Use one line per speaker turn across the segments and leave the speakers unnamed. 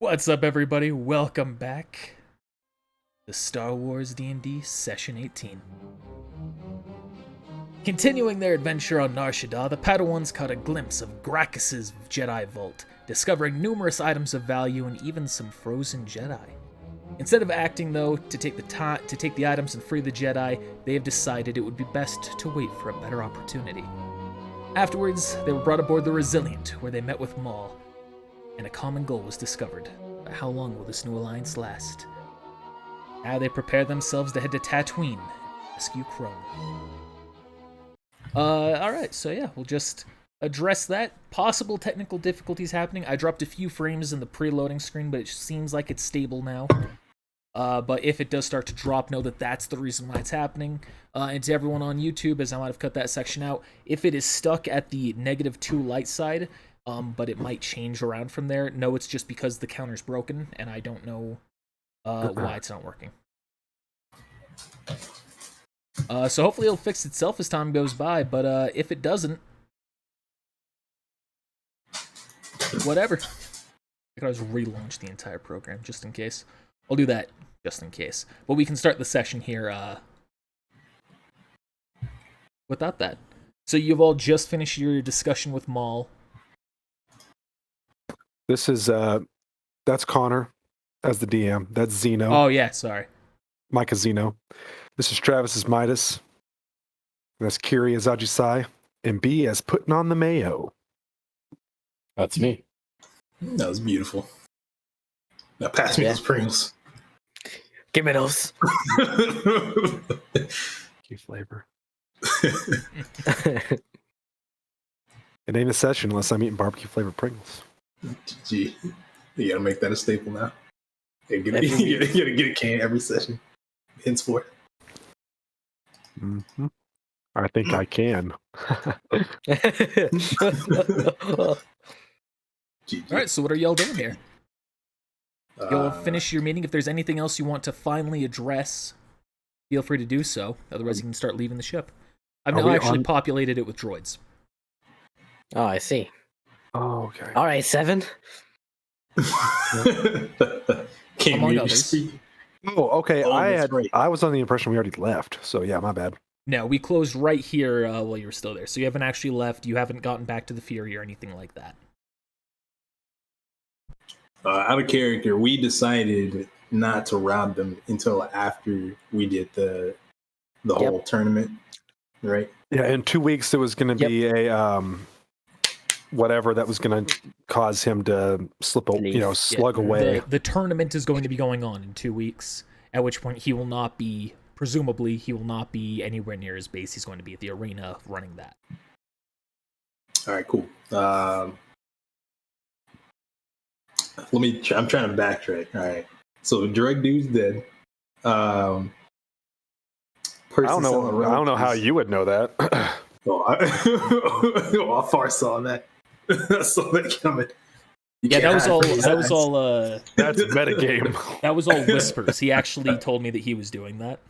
What's up, everybody? Welcome back to Star Wars D&D Session 18. Continuing their adventure on Nar Shaddaa, the Padawans caught a glimpse of Gracchus's Jedi Vault, discovering numerous items of value and even some frozen Jedi. Instead of acting, though, to take the items and free the Jedi, they have decided it would be best to wait for a better opportunity. Afterwards, they were brought aboard the Resilient, where they met with Maul, and a common goal was discovered. But how long will this new alliance last? Now they prepare themselves to head to Tatooine and rescue Krone. Alright, so yeah, we'll just address that. Possible technical difficulties happening. I dropped a few frames in the preloading screen, but it seems like it's stable now. But if it does start to drop, know that that's the reason why it's happening. And to everyone on YouTube, as I might have cut that section out, if it is stuck at the -2 light side, but it might change around from there, no, it's just because the counter's broken, and I don't know why it's not working. So hopefully it'll fix itself as time goes by, but if it doesn't, whatever. I could always relaunch the entire program, just in case. I'll do that, just in case. But we can start the session here without that. So you've all just finished your discussion with Maul.
This is, that's Connor as the DM. That's Zeno.
Oh, yeah, sorry.
Micah Zeno. This is Travis as Midas. That's Kiri as Ajisai. And B as Putting on the Mayo.
That's me.
That was beautiful. Now pass me those Pringles.
Give me those.
Key flavor. It ain't a session unless I'm eating barbecue flavored Pringles.
Gee, you gotta make that a staple now. You gotta get a can every session. Henceforth.
Mm-hmm. I think I can.
Alright, so what are y'all doing here? You'll finish your meeting. If there's anything else you want to finally address, feel free to do so. Otherwise, you can start leaving the ship. I've now actually populated it with droids.
Oh, I see.
Oh, okay.
All right, 7.
Among others.
Oh, okay.
Oh,
I was on the impression we already left. So yeah, my bad.
No, we closed right here while you were still there. So you haven't actually left. You haven't gotten back to the Fury or anything like that.
Out of character, we decided not to rob them until after we did the whole tournament, right?
Yeah, in 2 weeks there was going to be a whatever that was going to cause him to slip, slug away.
The tournament is going to be going on in 2 weeks, at which point he will not be, presumably, he will not be anywhere near his base. He's going to be at the arena running that.
All right, cool. I'm trying to backtrack. All right. So drug dude's dead. I
don't know how you would know that.
I far saw that. I saw that coming.
That was all.
That's metagame.
That was all whispers. He actually told me that he was doing that.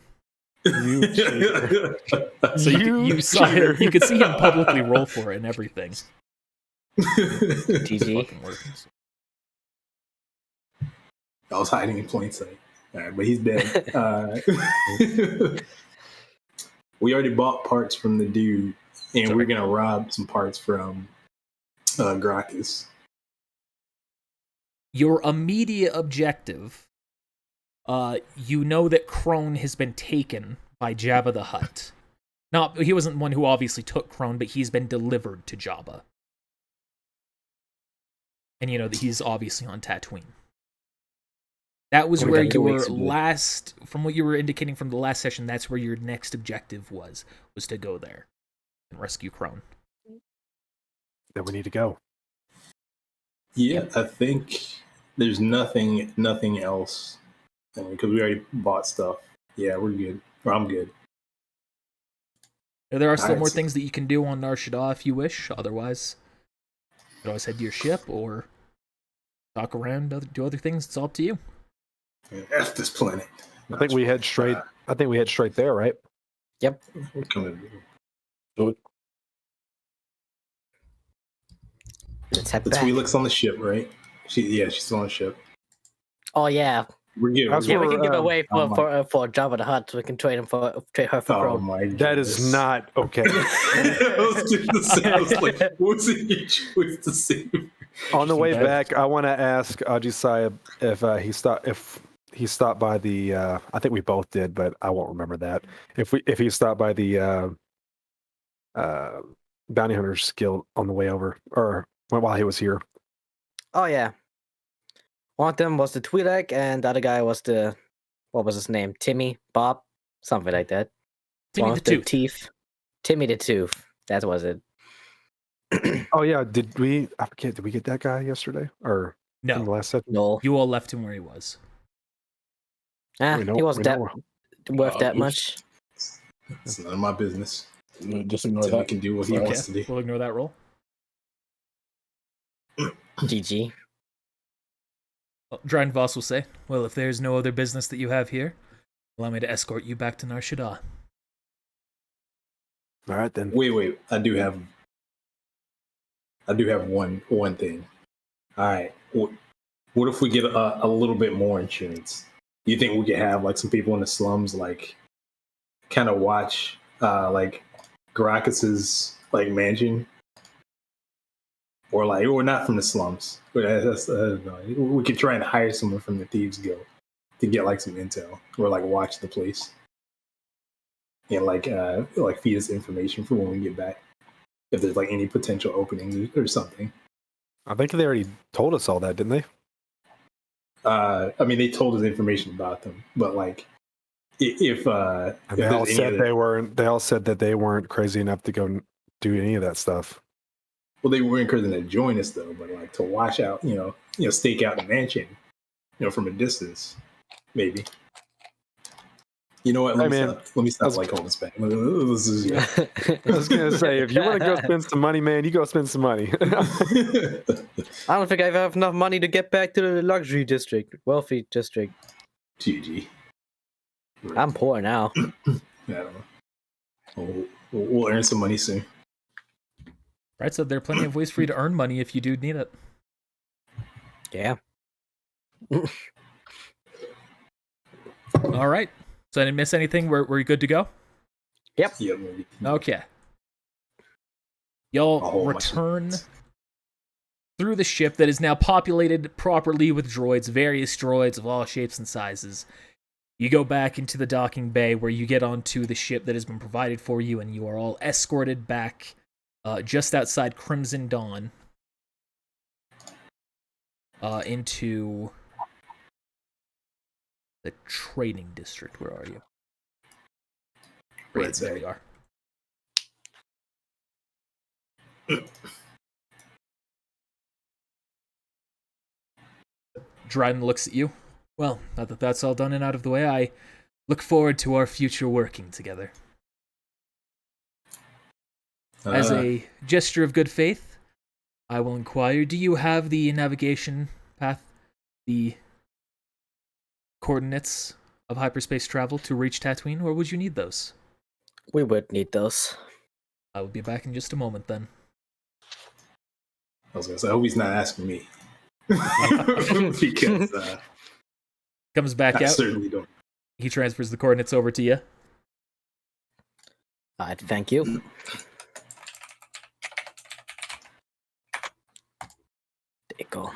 You cheater.
So you saw him. You could see him publicly roll for it and everything.
GG.
I was hiding in plain sight. All right, but he's dead. We already bought parts from the dude, and we're gonna rob some parts from Gracchus.
Your immediate objective, you know that Krone has been taken by Jabba the Hutt. He wasn't one who obviously took Krone, but he's been delivered to Jabba. And you know that he's obviously on Tatooine. That was where your last, from what you were indicating from the last session, that's where your next objective was to go there and rescue Krone.
Then we need to go.
Yeah, I think there's nothing else. Because we already bought stuff. Yeah, we're good. Or I'm good.
There are still more things that you can do on Nar Shaddaa if you wish. Otherwise, you can always head to your ship or talk around, do other things. It's all up to you.
F this planet.
I think we head straight. I think we head straight there, right?
Yep.
We're coming.
Let's head
The
back.
Twi'lek's on the ship, right? She's on the ship.
Oh yeah,
We're good.
That's
yeah.
where
We can give
we're,
away
oh my-
for Jabba the Hutt. We can trade him trade her for
Oh
Crone.
my
that is
goodness.
not okay.
I was just gonna say, I was like, what's in your choice to say?
On the way
Interesting
back, I want to ask Ajisai if he stopped by the. I think we both did, but I won't remember that. If he stopped by the bounty hunters guild on the way over, or while he was here.
Oh yeah. One of them was the Twi'lek, and the other guy was the what was his name? Timmy, Bob, something like that.
Timmy
One
the
of the
Tooth.
teeth. Timmy the Tooth. That was it.
Oh yeah, did we? I forget. Did we get that guy yesterday or in the
No,
last set?
No,
you all left him where he was.
ah,
We know-
he wasn't
we
that
know-
worth that
oops.
much.
It's none of my business.
Just ignore
Timmy
that.
can do what he
Sorry.
wants to do.
We'll ignore that roll.
GG.
Well, Dryden Voss will say, well, if there's no other business that you have here, allow me to escort you back to Nar Shaddaa.
All right then.
Wait. I do have one thing. All right. What if we get a little bit more insurance? Do you think we could have like some people in the slums like kind of watch like Gracchus's like mansion? Or not from the slums. We could try and hire someone from the Thieves Guild to get like some intel or like watch the place and like feed us information for when we get back if there's like any potential openings or something.
I think they already told us all that, didn't they?
I mean, they told us information about them, but like if
And they all said they weren't. They all said that they weren't crazy enough to go do any of that stuff.
well, they were encouraging to join us though, but like to watch out, stake out the mansion, from a distance, maybe. You know what? Let me stop like holding us back. This is,
I was gonna say, if you want to go spend some money, man, you go spend some money.
I don't think I have enough money to get back to the luxury district, wealthy district.
GG.
I'm poor now.
I don't know. We'll earn some money soon.
Right, so there are plenty of ways for you to earn money if you do need it.
Yeah.
All right. So I didn't miss anything. We're good to go?
Yeah, maybe.
Okay.
I'll
Y'all
hold my
return
secrets.
through the ship that is now populated properly with droids, various droids of all shapes and sizes. You go back into the docking bay where you get onto the ship that has been provided for you, and you are all escorted back just outside Crimson Dawn into the trading district. Where are you?
Right
There you are. Dryden looks at you. Well, now that that's all done and out of the way, I look forward to our future working together. As a gesture of good faith, I will inquire, do you have the navigation path, the coordinates of hyperspace travel to reach Tatooine, or would you need those?
We would need those.
I will be back in just a moment then.
I was gonna say, I hope he's not asking me. Because
Comes back
I
out.
certainly don't.
He transfers the coordinates over to you.
Alright, thank you. There you go.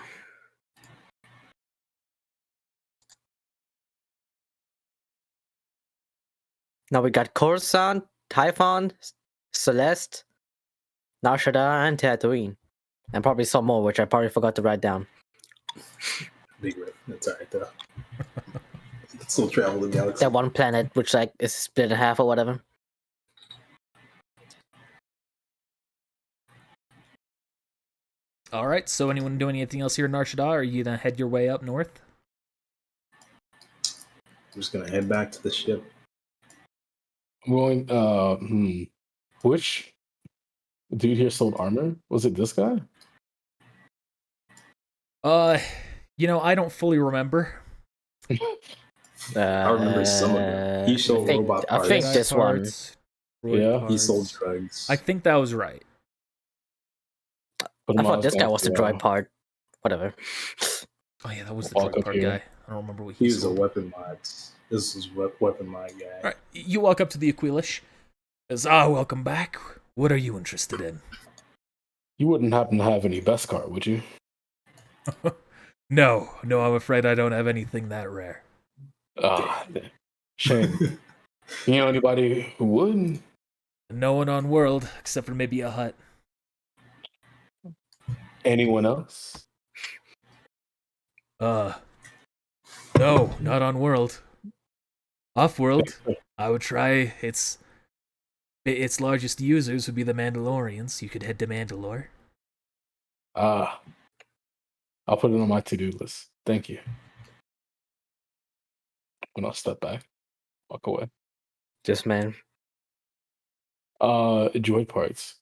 Now we got Coruscant, Typhon, Celeste, Nar Shaddaa, and Tatooine. And probably some more, which I probably forgot to write down.
Big rip. That's alright though. Still travel the galaxy.
That one planet, which like is split in half or whatever.
All right, so anyone doing anything else here in Nar Shaddaa, or are you gonna head your way up north?
I'm just gonna head back to the ship.
Going, which dude here sold armor? Was it this guy?
I don't fully remember.
I remember some of them. He sold robot
I
parts.
think this one.
Parts, droid
Yeah.
parts.
He sold drugs.
I think that was right.
Put
I
him
thought
on
this guy was the
yeah.
droid part. Whatever.
Oh yeah, that was the
Walk
droid
up
part
here.
guy. I don't remember what
He
he
was a
sold.
weapon mods. This is weapon mod guy.
All right, you walk up to the Aquilish. Says, welcome back. What are you interested in?
You wouldn't happen to have any Beskar, would you?
No, I'm afraid I don't have anything that rare.
Ah, shame. You know anybody who would?
No one on world, except for maybe a hut.
Anyone else?
No, not on world. Off world, I would try its largest users would be the Mandalorians. You could head to Mandalore.
Ah, I'll put it on my to-do list. Thank you. And I'll step back, walk away.
This man.
Droid parts.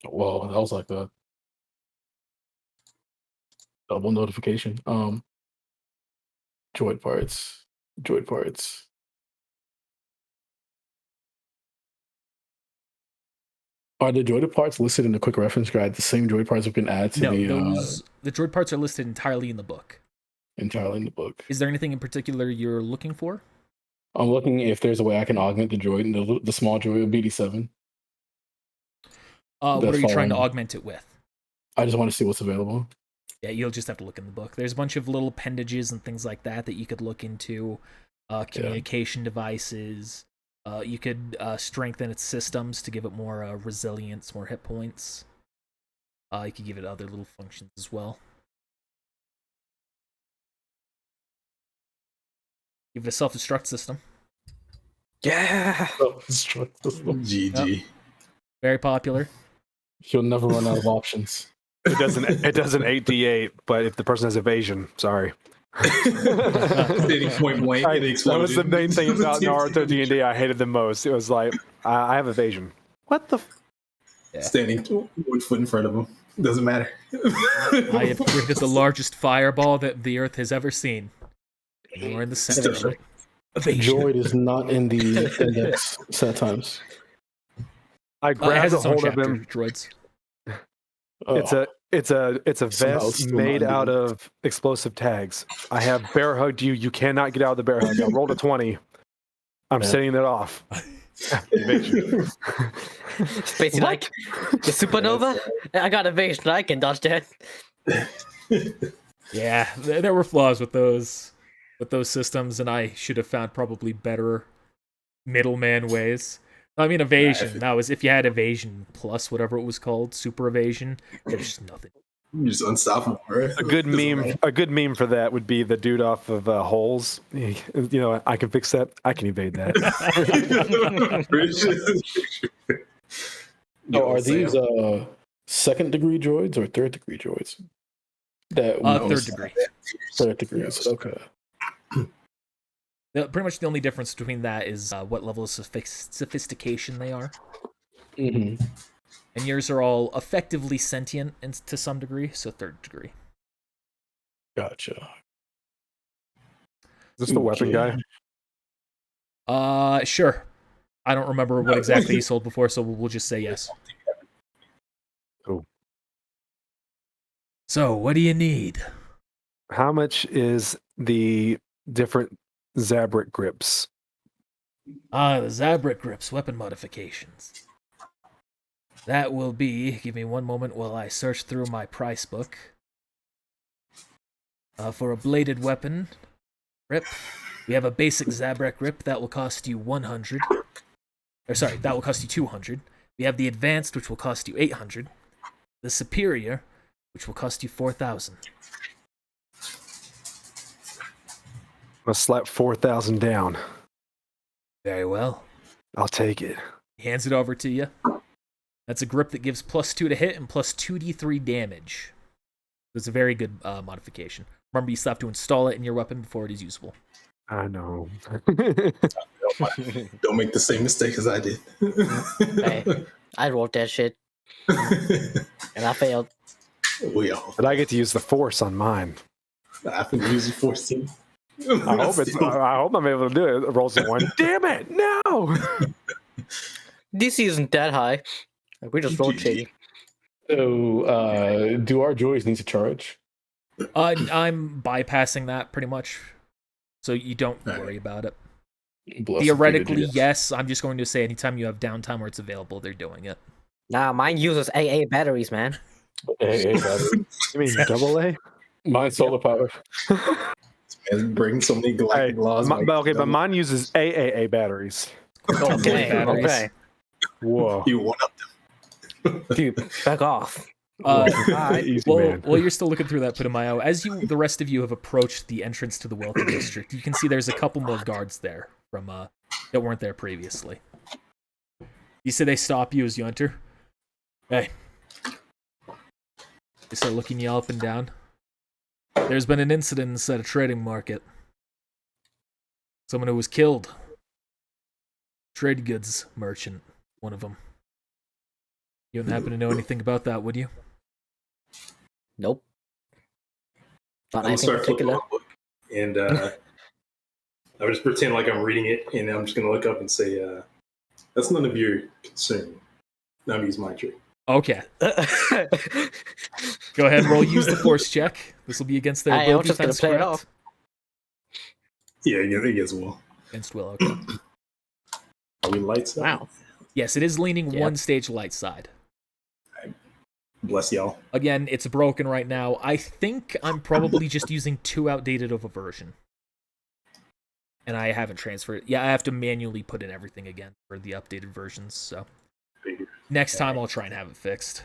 Well, that was like a double notification. Droid parts. Are the droid parts listed in the quick reference guide the same droid parts we can add to
the droid parts are listed entirely in the book.
entirely in the book?
Is there anything in particular you're looking for?
I'm looking if there's a way I can augment the droid, and the small droid BD7.
What are you trying to
following-
augment it with?
I just want to see what's available.
Yeah, you'll just have to look in the book. There's a bunch of little appendages and things like that you could look into. Communication devices. You could strengthen its systems to give it more resilience, more hit points. You could give it other little functions as well. Give it a self-destruct system.
Yeah.
GG.
Very popular.
He'll never run out of options.
It doesn't 8d8, but if the person has evasion, sorry.
Standing point blank.
That was the
explosion.
main thing about Naruto D&D I hated the most. It was like, I have evasion. What the?
Standing 1 foot in front of him. Doesn't matter.
I have created the largest fireball that the Earth has ever seen. And we're in the center of it.
Droid is not in the index set times.
I
It
grabbed
has
a
its own
hold of
chapter,
him.
droids.
It's a
Somehow
vest
still
made
not
out
doing it.
of explosive tags. I have bear hugged you. You cannot get out of the bear hug. I rolled a 20. I'm
Man.
setting it off. Evasion.
Spacey like the supernova. I got evasion. I can dodge that.
Yeah, there were flaws with those systems, and I should have found probably better middleman ways. I mean, evasion. That was if you had evasion plus whatever it was called, super evasion. There's just nothing.
You're just unstoppable, right?
A good meme for that would be the dude off of Holes. You know, I can fix that. I can evade that.
So are these second degree droids or third degree droids? That
Third degree.
Third degrees. Okay.
Pretty much the only difference between that is what level of sophistication they are.
Mm-hmm.
And yours are all effectively sentient to some degree, so third degree.
Gotcha.
Is this the weapon guy?
Sure. I don't remember what exactly he sold before, so we'll just say yes.
Cool.
So, what do you need?
How much is the different Zabrak grips?
The Zabrak grips, weapon modifications. That will be, give me one moment while I search through my price book. For a bladed weapon grip, we have a basic Zabrak grip that will cost you 100. That will cost you 200. We have the advanced, which will cost you 800. The superior, which will cost you 4,000.
I'll slap 4,000 down.
Very well.
I'll take it.
He hands it over to you. That's a grip that gives +2 to hit and +2d3 damage. It's a very good modification. Remember, you still have to install it in your weapon before it is usable.
I know.
Don't make the same mistake as I did.
Hey, I wrote that shit and I failed.
We all.
But I get to use the force on mine.
I've been using 14.
I hope I'm able to do it. It rolls a 1. Damn it! No!
DC isn't that high. We just rolled shady.
So, do our droids need to charge?
I'm bypassing that pretty much, so you don't
Alright.
worry about it.
Bless
Theoretically,
you,
yes. I'm just going to say anytime you have downtime where it's available, they're doing it.
Nah, mine uses AA batteries, man.
Hey, battery.
You mean double A?
Mine solar power.
And bring so many galactic laws.
But mine uses AAA batteries.
Okay,
batteries.
okay.
Whoa.
You one up them.
Dude, back off.
Easy,
Well,
man.
while you're still looking through that, Putumayo, as the rest of you have approached the entrance to the wealthy district, you can see there's a couple more guards there from that weren't there previously. You say they stop you as you enter. Hey. They start looking you up and down. There's been an incident inside a trading market. Someone who was killed. Trade goods merchant, one of them. You wouldn't happen to know anything about that, would you?
Nope. Not
I'm gonna
anything
start flipping
particular.
my book, and I just pretend like I'm reading it, and I'm just gonna look up and say, "That's none of your concern." Now use my trick.
Okay. Go ahead and roll use the force check. This will be against their
Hey, I'm
will
just gonna
defense,
play it
correct?
off.
Yeah, it gets well.
Against will, okay.
Are we lights? out?
Wow.
Yes, it is leaning
Yep.
one stage light side.
Bless y'all.
Again, it's broken right now. I think I'm probably just using too outdated of a version. And I haven't transferred it. Yeah, I have to manually put in everything again for the updated versions, so.
Figured.
Next time I'll try and have it fixed.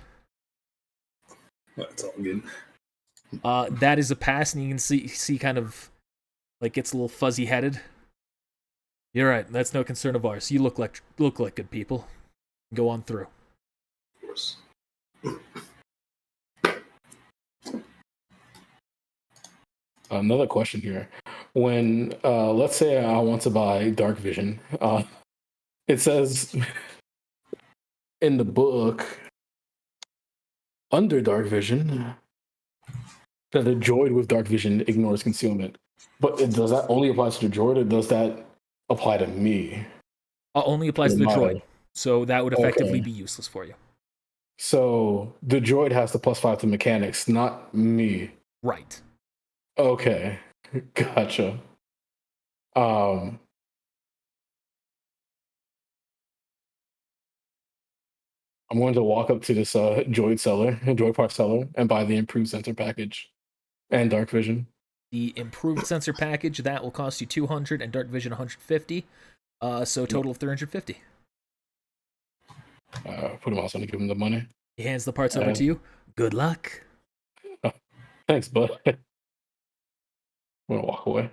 That's all good.
That is a pass, and you can see kind of like it's a little fuzzy headed. You're right, that's no concern of ours. You look like good people. Go on through.
Of course.
Another question here. When let's say I want to buy dark vision, it says in the book under dark vision that the droid with dark vision ignores concealment. But does that only apply to the droid, or does that apply to me?
Only applies to the
My-
droid, so that would effectively
Okay.
be useless for you.
So the droid has the +5 to mechanics, not me.
Right.
Okay, gotcha. I'm going to walk up to this droid part seller, and buy the improved sensor package and dark vision.
The improved sensor package, that will cost you 200 and dark vision 150. So a total of 350.
Put him on something, give him the money.
He hands the parts over to you. Good luck.
Thanks, bud. I'm gonna walk away.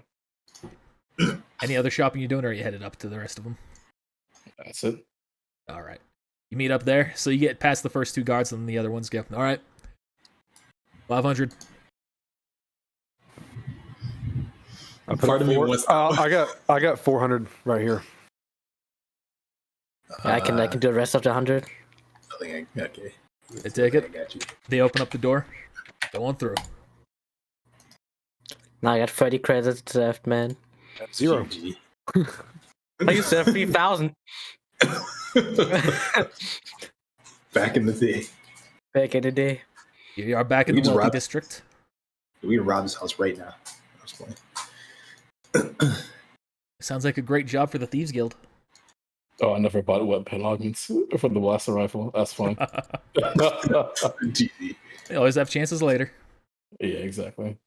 Any other shopping you're doing, or are you headed up to the rest of them?
That's it.
All right. You meet up there, so you get past the first two guards, and then the other ones go. All right. 500.
I put
Part
up
of me
four.
wants-
I got 400 right here.
I can do the rest of the 100.
I think okay.
They take it.
I got you.
They open up the door. Go on through.
Now I got 30 credits left, man.
Zero.
GG.
I used to have 3,000
Back in the day,
back in the day.
You are back in
We
the
just
wealthy
robbed-
district.
we could rob this house right now. I was playing.
Sounds like a great job for the Thieves Guild.
Oh, I never bought weapon augments for the blaster rifle. That's fun.
GG.
They always have chances later.
Yeah, exactly.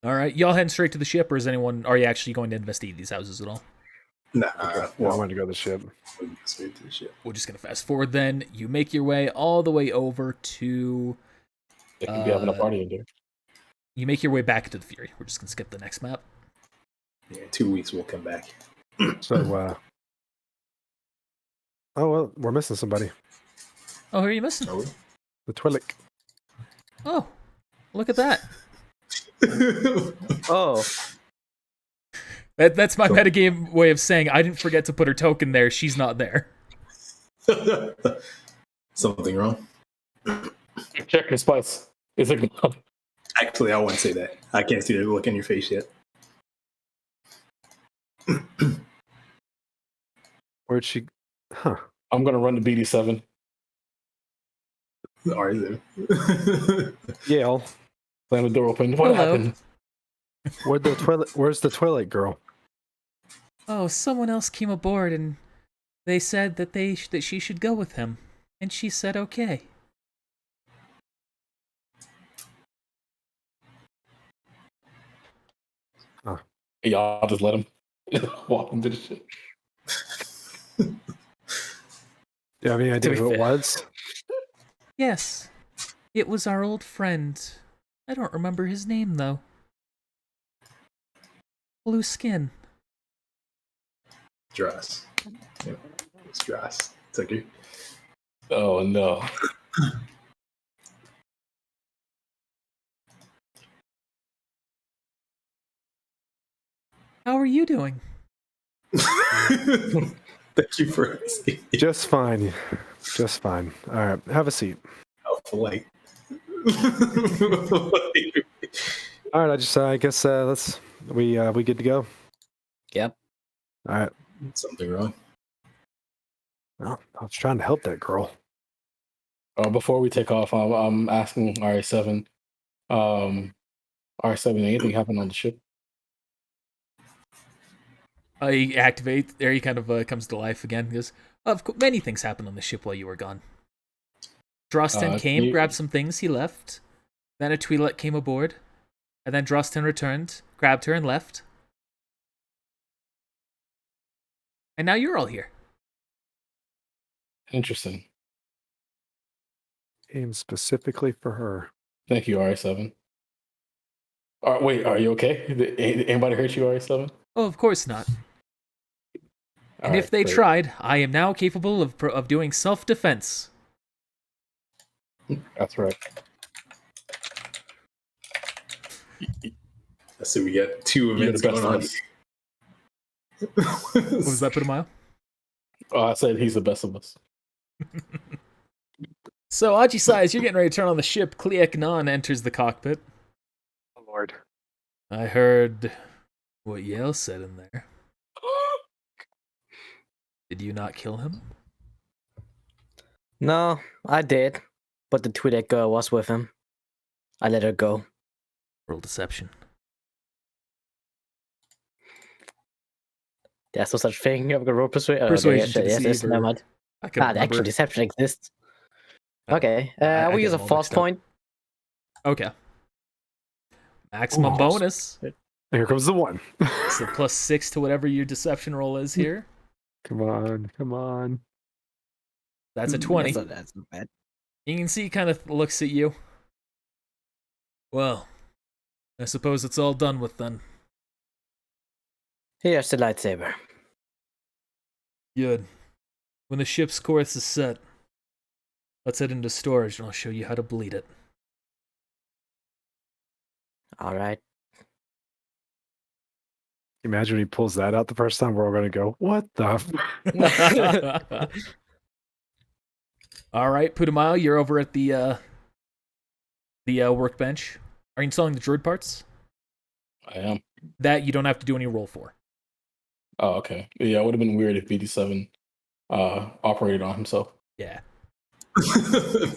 All right. Y'all heading straight to the ship, or are you actually going to investigate these houses at all?
Nah,
I
well,
wanted to go to the ship.
we can go straight to the ship.
We're just going to fast forward then. You make your way all the way over to...
They could be having a party in there.
You make your way back to the Fury. We're just going to skip the next map.
Yeah, 2 weeks we'll come back.
So, oh well, we're missing somebody.
Oh, who are you missing?
Are we?
The Twi'lek.
Oh, look at that.
Oh,
That's my
So-
metagame way of saying I didn't forget to put her token there. She's not there.
Something wrong?
Check your spice. It's a glove.
Actually, I wouldn't say that. I can't see the look in your face yet.
Where'd she? Huh?
I'm gonna run the BD7.
Or is it?
Yale.
Slam the door open. What
Hello.
happened?
Where's the Twilight girl?
Oh, someone else came aboard and they said that that she should go with him, and she said okay.
Y'all just let him walk into the ship.
Do you have any idea
be
who it
fair.
was?
Yes, it was our old friend. I don't remember his name though. Blue skin.
Dross. Yeah, it's Dross. Took her.
Oh no.
How are you doing?
Thank you for asking.
Just fine. Just fine. All right, have a seat.
How polite.
All right, I guess we good to go.
Yep.
All right.
Something wrong.
Well, I was trying to help that girl.
Before we take off, I'm asking RA7. RA7, anything happened on the ship?
He activates. There he kind of comes to life again. He goes, many things happened on the ship while you were gone. Drostin came, grabbed some things, he left. Then a Twi'lek came aboard. And then Drostin returned, grabbed her, and left. And now you're all here.
Interesting.
Aimed specifically for her.
Thank you, RA7. Wait, are you okay? Did anybody hurt you, RA7?
Oh, of course not. And
All
if
right,
they
great.
tried, I am now capable of doing self-defense.
That's right.
I see we got two
You're
events
the best
going
of
on.
us.
What was that, Putamile?
Oh, I said he's the best of us.
So, Ajisai, as you're getting ready to turn on the ship, Kliek Nan enters the cockpit.
Oh, Lord.
I heard what Yale said in there. Did you not kill him?
No, I did. But the Twi'lek girl was with him. I let her go.
Roll deception.
There's no such thing. I'm gonna roll persuasion.
Persuasion to
yes,
deceive,
never
or-
mind.
I can
The actual deception exists. Okay,
I
we'll
get
use a
them all
false
mixed up.
point.
Okay. Maximum
Ooh.
bonus.
Here comes the one.
So +6 to whatever your deception roll is here.
Come on.
That's a 20.
That's not bad.
You can see he kind of looks at you. Well, I suppose it's all done with then.
Here's the lightsaber.
Good. When the ship's course is set, let's head into storage and I'll show you how to bleed it.
All right.
Imagine when he pulls that out the first time. We're all going to go, what the?
All right, Putamile, you're over at the workbench. Are you installing the droid parts?
I am.
That you don't have to do any roll for.
Oh, okay. Yeah, it would have been weird if BD7 operated on himself.
Yeah.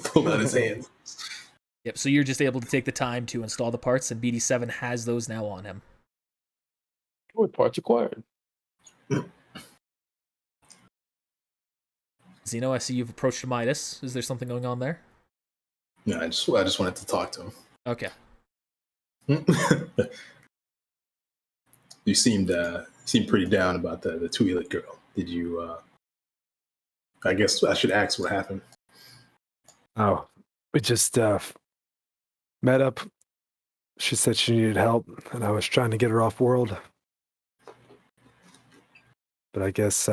Pull out his hands.
Yep, so you're just able to take the time to install the parts, and BD7 has those now on him.
Droid parts acquired.
Zeno, I see you've approached Midas. Is there something going on there?
No, I just wanted to talk to
Okay.
him. You seemed pretty down about the Twi'lek girl. Did you? I guess I should ask what happened.
Oh, we just met up. She said she needed help, and I was trying to get her off world. But I guess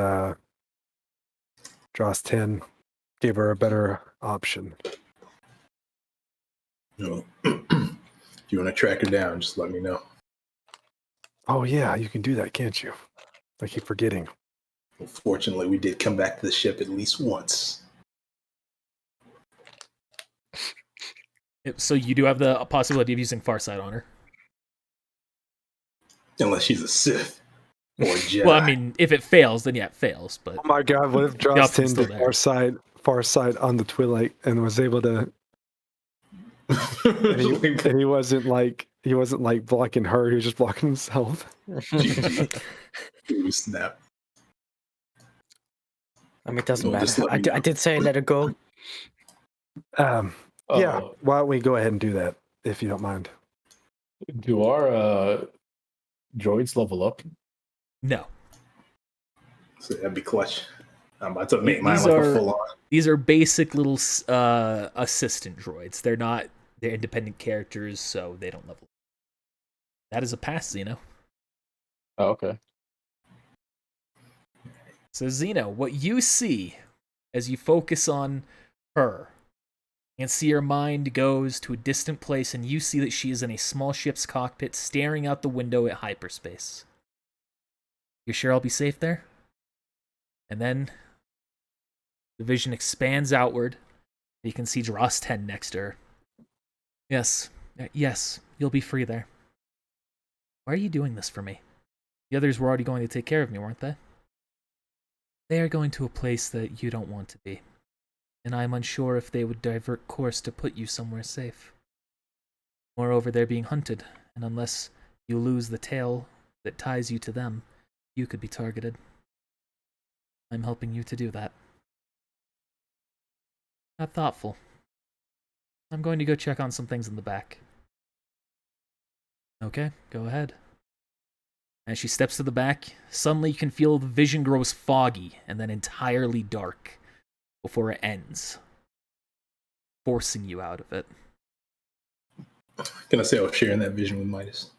Dross 10 gave her a better option.
No. If you want to track her down, just let me know.
Oh, yeah, you can do that, can't you? I keep forgetting.
Fortunately, we did come back to the ship at least once.
Yep, so you do have the possibility of using Farsight on her.
Unless she's a Sith or a Jedi.
Well, I mean, if it fails, then yeah, it fails. But
Oh my god, what if
The
Dross
option's
10
still
did
there.
far side on the Twilight and was able to And he wasn't like blocking her. He was just blocking himself.
Snap.
I mean, it doesn't
Well, just
matter.
let me
I
know.
did say let it go.
Yeah. Why don't we go ahead and do that if you don't mind?
Do our droids level up?
No.
So that'd be clutch. I'm about to make mine
These
like
are-
a full on.
These are basic little assistant droids. They're independent characters, so they don't level. That is a pass, Zeno.
Oh, okay.
So Zeno, what you see as you focus on her and see your mind goes to a distant place, and you see that she is in a small ship's cockpit staring out the window at hyperspace. You sure I'll be safe there? And then the vision expands outward. You can see Dross 10 next to her. Yes, you'll be free there. Why are you doing this for me? The others were already going to take care of me, weren't they? They are going to a place that you don't want to be, and I am unsure if they would divert course to put you somewhere safe. Moreover, they're being hunted, and unless you lose the tail that ties you to them, you could be targeted. I'm helping you to do that. Not thoughtful. I'm going to go check on some things in the back. Okay, go ahead. As she steps to the back, suddenly you can feel the vision grows foggy and then entirely dark before it ends, forcing you out of it.
Can I say I was sharing that vision with Midas?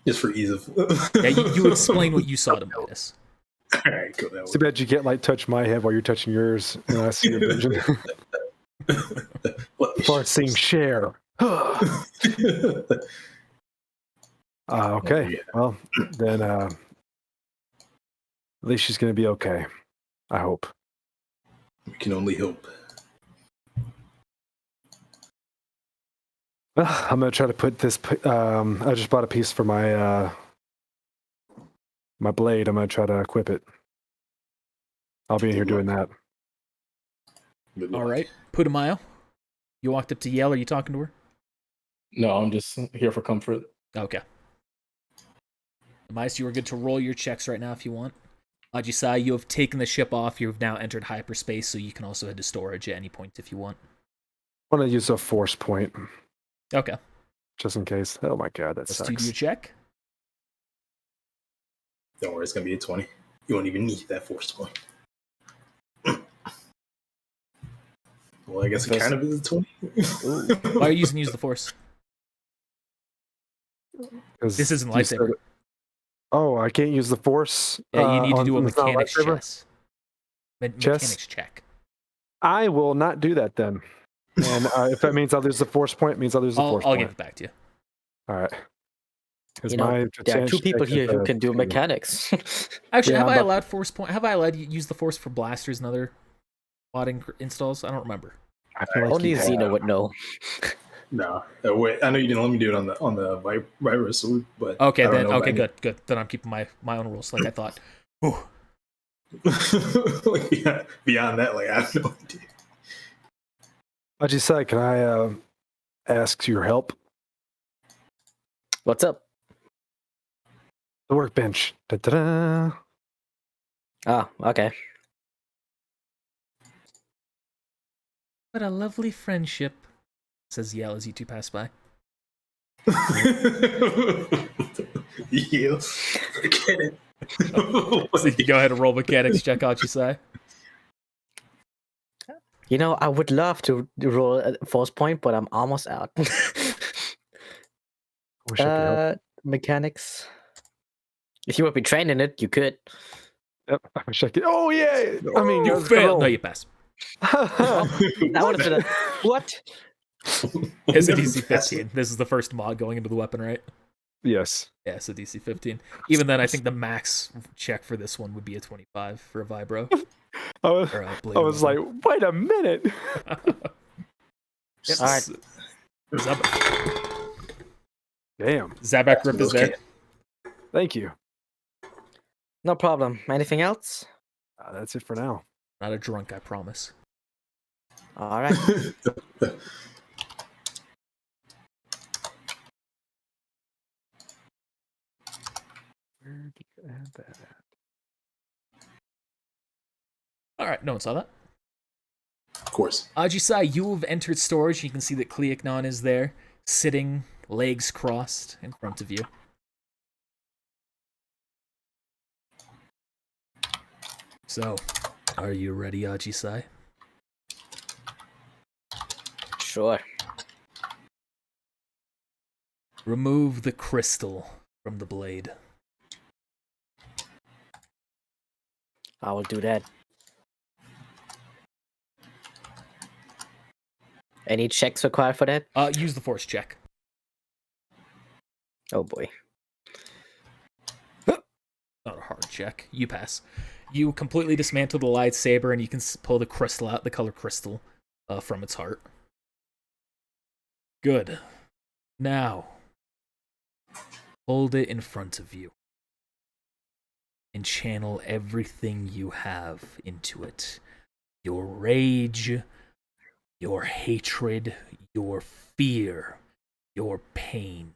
Just for ease of.
Yeah, you explain what you saw to Midas.
All right, cool. That
Too bad you can't like touch my head while you're touching yours. And I see your vision. For same share. Okay.
Yeah.
Well, then at least she's gonna be okay. I hope.
We can only hope.
I'm gonna try to put this. I just bought a piece for my my blade. I'm gonna try to equip it. I'll be in here doing that.
Good
All
luck.
right, Putumayo, you walked up to Yale. Are you talking to her?
No, I'm just here for comfort.
Okay. Mice, you are good to roll your checks right now if you want. Ajisai, you have taken the ship off. You have now entered hyperspace, so you can also head to storage at any point if you want.
I want to use a force point
Okay.
just in case. Oh my god, that
Let's do
sucks.
your check.
Don't worry, it's gonna be a 20. You won't even need that force point. Well, I guess it kind of is a 20.
Why are you using use the force?
'Cause
This isn't
you said-
lightsaber.
Oh, I can't use the force.
Yeah, you need to
on-
do a
it's not
mechanics
lightsaber?
chess. Mechanics check.
I will not do that then. And if that means I'll lose the force point, it means I'll lose the force
I'll
point.
give it back to you.
All right. 'Cause
You know,
my
there are
mechanics
two people
check
here
is
who
a
can do
2.
mechanics.
Actually,
Yeah,
have I
but-
allowed force point? Have I allowed you to use the force for blasters and other modding installs? I don't remember.
I feel like
Only
you have.
Xena would know.
No, wait. I know you didn't let me do it on the virus salute, but
Okay,
I don't
then
know
okay,
about
good. Then I'm keeping my own rules like I thought. Ooh.
Like, beyond that, like I have no idea.
Ajisai, can I ask your help?
What's up?
The workbench. Da-da-da.
Ah, okay.
What a lovely friendship, says Yale as you two pass by.
Yes. Get it.
So you go ahead and roll mechanics check out, you say?
You know, I would love to roll a force point, but I'm almost out.
I wish I could help.
Mechanics. If you would be trained in it, you could.
Yep, I wish I could. Oh yeah. I mean,
You
let's
failed.
go.
No, you pass.
That would have been a what?
It's a DC 15. This is the first mod going into the weapon, right?
Yes.
Yeah, so DC 15. Even then, I think the max check for this one would be a 25 for a vibro.
I was,
Or a blade
I was like,
weapon.
wait a minute.
Yep,
All right.
Damn.
Zabak Rip is there.
Thank you.
No problem. Anything else?
That's it for now.
Not a drunk, I promise.
All right.
Add that.
All right, no one saw that.
Of course.
Ajisai, you have entered storage. You can see that Kleoknon is there, sitting, legs crossed, in front of you. So, are you ready, Ajisai?
Sure.
Remove the crystal from the blade.
I will do that. Any checks required for that?
Use the force check.
Oh boy.
Not a hard check. You pass. You completely dismantle the lightsaber, and you can pull the crystal out, the color crystal, from its heart. Good. Now, hold it in front of you, and channel everything you have into it. Your rage, your hatred, your fear, your pain.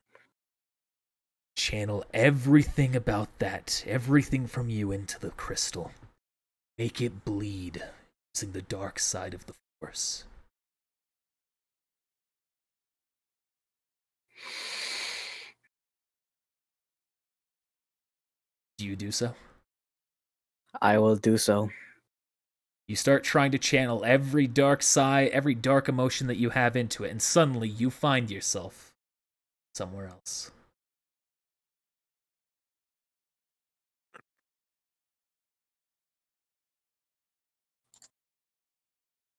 Channel everything about that, everything from you into the crystal. Make it bleed using the dark side of the Force. Do you do so?
I will do so.
You start trying to channel every dark side, every dark emotion that you have into it, and suddenly you find yourself somewhere else.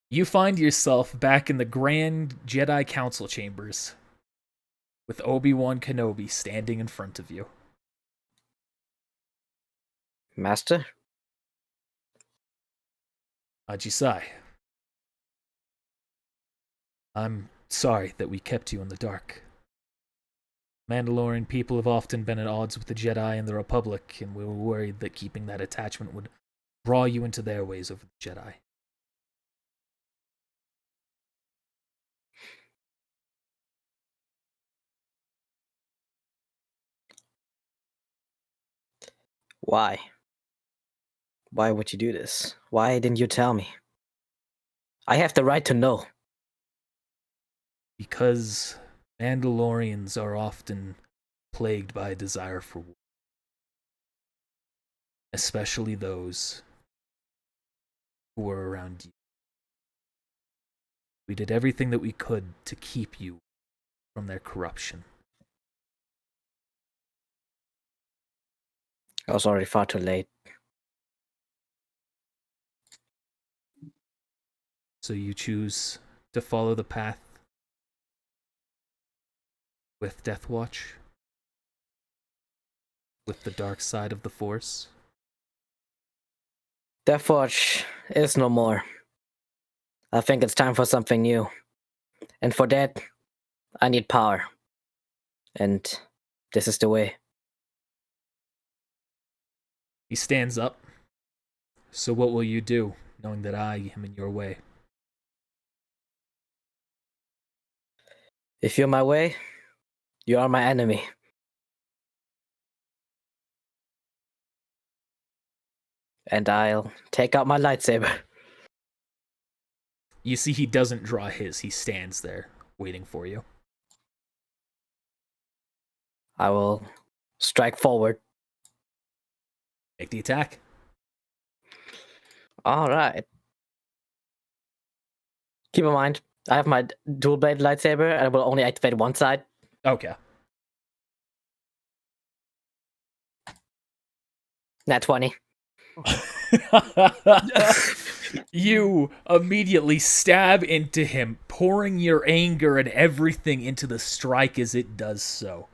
You find yourself back in the Grand Jedi Council chambers with Obi-Wan Kenobi standing in front of you.
Master?
Ajisai, I'm sorry that we kept you in the dark. Mandalorian people have often been at odds with the Jedi and the Republic, and we were worried that keeping that attachment would draw you into their ways over the Jedi.
Why? Why would you do this? Why didn't you tell me? I have the right to know.
Because Mandalorians are often plagued by a desire for war. Especially those who were around you. We did everything that we could to keep you from their corruption.
I was already far too late.
So you choose to follow the path with Death Watch? With the dark side of the Force?
Death Watch is no more. I think it's time for something new. And for that, I need power. And this is the way.
He stands up. So what will you do, knowing that I am in your way?
If you're my way, you are my enemy. And I'll take out my lightsaber.
You see he doesn't draw his, he stands there, waiting for you.
I will strike forward.
Make the attack.
All right. Keep in mind, I have my dual blade lightsaber and I will only activate one side.
Okay.
Nat 20.
You immediately stab into him, pouring your anger and everything into the strike as it does so.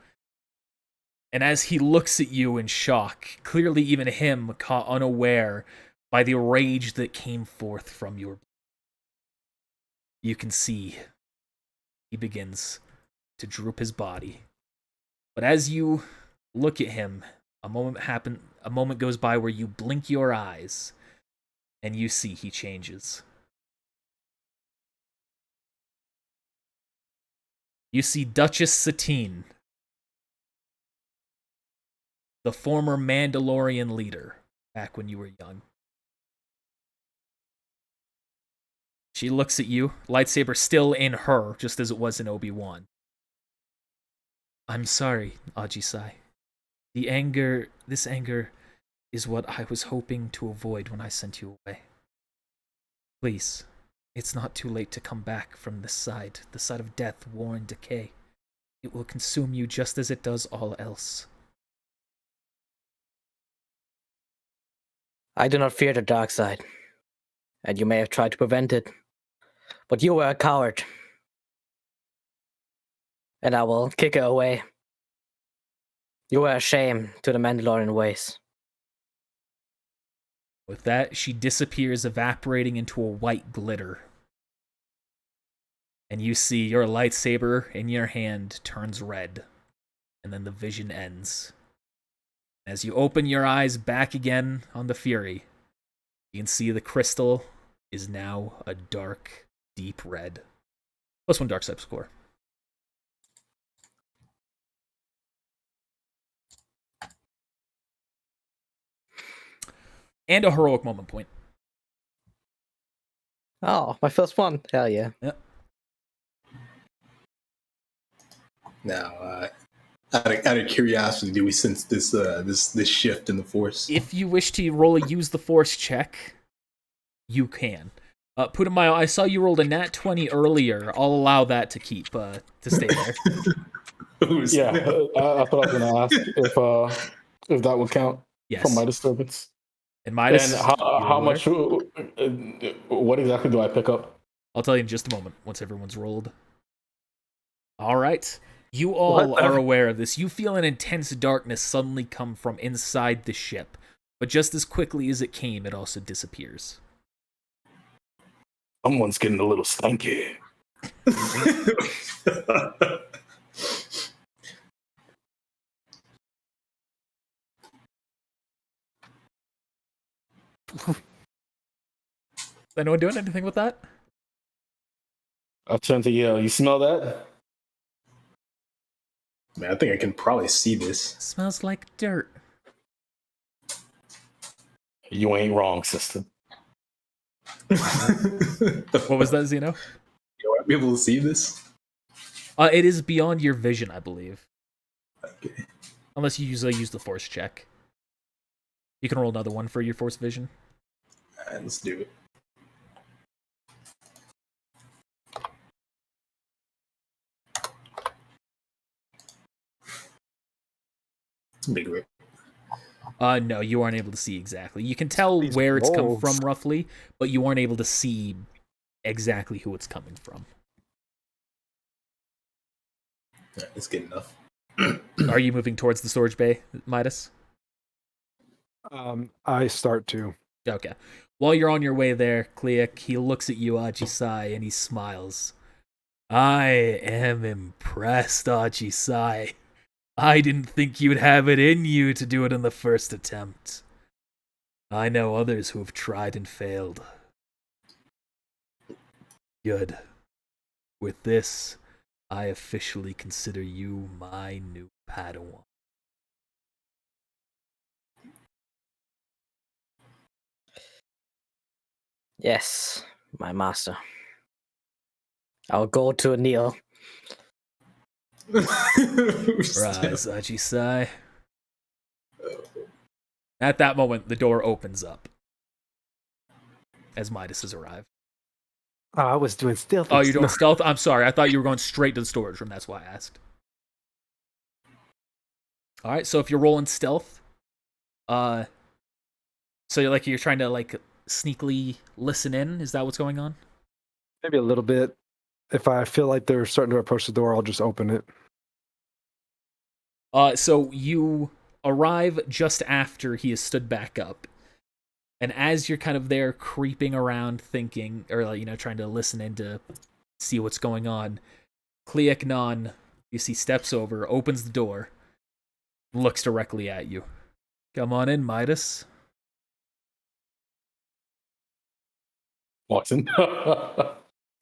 And as he looks at you in shock, clearly even him caught unaware by the rage that came forth from your... You can see he begins to droop his body. But as you look at him, a moment goes by where you blink your eyes, and you see he changes. You see Duchess Satine the former Mandalorian leader back when you were young. She looks at you, lightsaber still in her, just as it was in Obi-Wan. I'm sorry, Ajisai. This anger is what I was hoping to avoid when I sent you away. Please, it's not too late to come back from this side, the side of death, war, and decay. It will consume you just as it does all else.
I do not fear the dark side, and you may have tried to prevent it, but you were a coward. And I will kick it away. You were a shame to the Mandalorian ways.
With that, she disappears, evaporating into a white glitter. And you see your lightsaber in your hand turns red. And then the vision ends. As you open your eyes back again on the Fury, you can see the crystal is now a dark, deep red. +1 dark side score. And a heroic moment point.
Oh, my first one. Hell yeah.
Yep.
Now, out of curiosity, do we sense this shift in the Force?
If you wish to roll a use the Force check, you can. Putumayo, I saw you rolled a nat 20 earlier. I'll allow that to keep, to stay there.
Yeah, I thought I was going to ask if that would count
Yes.
from my disturbance.
And Midas,
And how much? What exactly do I pick up?
I'll tell you in just a moment once everyone's rolled. All right. You all are aware of this. You feel an intense darkness suddenly come from inside the ship. But just as quickly as it came, it also disappears.
Someone's getting a little stanky.
Is anyone doing anything with that?
I'll turn to yell. You smell that?
Man, I think I can probably see this.
Smells like dirt.
You ain't wrong, sister.
What was that, Zeno?
You might be able to see this.
It is beyond your vision, I believe.
Okay.
Unless you usually use the Force check. You can roll another one for your Force vision.
All right, let's do it. Big rip.
No, you aren't able to see exactly. You can tell
These
where it's come
wolves.
from roughly, but you aren't able to see exactly who it's coming from.
All right, that's good enough.
Are you moving towards the storage bay, Midas?
I start to.
Okay. While you're on your way there, Kleek, he looks at you, Ajisai, and he smiles. I am impressed, Ajisai. I didn't think you'd have it in you to do it in the first attempt. I know others who have tried and failed. Good. With this, I officially consider you my new Padawan.
Yes, my master. I'll go to a kneel.
Rise, Ajisai. At that moment, the door opens up as Midas has arrived.
Oh, I was doing stealth.
Oh, you're doing stealth? I'm sorry. I thought you were going straight to the storage room. That's why I asked. All right, so if you're rolling stealth, so you're trying to sneakily listen in. Is that what's going on?
Maybe a little bit. If I feel like they're starting to approach the door, I'll just open it.
So you arrive just after he has stood back up. And as you're kind of there creeping around thinking, or trying to listen in to see what's going on, Kleek Non, you see, steps over, opens the door, looks directly at you. Come on in, Midas.
Watson.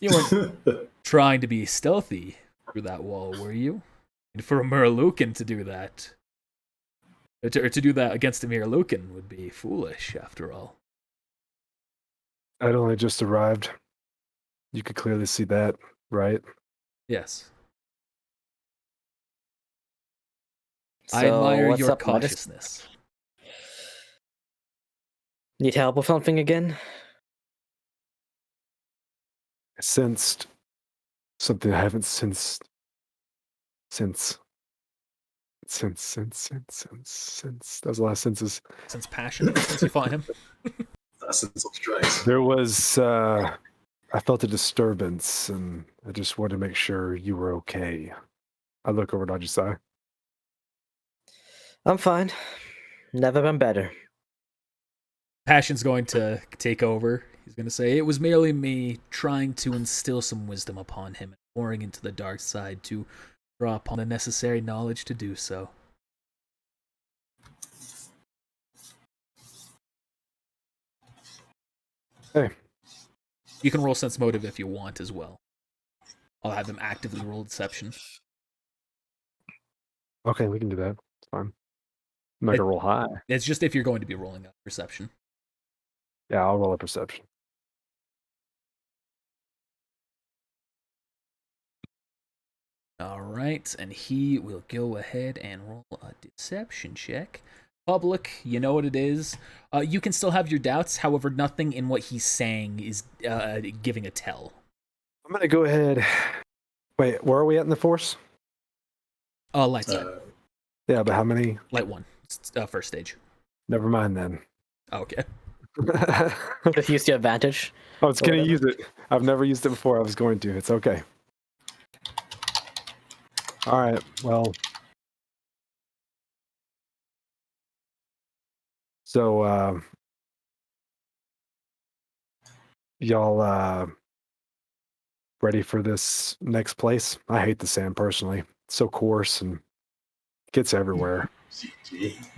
You weren't trying to be stealthy through that wall, were you? And for a Muralukan to do that. To do that against Emir Lukin would be foolish, after all.
I'd only just arrived. You could clearly see that, right?
Yes.
So,
I admire
what's
your
up, Modest?
cautiousness.
Need help with something again?
I sensed something I haven't sensed since. That was the last senses.
Since passion, since you fought him.
That's some strikes.
There was, I felt a disturbance, and I just wanted to make sure you were okay. I look over at Ajisai.
I'm fine. Never been better.
Passion's going to take over. He's going to say, it was merely me trying to instill some wisdom upon him, and pouring into the dark side to draw upon the necessary knowledge to do so.
Hey.
You can roll sense motive if you want as well. I'll have them actively roll deception.
Okay, we can do that. It's fine. I'm not gonna roll high.
It's just if you're going to be rolling a perception.
Yeah, I'll roll a perception.
All right, and he will go ahead and roll a deception check. Public, you know what it is. You can still have your doubts, however, nothing in what he's saying is giving a tell.
I'm gonna go ahead. Wait, where are we at in the force?
Light side.
Yeah, but how many?
Light 1. First stage.
Never mind then.
Okay.
I
Use the advantage.
was gonna use it. I've never used it before. I was going to. It's okay. All right. Well. So, y'all ready for this next place? I hate the sand personally. It's so coarse and gets everywhere.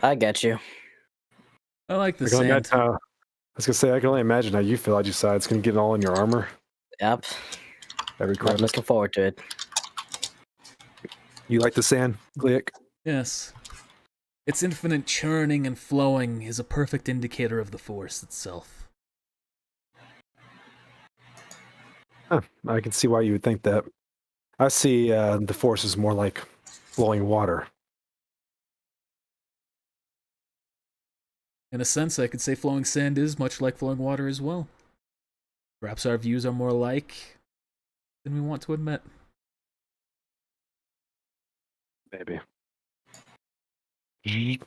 I get you.
I like the
I can only
sand.
imagine I was gonna say I can only imagine how you feel. I decide it's gonna get all in your armor.
Yep.
Every
I'm
crevice.
looking forward to it.
You like the sand, Glick?
Yes. Its infinite churning and flowing is a perfect indicator of the force itself.
Huh, I can see why you would think that. I see the force is more like flowing water.
In a sense, I could say flowing sand is much like flowing water as well. Perhaps our views are more alike than we want to admit.
Maybe. Your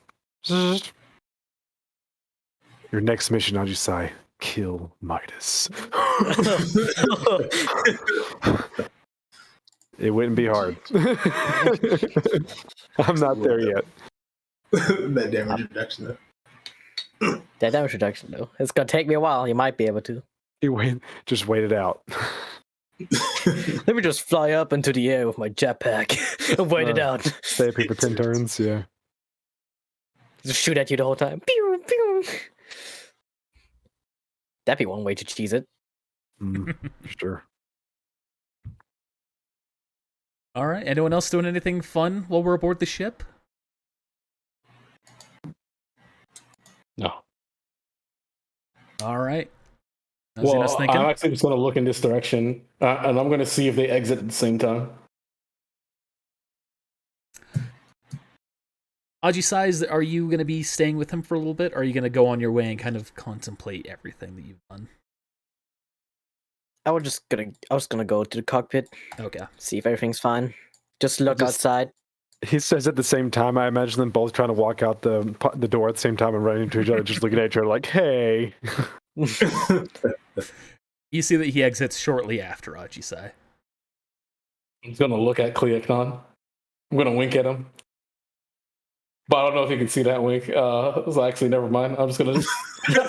next mission, Ajisai, kill Midas. It wouldn't be hard. I'm not there yet.
That damage reduction, though.
That damage reduction, though. It's gonna take me a while. You might be able to.
Just wait it out.
Let me just fly up into the air with my jetpack and wait it out.
Stay up here for 10 turns, yeah.
Just shoot at you the whole time. Pew, pew. That'd be one way to cheese it.
Sure.
All right. Anyone else doing anything fun while we're aboard the ship?
No.
All right.
Well,
us thinking.
I'm actually just going to look in this direction, and I'm going to see if they exit at the same time.
Ajisai, are you going to be staying with him for a little bit, or are you going to go on your way and kind of contemplate everything that you've done?
I was gonna go to the cockpit,
Okay.
see if everything's fine. Just look outside.
He says at the same time, I imagine them both trying to walk out the door at the same time and running into each other, just looking at each other like, hey.
You see that he exits shortly after Ajisai.
I'm going to look at Kleoknon. I'm going to wink at him. But I don't know if he can see that wink. So actually, never mind. I'm just going to... look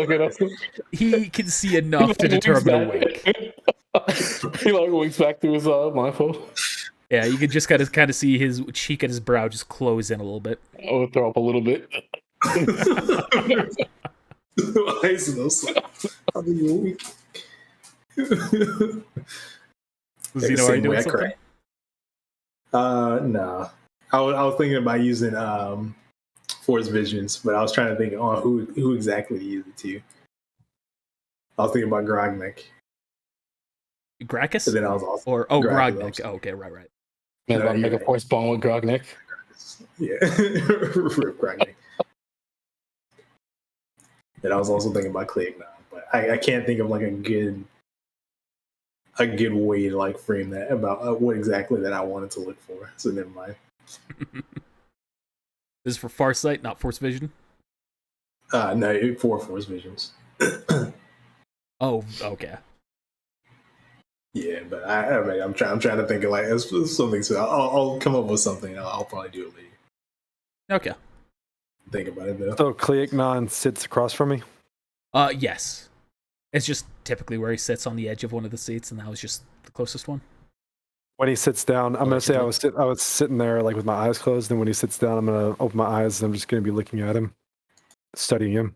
at him.
He can see enough to determine a wink.
He like winks back to his mindful.
Yeah, you can just kind of see his cheek and his brow just close in a little bit.
I'll throw up a little bit.
Zeno, are you doing something?
Nah. I was thinking about using Force Visions, but I was trying to think on who exactly to use it to. I was thinking about Grognek.
Gracchus?
But then I was also
Grognek. Oh, okay, right.
Man, about to make a force bond with Grognek.
Yeah, Rip Grognek. And I was also thinking about Cleagnon, but I can't think of like a good way to like frame that about what exactly that I wanted to look for. So never mind.
This is for Farsight, not Force Vision.
No, for Force Visions.
Oh, okay.
Yeah, but I'm trying to think of like something. So I'll come up with something. I'll probably do it later.
Okay.
Think about it though.
So Cleagnon sits across from me?
Yes. It's just typically where he sits on the edge of one of the seats, and that was just the closest one.
When he sits down, I'm gonna say I was sitting there like with my eyes closed, and when he sits down, I'm gonna open my eyes and I'm just gonna be looking at him, studying him.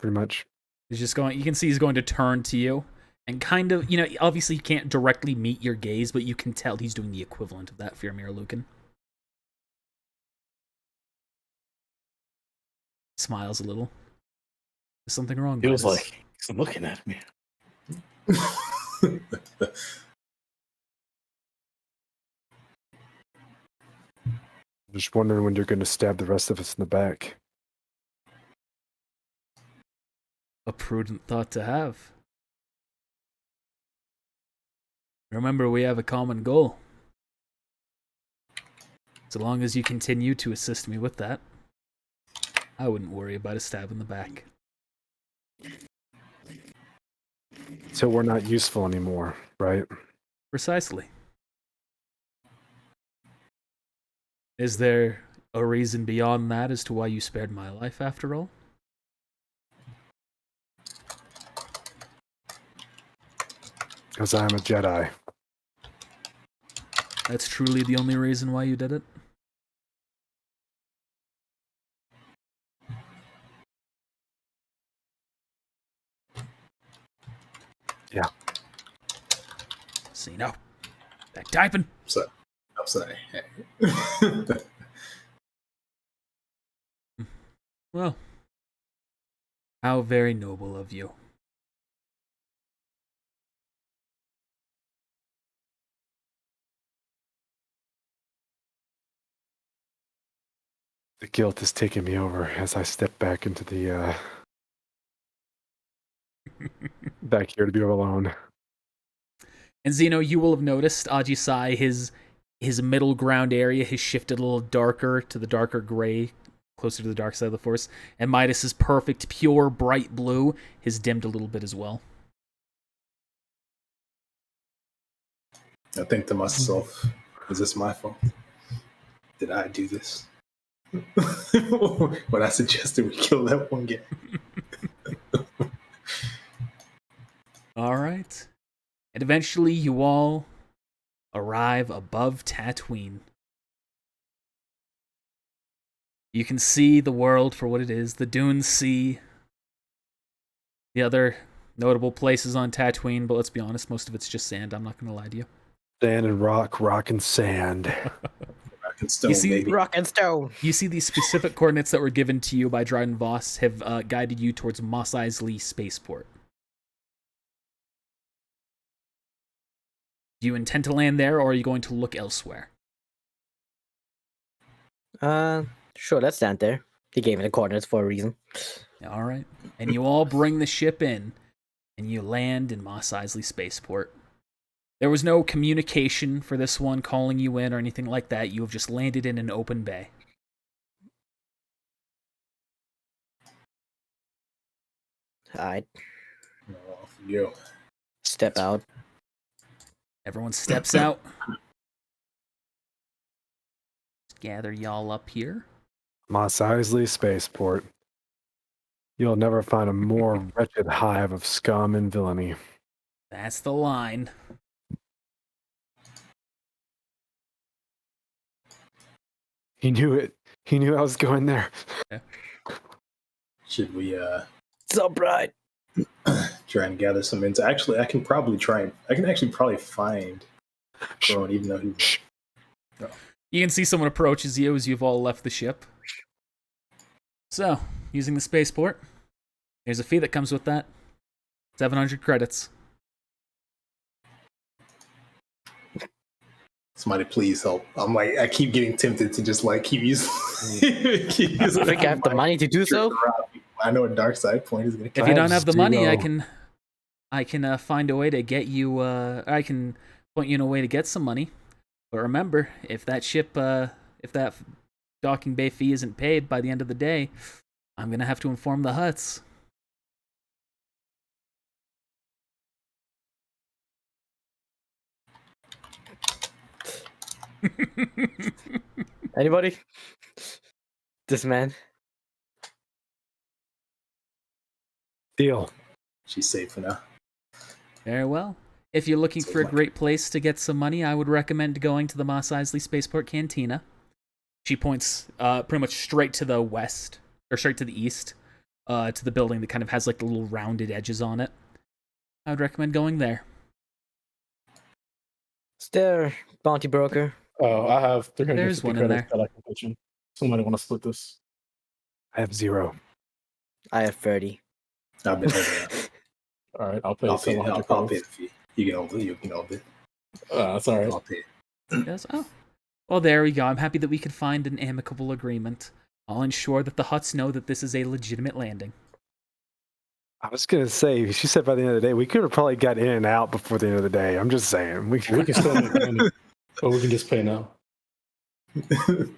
Pretty much.
He's just going. You can see he's going to turn to you, and kind of, obviously he can't directly meet your gaze, but you can tell he's doing the equivalent of that for Mir Lucan. Smiles a little. There's something wrong.
He was like, he's looking at me.
Just wondering when you're going to stab the rest of us in the back.
A prudent thought to have. Remember, we have a common goal. So long as you continue to assist me with that, I wouldn't worry about a stab in the back.
So we're not useful anymore, right?
Precisely. Is there a reason beyond that as to why you spared my life, after all?
Because I'm a Jedi.
That's truly the only reason why you did it?
Yeah.
See, no. Back typing.
So, I'm sorry.
Well, how very noble of you.
The guilt is taking me over as I step back into the back here to be alone.
And Zeno, you will have noticed Ajisai, his middle ground area has shifted a little darker to the darker gray, closer to the dark side of the Force. And Midas's perfect, pure, bright blue has dimmed a little bit as well.
I think to myself, is this my fault? Did I do this? When I suggested we kill that one guy.
All right. And eventually you all arrive above Tatooine. You can see the world for what it is, the Dune Sea, the other notable places on Tatooine, but let's be honest, most of it's just sand, I'm not going to lie to you.
Sand and rock and sand.
Rock and stone,
You see-
baby.
Rock and stone.
You see these specific coordinates that were given to you by Dryden Voss have guided you towards Mos Eisley Spaceport. Do you intend to land there, or are you going to look elsewhere?
Sure, let's stand there. He gave me the coordinates for a reason.
All right. And you all bring the ship in, and you land in Mos Eisley Spaceport. There was no communication for this one calling you in or anything like that. You have just landed in an open bay.
Alright,
Off you go.
step out.
Everyone steps out. Just gather y'all up here.
Mos Eisley Spaceport. You'll never find a more wretched hive of scum and villainy.
That's the line.
He knew it. He knew I was going there.
Should we
So bright.
try and gather some insight? Actually, I can actually probably find Throne, even though he's
You can see someone approaches you as you've all left the ship. So, using the spaceport, there's a fee that comes with that. 700 credits.
Somebody please help. I'm like, I keep getting tempted to just like keep using.
I think I have the money to do so.
I know a dark side point is going to
If you don't have the money,
zero.
I can find a way to get you. I can point you in a way to get some money. But remember, if that ship, if that docking bay fee isn't paid by the end of the day, I'm gonna have to inform the Hutts.
Anybody? This man.
Deal.
She's safe for now.
Very well. If you're looking for a great place to get some money, I would recommend going to the Mos Eisley Spaceport Cantina. She points pretty much straight to the west, or straight to the east, to the building that kind of has like the little rounded edges on it. I would recommend going there.
Is there bounty broker?
Oh, I have
There's
350
one in
credits
there.
that I can pitch in. Somebody want to split this?
I have 0.
I have 30.
I've been holding out.
All right, I'll pay
I'll pay
700
I'll pay the
credits.
fee. You can hold it. You can hold it.
That's all right.
I'll pay it.
Yes. Oh. Well, there we go. I'm happy that we could find an amicable agreement. I'll ensure that the Hutts know that this is a legitimate landing.
I was gonna say, she said by the end of the day, we could have probably got in and out before the end of the day. I'm just saying.
We can still make money, but we can just pay now.
And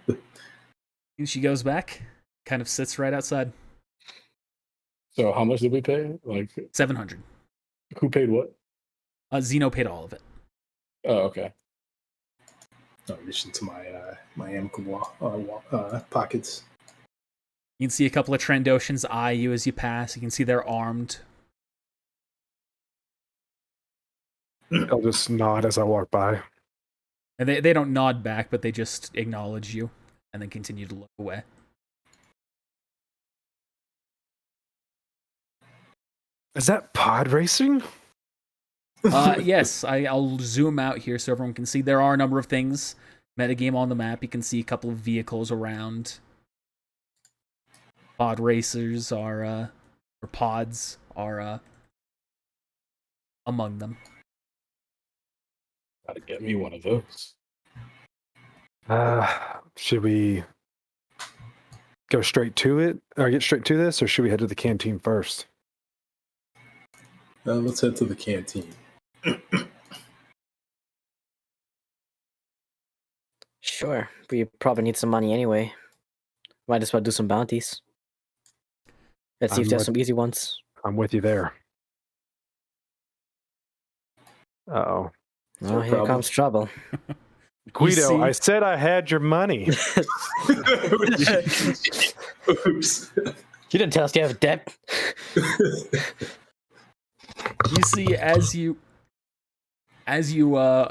she goes back, kind of sits right outside.
So how much did we pay? Like,
700.
who paid what?
Zeno paid all of it.
Oh, okay.
In addition to my amicable pockets.
You can see a couple of Trandoshans eye you as you pass. You can see they're armed.
I'll just nod as I walk by.
And they don't nod back, but they just acknowledge you and then continue to look away.
Is that pod racing?
Yes, I'll zoom out here so everyone can see. There are a number of things. Metagame on the map. You can see a couple of vehicles around. Pod racers are, or pods are, among them.
Gotta get me one of those.
Should we go straight to it, or get straight to this, or should we head to the canteen first?
Let's head to the canteen.
Sure. We probably need some money anyway. Might as well do some bounties. Let's see if there's some easy ones.
I'm with you there. Uh-oh.
Oh, here comes trouble.
Guido,
see-
I said I had your money.
Oops.
You didn't tell us you have a debt.
You see, as you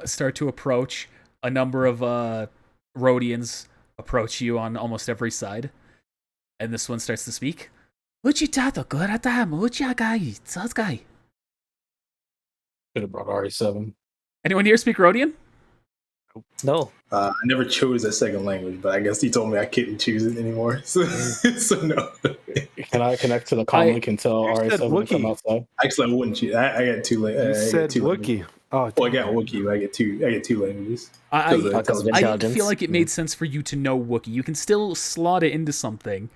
start to approach, a number of Rhodians approach you on almost every side, and this one starts to speak.
Should have brought RE7.
Anyone here speak Rhodian?
No.
I never chose a second language, but I guess he told me I couldn't choose it anymore. So no.
Can I connect to the comm link and tell
You said
RE7 to come
Wookiee.
outside?
Actually, I wouldn't choose. I got two.
You said Wookiee. Oh,
Well, I got Wookiee. But I get two languages.
I
Because of
I
intelligence.
feel like it made sense for you to know Wookiee. You can still slot it into something.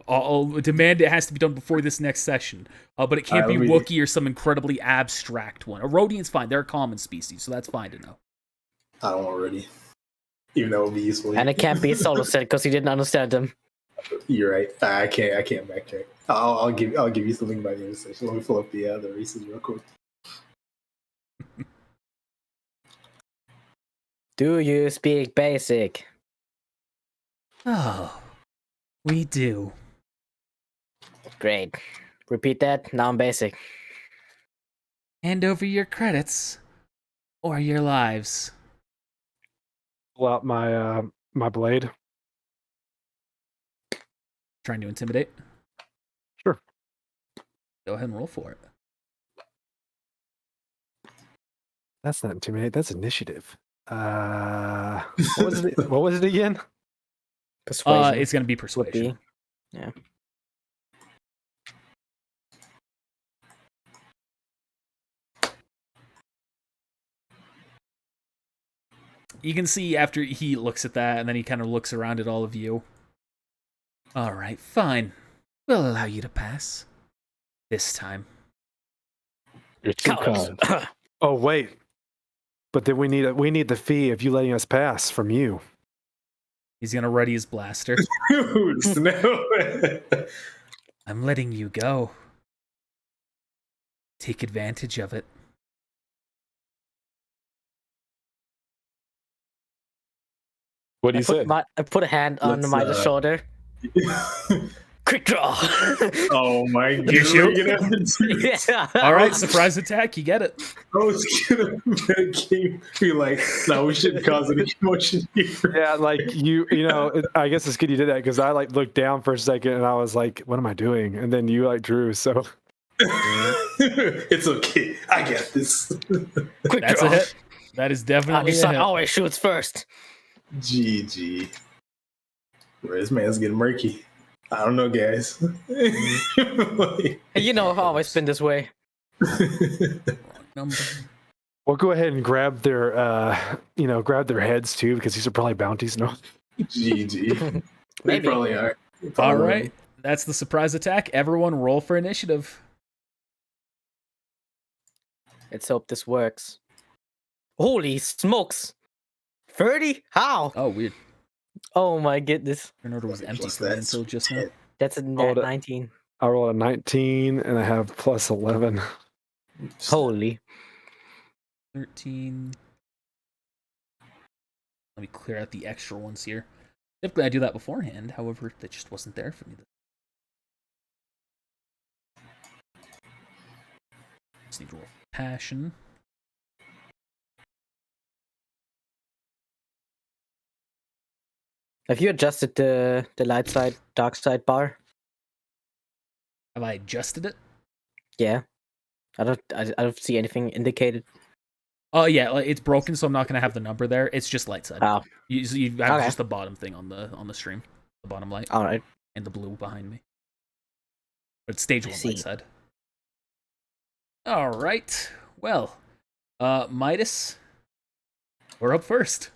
I'll demand it has to be done before this next session. But it can't be
Alright,
Wookiee or some incredibly abstract one. A Rhodian's fine. They're a common species, so that's fine to know.
I don't already. Even though it would be useful.
And it can't be a solo set because he didn't understand them.
You're right. I can't backtrack. I'll give you something by the end of the session. Let me pull up the races real quick.
Do you speak basic?
Oh, we do.
Great. Repeat that. Now I'm basic.
Hand over your credits or your lives.
pull out my my blade.
Trying to intimidate.
Sure.
Go ahead and roll for it.
That's not intimidate. That's initiative. What was it again?
Persuasion
It's gonna be
would
persuasion.
be. Yeah.
You can see after he looks at that, and then he kind of looks around at all of you. All right, fine. We'll allow you to pass. This time.
You're too
Cowards.
kind.
Oh wait, but then we need the fee of you letting us pass from you.
He's gonna ready his blaster.
Dude, Snow.
I'm letting you go. Take advantage of it.
What do you say?
I put a hand on
Let's,
Midas' shoulder. Quick draw.
Oh my god.
You shoot?
Yeah.
All right, surprise attack. You get it.
I was gonna be like, no, we shouldn't cause any commotion here.
Yeah, like you know, I guess it's good you did that because I like looked down for a second and I was like, what am I doing? And then you like drew, so
It's okay. I got this.
Quick
That's
draw.
a hit. That is definitely a
Son
hit.
always shoots first.
GG. This man's getting murky. I don't know, guys. Like-
You know, I've always been this way.
Number.
we'll go ahead and grab their grab their heads too because these are probably bounties. No,
GG. They
Maybe.
probably are.
All right, that's the surprise attack. Everyone, roll for initiative.
Let's hope this works. Holy smokes! 30? How?
Oh, weird.
Oh my goodness.
Your order was empty
Plus
for me
that's
until just now.
That's a
Hold
nat
it.
19.
I rolled a 19 and I have plus 11.
Holy.
13. Let me clear out the extra ones here. Typically, I do that beforehand. However, that just wasn't there for me. Just need to roll passion.
Have you adjusted the light side, dark side bar?
Have I adjusted it?
Yeah. I don't see anything indicated.
Oh yeah, like, it's broken, so I'm not gonna have the number there. It's just light side.
Oh,
You have
Okay.
just the bottom thing on the stream, the bottom light,
alright.
and the blue behind me. But it's stage
I
1
see.
light side. All right. Well, Midas, we're up first.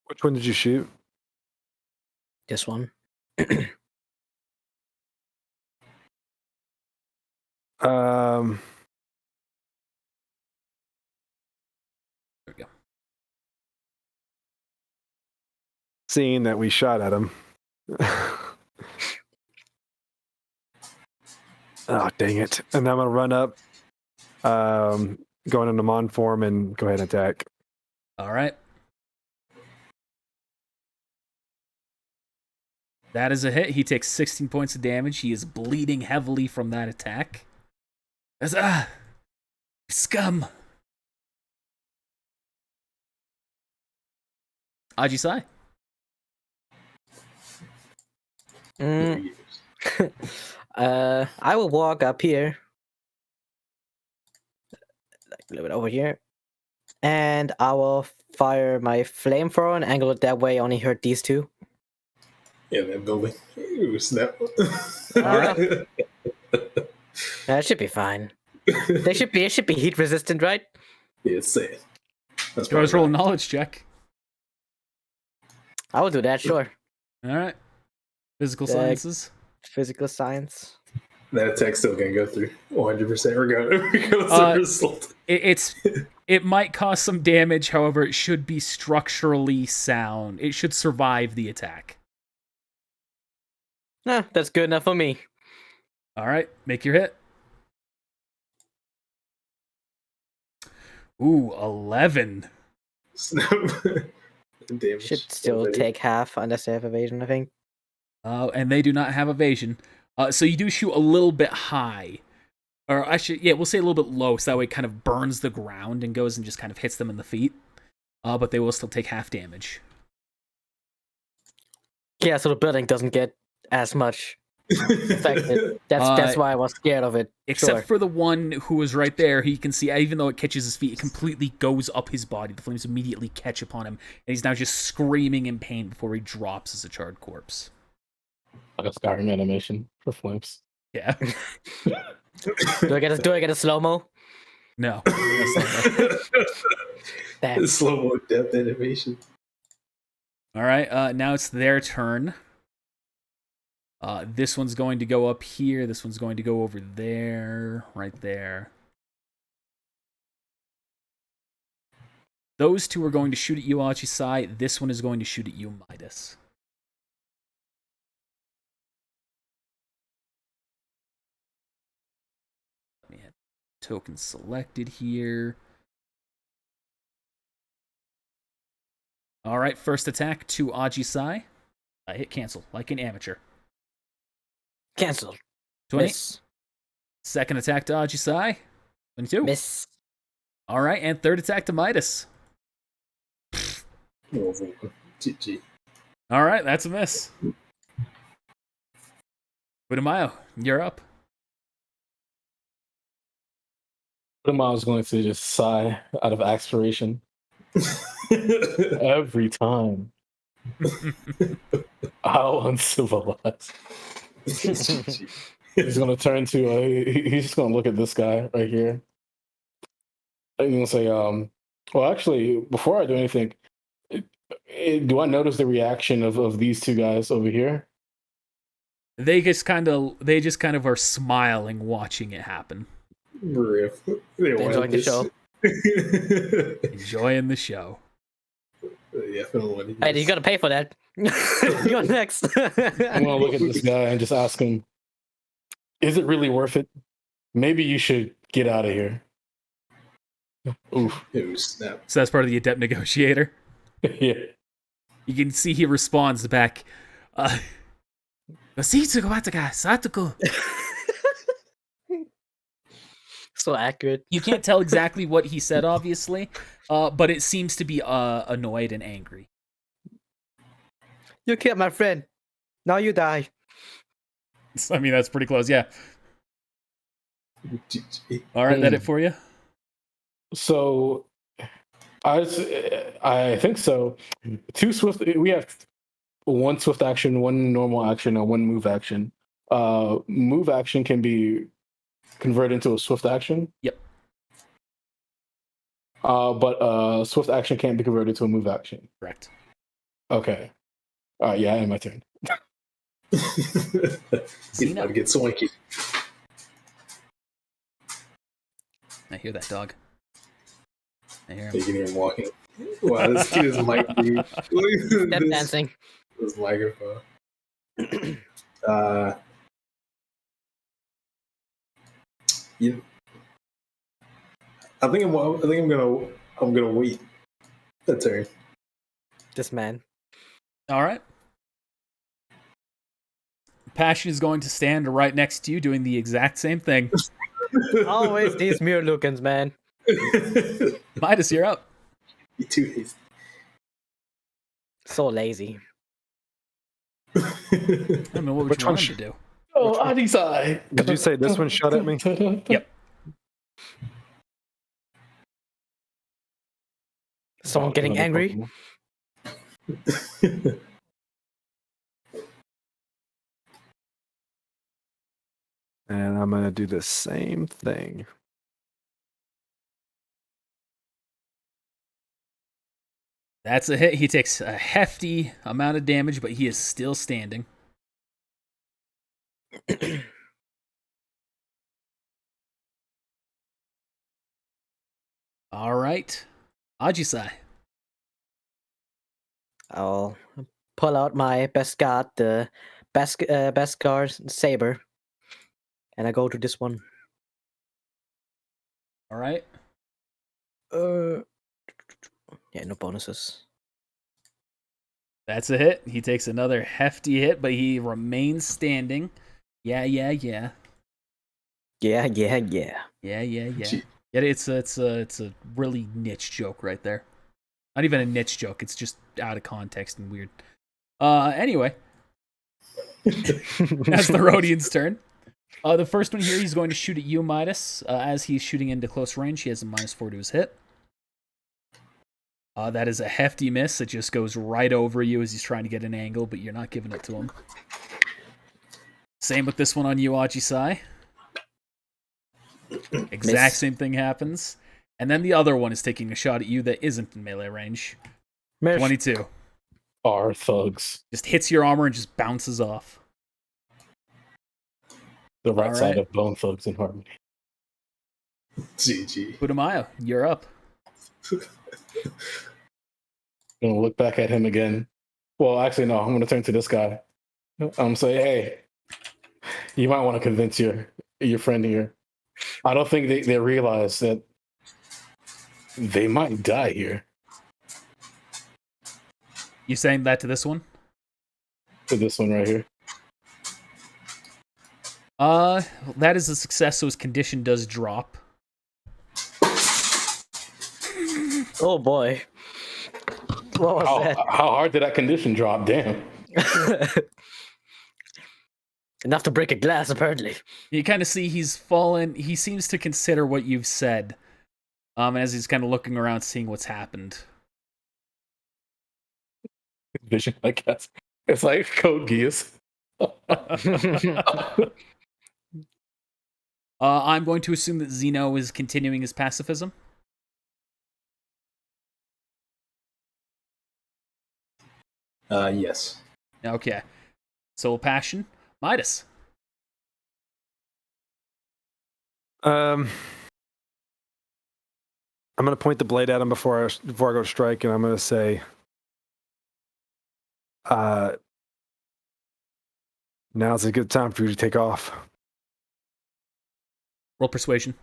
Which one did you shoot?
This one.
Um,
There we go.
seeing that we shot at him. Oh, dang it. And I'm going to run up, going into Mon form and go ahead and attack.
All right. That is a hit. He takes 16 points of damage. He is bleeding heavily from that attack. Scum. Ajisai.
Mm, I will walk up here. Like a little bit over here. And I will fire my flamethrower and angle it that way, only hurt these two.
Yeah, that building. Ooh, snap.
That should be fine. It should be heat resistant, right?
Yeah, it's safe. That's
You always
probably
roll a
right.
knowledge check.
I will do that, sure.
All right. Physical
Dex.
sciences.
Physical science.
That attack's still gonna go through 100% regardless of the result.
It might cause some damage, however, it should be structurally sound. It should survive the attack.
Nah, that's good enough for me.
All right, make your hit. Ooh, 11.
Snap. Damage.
Should still take half unless they have evasion, I think.
And they do not have evasion. So you do shoot a little bit high. Or actually, yeah, we'll say a little bit low, so that way it kind of burns the ground and goes and just kind of hits them in the feet. But they will still take half damage.
Yeah, so the building doesn't get as much affected. That's why I was scared of it.
Except
Sure.
for the one who was right there, he can see, even though it catches his feet, it completely goes up his body. The flames immediately catch upon him, and he's now just screaming in pain before he drops as a charred corpse.
Like a Skyrim animation for flames.
Yeah.
Do I get a slow mo?
No.
Damn.
Slow-mo death animation.
All right, now it's their turn. This one's going to go up here. This one's going to go over there, right there. Those two are going to shoot at you, Achisai. This one is going to shoot at you, Midas. Let me have token selected here. All right, first attack to Ajisai. Hit cancel, like an amateur.
Cancel.
20.
Miss.
Second attack to Ajisai. 22.
Miss.
All right, and third attack to Midas.
GG.
All right, that's a miss. Budamayo, you're up.
I was going to just sigh out of aspiration every time. How uncivilized. He's gonna turn to he's just gonna look at this guy right here. And he'll say, well, actually, before I do anything, do I notice the reaction of these two guys over here?
They just kind of are smiling watching it happen.
Riff. They
Enjoying the show.
Enjoying the show.
Yeah, I
Hey, you gotta pay for that. You're next.
I'm gonna look at this guy and just ask him, is it really worth it? Maybe you should get out of here. Oof.
Ooh, snap.
So that's part of the adept negotiator.
Yeah.
You can see he responds back.
So accurate.
You can't tell exactly what he said, obviously, but it seems to be annoyed and angry.
You killed my friend. Now you die.
I mean, that's pretty close, yeah.
GG.
All right, that it for you?
So, I think so. Two swift. We have one swift action, one normal action, and one move action. Move action can be converted into a swift action.
Yep.
But swift action can't be converted to a move action.
Correct.
Okay. All right. Yeah, end my turn.
He's about to get swanky.
I hear that dog. I hear him.
You can hear him walking. Wow, this kid is mic, dude.
Step dancing.
This microphone. You, I think I'm gonna wait a turn.
This man.
All right. Passion is going to stand right next to you, doing the exact same thing.
Always these Murlukins, man.
Midas, you're up.
You too hasty.
So lazy.
I don't know what
Which
you
one
want him to do.
Oh, Adisai.
Did you say this one shot at me?
Yep.
Someone getting angry.
And I'm gonna do the same thing.
That's a hit. He takes a hefty amount of damage, but he is still standing. All right. Ajisai.
I'll pull out my best guard, the Beskar saber, and I go to this one.
All right.
Yeah, no bonuses.
That's a hit. He takes another hefty hit, but he remains standing. Yeah.
Yeah.
Yeah. It's a really niche joke right there. Not even a niche joke. It's just out of context and weird. Anyway, That's the Rhodian's turn. The first one here, he's going to shoot at you, Midas. As he's shooting into close range, he has a -4 to his hit. That is a hefty miss. It just goes right over you as he's trying to get an angle, but you're not giving it to him. Same with this one on you, Ajisai. Exact same thing happens. And then the other one is taking a shot at you that isn't in melee range. 22.
Our thugs.
Just hits your armor and just bounces off.
The right side of Bone Thugs in Harmony.
GG.
Putumayo, you're up.
Gonna look back at him again. Well, actually, no. I'm gonna turn to this guy. Say, hey, you might want to convince your friend here. I don't think they realize that they might die here.
You saying that to this one?
To this one right here.
That is a success, so his condition does drop.
Oh boy. What was that?
How hard did that condition drop? Damn.
Enough to break a glass, apparently.
You kind of see he's fallen. He seems to consider what you've said. As he's kind of looking around, seeing what's happened.
Vision, I guess. It's like Code Geass.
I'm going to assume that Zeno is continuing his pacifism.
Yes.
Okay. Soul Passion. Midas.
I'm gonna point the blade at him before I go to strike, and I'm gonna say, "Now's a good time for you to take off."
Roll persuasion.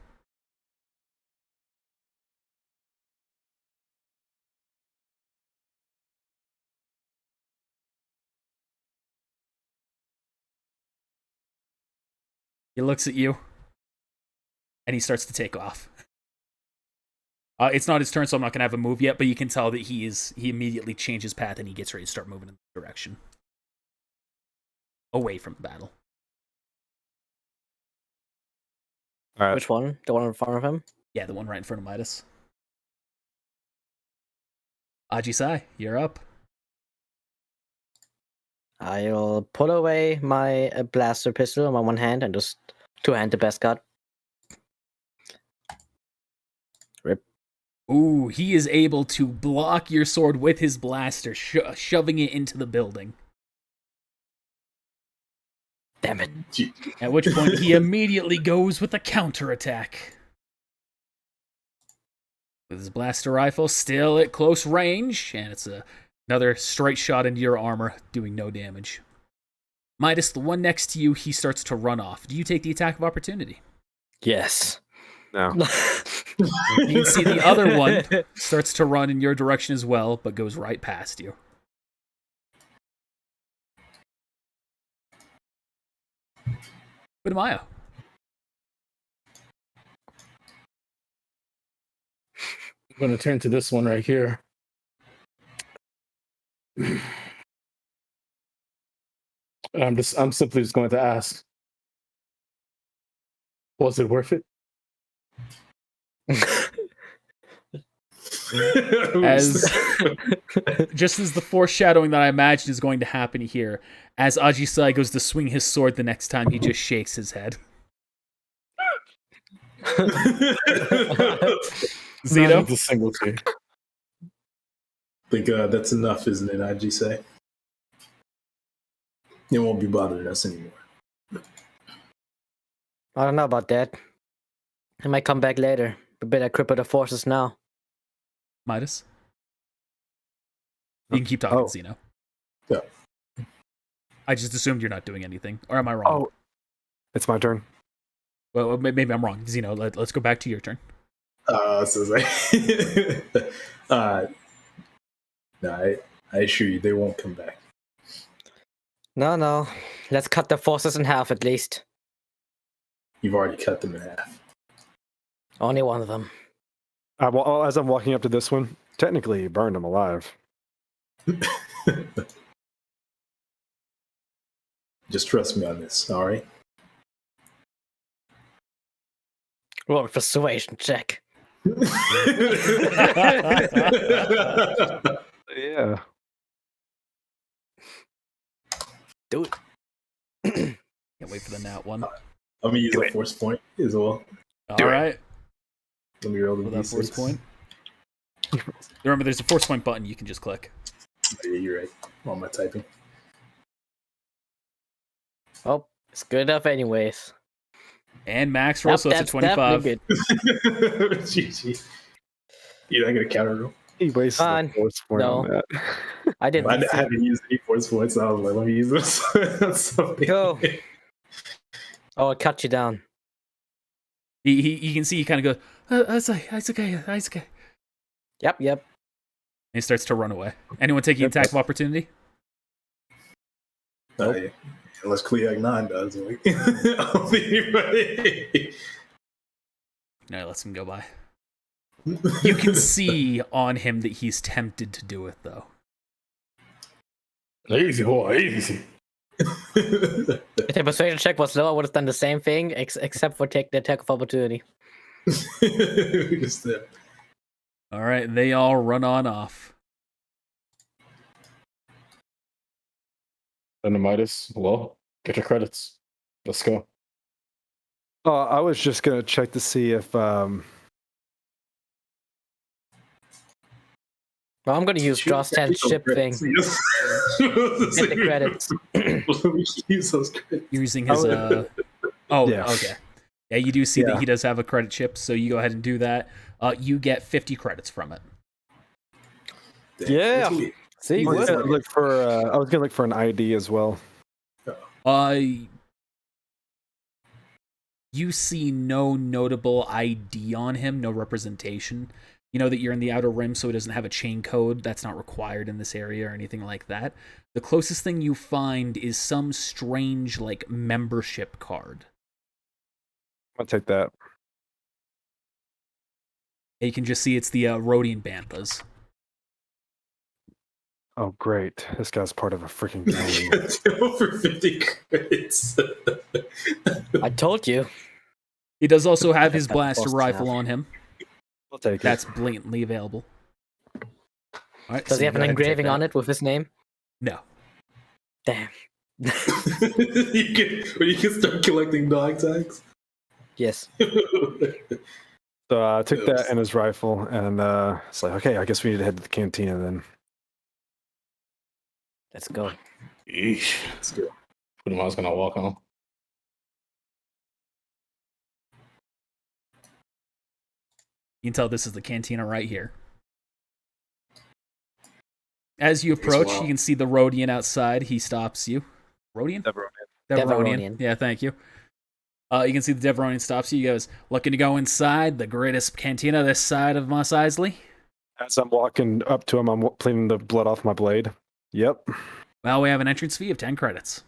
He looks at you, and he starts to take off. It's not his turn, so I'm not going to have him move yet, but you can tell that he immediately changes path, and he gets ready to start moving in the direction. Away from the battle.
All right.
Which one? The one in front of him?
Yeah, the one right in front of Midas. Ajisai, you're up.
I'll put away my blaster pistol in my one hand and just two-hand the best cut. Rip.
Ooh, he is able to block your sword with his blaster, shoving it into the building.
Damn it.
At which point, he immediately goes with a counterattack. With his blaster rifle still at close range, and it's another straight shot into your armor, doing no damage. Midas, the one next to you, he starts to run off. Do you take the attack of opportunity?
Yes.
No.
You can see the other one starts to run in your direction as well, but goes right past you. Maya.
I'm going to turn to this one right here. I'm simply just going to ask, was it worth it?
Just as the foreshadowing that I imagine is going to happen here, as Ajisai goes to swing his sword the next time, he just shakes his head. Zeno?
The single tier.
I think that's enough, isn't it, Ajisai? It won't be bothering us anymore.
I don't know about that. I might come back later. We better cripple the forces now.
Midas? You can keep talking,
Oh.
Zeno.
Yeah.
I just assumed you're not doing anything. Or am I wrong?
Oh, it's my turn.
Well, maybe I'm wrong. Zeno, let's go back to your turn.
So it's like, no, I assure you, they won't come back.
No. Let's cut the forces in half at least.
You've already cut them in half.
Only one of them.
As I'm walking up to this one, technically you burned him alive.
Just trust me on this, all right?
Roll a persuasion check.
Yeah.
Do it.
Can't wait for the nat one.
I'm gonna use a force point as well.
All right.
Let me roll the
For that force
D6.
point. Remember, there's a force point button you can just click.
Yeah, you're right. While am I typing?
Oh, it's good enough anyways.
And max roll, so it's a
That's
25.
definitely good.
GG. You're not gonna counter roll.
He wasted
Fine.
a force point on
No.
that.
I didn't.
I haven't used any force points, so I was like, let me use this. Something.
Go. Oh, it cut you down.
You can see he kind of goes, it's okay.
Yep.
And he starts to run away. Anyone taking attack of opportunity?
Yeah. Unless Cleac 9 does. Like, I'll be ready.
No, lets him go by. You can see on him that he's tempted to do it, though.
Easy, boy, easy.
If the persuasion check was low, I would have done the same thing, except for take the attack of opportunity.
Just there.
All right, they all run on off.
Dynamitis, well, get your credits. Let's go.
I was just gonna check to see if
Well, I'm going to use Draw 10 ship thing. Get the credits.
Use those credits.
You're using his. Oh,
Yeah.
okay. Yeah, you do see that
Yeah.
he does have a credit chip, so you go ahead and do that. You get 50 credits from it.
Damn,
Yeah.
that's weird.
See,
I was
what?
gonna look for I was gonna look for an ID as well.
You see no notable ID on him, no representation. You know that you're in the Outer Rim, so it doesn't have a chain code. That's not required in this area or anything like that. The closest thing you find is some strange, like, membership card.
I'll take that.
You can just see it's the Rhodian Banthas.
Oh great. This guy's part of a freaking gang.
Over 50 credits.
I told you.
He does also have his
That's
blaster
close
rifle
enough.
on him.
I'll take
That's
it.
blatantly available. All right,
Does he have an engraving on it with his name?
No.
Damn.
you can start collecting dog tags.
Yes.
So I took that and his rifle, and it's like, okay, I guess we need to head to the cantina then.
Let's go.
Eesh.
Let's go.
Who am I gonna walk on?
You can tell this is the cantina right here. As you approach,
wild.
you can see the Rhodian outside. He stops you. Rhodian?
Deveronian.
Yeah, thank you. You can see the Deveronian stops you. He goes, looking to go inside the greatest cantina this side of Mos Eisley?
As I'm walking up to him, I'm cleaning the blood off my blade. Yep.
Well, we have an entrance fee of 10 credits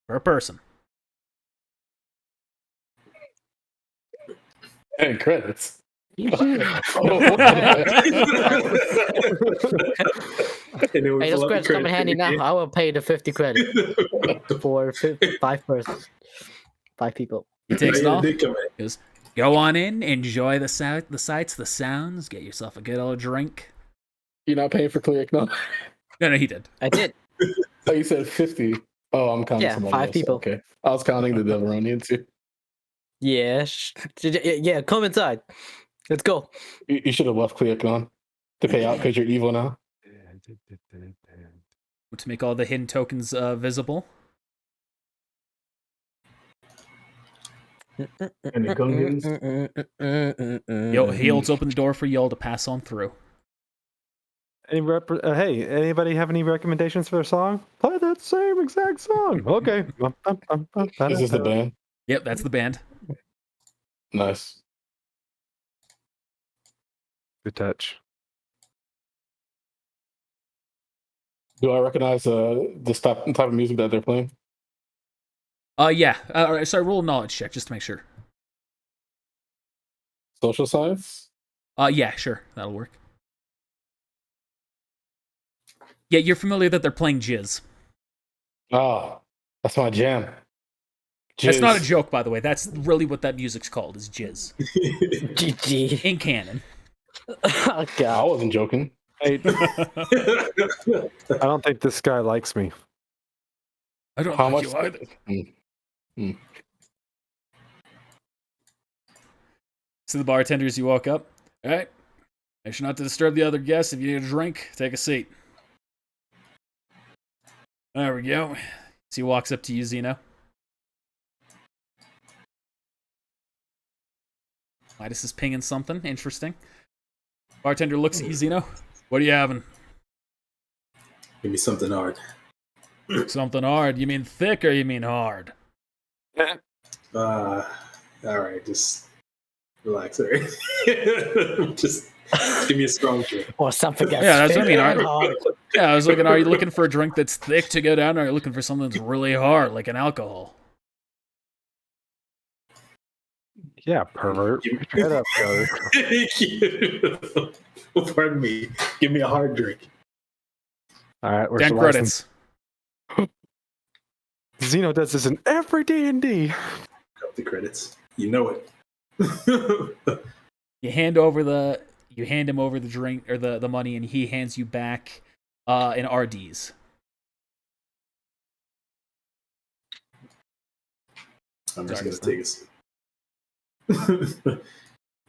per person.
Hey, credits.
And
Hey, those credits come in handy now. I will pay the 50 credit for 5 people.
He takes it off.
They come in.
He goes, go on in, enjoy the sights, the sounds, get yourself a good old drink.
You're not paying for Cleac, no?
No, he did.
I did.
Oh, you said 50. Oh, I'm counting
Yeah,
somebody
5
else.
people.
Okay. I was counting the Deveronian too.
Yeah. Yeah, come inside. Let's go.
You should have left Cleac on to pay out because you're evil now.
To make all the hidden tokens visible.
And the Gungans.
He holds open the door for y'all to pass on through.
Hey, anybody have any recommendations for their song? Play that same exact song. Okay.
Is this the band?
Yep, that's the band.
Nice.
Good touch.
Do I recognize this type of music that they're playing?
Yeah. All right, sorry, roll a knowledge check just to make sure.
Social science?
Yeah, sure. That'll work. Yeah, you're familiar that they're playing Jizz.
Ah, That's my jam.
That's not a
Jizz.
joke, by the way. That's really what that music's called, is jizz.
GG.
In canon.
Oh,
I
God.
wasn't joking.
Hey, I don't think this guy likes me.
I don't
How
like
much?
you either. To the bartender as you walk up. All right. Make sure not to disturb the other guests. If you need a drink, take a seat. There we go. So he walks up to you, Zeno. Midas is pinging something interesting. Bartender looks at you, Zeno. What are you having?
Give me something hard.
Something hard. You mean thick or you mean hard?
All right, just relax. All right. just give me a strong drink.
Or something gets
Yeah, that's what I mean.
thick and
Are,
hard.
yeah, I was looking, are you looking for a drink that's thick to go down, or are you looking for something that's really hard, like an alcohol?
Yeah, pervert. Shut up, brother.
Pardon me. Give me a hard drink.
All right, where's
10
the license?
credits.
Zeno does this in every D&D.
Cut the credits. You know it.
You hand him over the drink or the money, and he hands you back an RDs.
I'm just
Sorry,
gonna take a sip.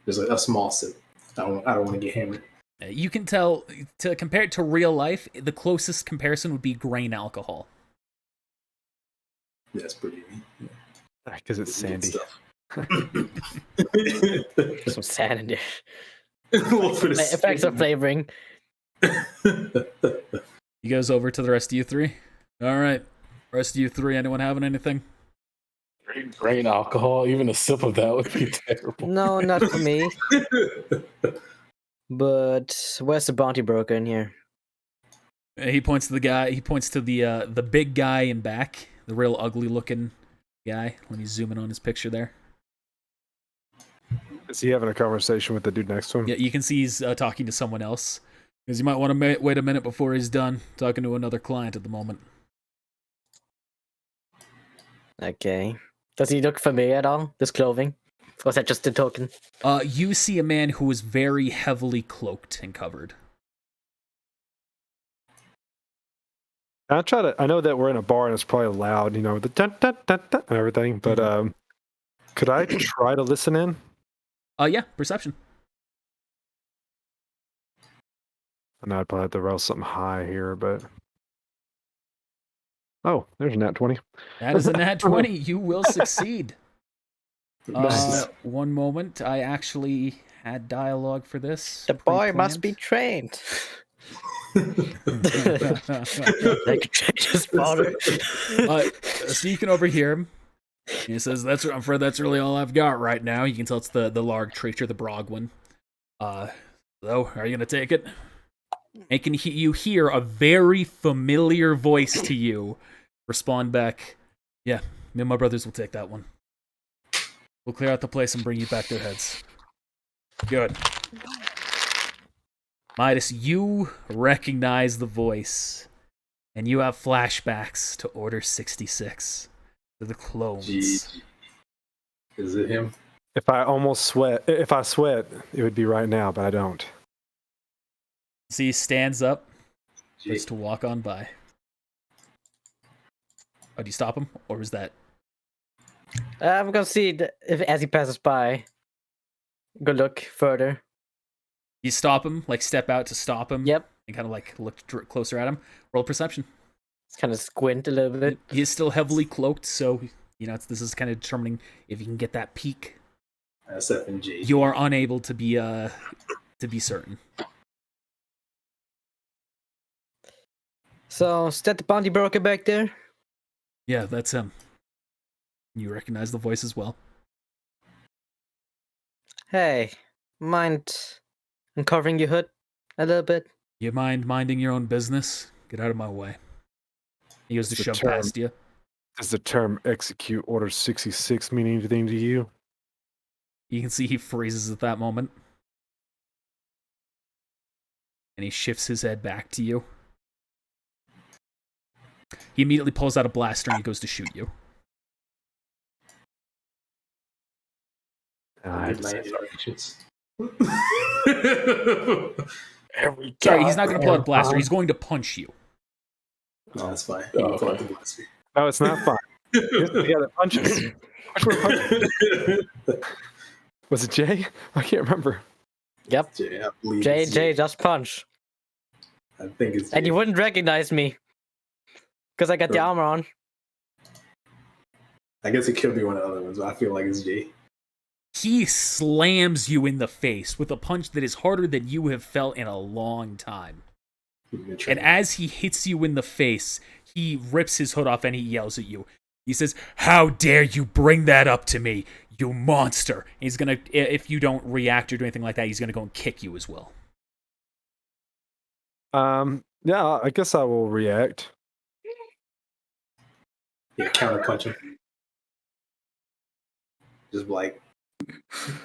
There's a small sip. I don't want to get hammered.
You can tell, to compare it to real life, the closest comparison would be grain alcohol.
That's pretty.
Because it's sandy.
Stuff.
Some sand in there.
Well, for the
Effects of flavoring.
He goes over to the rest of you three. All right, rest of you three. Anyone having anything?
Grain alcohol, even a sip of that would be terrible.
No, not for me. But where's the bounty broker in here?
He points to the guy. He points to the big guy in back, the real ugly looking guy. When he's zooming on his picture there.
Is he having a conversation with the dude next to him?
Yeah, you can see he's talking to someone else. Because you might want to wait a minute before he's done talking to another client at the moment.
Okay. Does he look familiar at all? This clothing? Or is that just a token?
You see a man who is very heavily cloaked and covered.
I know that we're in a bar and it's probably loud, with the dun, dun, dun, dun, and everything, but could I try to listen in?
Yeah, perception.
I know I'd probably have to roll something high here, but... Oh, there's a nat 20.
That is a nat 20. You will succeed.
Nice.
One moment. I actually had dialogue for this.
The boy must be trained. Like a traitor's father.
So you can overhear him. He says, I'm afraid that's really all I've got right now. You can tell it's the large traitor, the Brog one. So, are you going to take it? And you hear a very familiar voice to you respond back, yeah, me and my brothers will take that one. We'll clear out the place and bring you back their heads. Good. Midas, you recognize the voice, and you have flashbacks to Order 66, to the clones.
Jeez. Is it him?
If I sweat, it would be right now, but I don't.
So he stands up,
Gee.
starts to walk on by. Oh, do you stop him? Or was that...
I'm gonna see if as he passes by. Go look further.
You stop him, like step out to stop him.
Yep.
And kind of like look closer at him. Roll perception.
Just kind of squint a little bit.
He is still heavily cloaked, so this is kind of determining if you can get that peek.
That's FNG.
You are unable to be certain.
So, is that the bounty broker back there?
Yeah, that's him. You recognize the voice as well.
Hey, mind uncovering your hood a little bit?
You mind minding your own business? Get out of my way. He goes to
It's a
shove
term.
past you.
Does the term execute Order 66 mean anything to you?
You can see he freezes at that moment. And he shifts his head back to you. He immediately pulls out a blaster and he goes to shoot you.
I had to
My
say sorry.
interactions.
Sorry, he's not going to pull out a blaster. He's going to punch you.
No, that's fine. You can pull out the blaster.
No, it's not fine. Yeah, that punches. Which one punches? Was it Jay? I can't remember.
Yep.
Jay, I believe
Jay,
it's
just punch.
I think it's
And
Jay.
you wouldn't recognize me. Because I got the
Sure.
armor on.
I guess it could be one of the other ones, but I feel like it's Jay.
He slams you in the face with a punch that is harder than you have felt in a long time. And as he hits you in the face, he rips his hood off and he yells at you. He says, "How dare you bring that up to me, you monster!" And he's gonna, if you don't react or do anything like that, he's gonna go and kick you as well.
Yeah, I guess I will react.
Yeah, counter punch him. Just like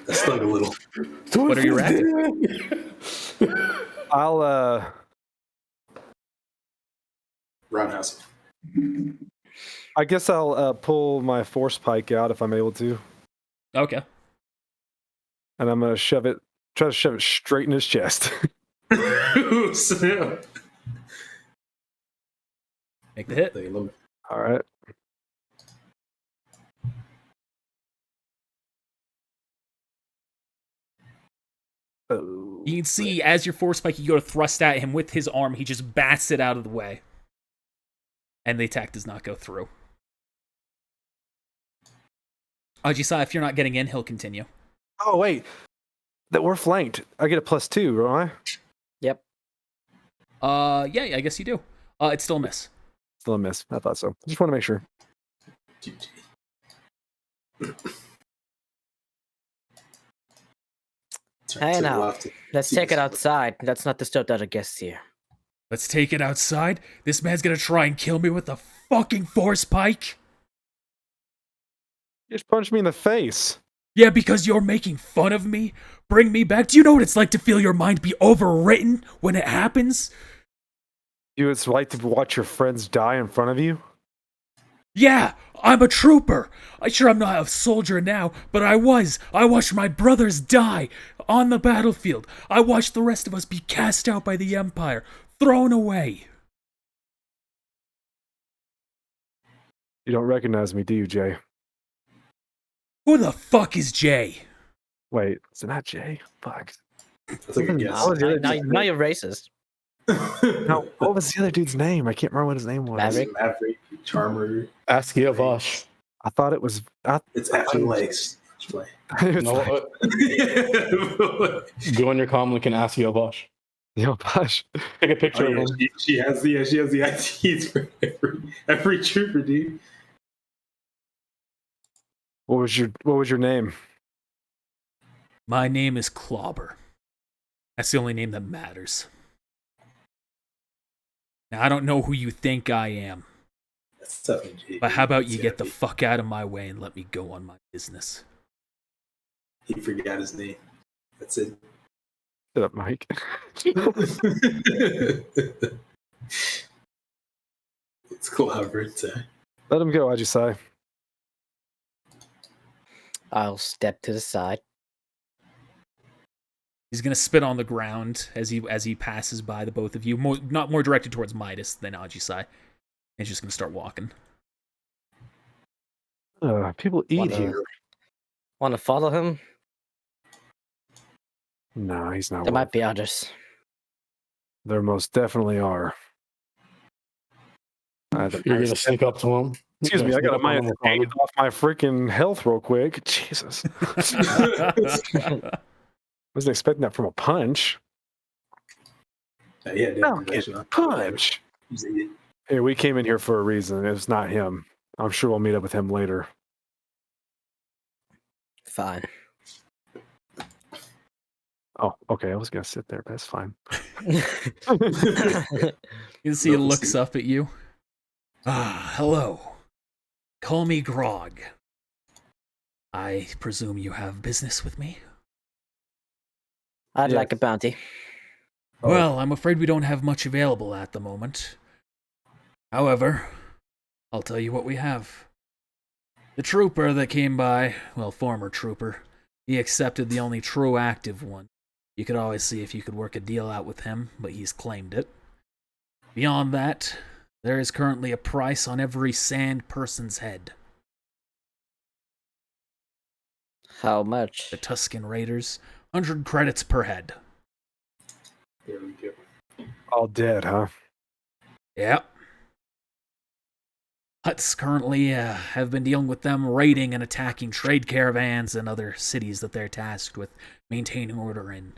that stung a little.
What are you reacting?
I'll
Roundhouse.
I guess I'll pull my force pike out if I'm able to,
Okay.
and I'm gonna try to shove it straight in his chest.
Snap.
Make the hit.
All right. Oh,
You can see as your force spike, you go to thrust at him with his arm, he just bats it out of the way. And the attack does not go through. Ajisai, if you're not getting in, he'll continue.
oh wait, that we're flanked. I get a +2, don't I?
Yep.
Yeah, I guess you do. It's still a miss.
Still a miss. I thought so. Just want to make sure.
Hey now, let's take it outside. Let's not disturb the other guests here.
Let's take it outside. This man's gonna try and kill me with a fucking force pike.
You just punched me in the face.
Yeah, because you're making fun of me? Bring me back? Do you know what it's like to feel your mind be overwritten when it happens?
It's like to watch your friends die in front of you.
Yeah, I'm a trooper. I'm not a soldier now, but I was. I watched my brothers die on the battlefield. I watched the rest of us be cast out by the Empire, thrown away.
You don't recognize me, do you, Jay?
Who the fuck is Jay?
Wait, is it not Jay? Fuck.
That's like a guess.
What was the other
Now you're racist.
No, what was the other dude's name? I can't remember what his name was.
Maverick?
Charmer.
Askia Vosh.
I thought it was.
It's after legs.
It's
No,
like,
go on your comm link and Askia Vosh.
yo, gosh.
Take a picture of him.
She has the IDs for every trooper, dude.
What was your name?
My name is Clobber. That's the only name that matters. Now, I don't know who you think I am,
That's definitely Jay.
but how about you
It's
get the
gotta
fuck out of my way and let me go on my business?
be. He forgot his name. That's it.
Shut up, Mike.
It's clever.
Let him go, Ajisai.
I'll step to the side.
He's gonna spit on the ground as he passes by the both of you, not more directed towards Midas than Ajisai. And he's just gonna start walking.
People eat
Wanna-
here.
Want to follow him?
No, he's not.
There
worth
might be others.
it. There most definitely are.
You're gonna sneak up to him.
Excuse me, I got a -8 off my freaking health real quick. Jesus. Wasn't expecting that from a punch.
Yeah,
No, it's a punch. Hey, we came in here for a reason. It's not him. I'm sure we'll meet up with him later.
Fine.
Oh, okay. I was gonna sit there, but that's fine.
You can see he looks up at you. Ah, hello. Call me Grog. I presume you have business with me?
I'd
Yes.
like a bounty.
Well, I'm afraid we don't have much available at the moment. However, I'll tell you what we have. The trooper that came by, well, former trooper, he accepted the only true active one. You could always see if you could work a deal out with him, but he's claimed it. Beyond that, there is currently a price on every sand person's head.
How much?
The Tuscan Raiders, 100 credits per head.
There we go.
All dead, huh?
Yep. Huts currently have been dealing with them raiding and attacking trade caravans and other cities that they're tasked with maintaining order in.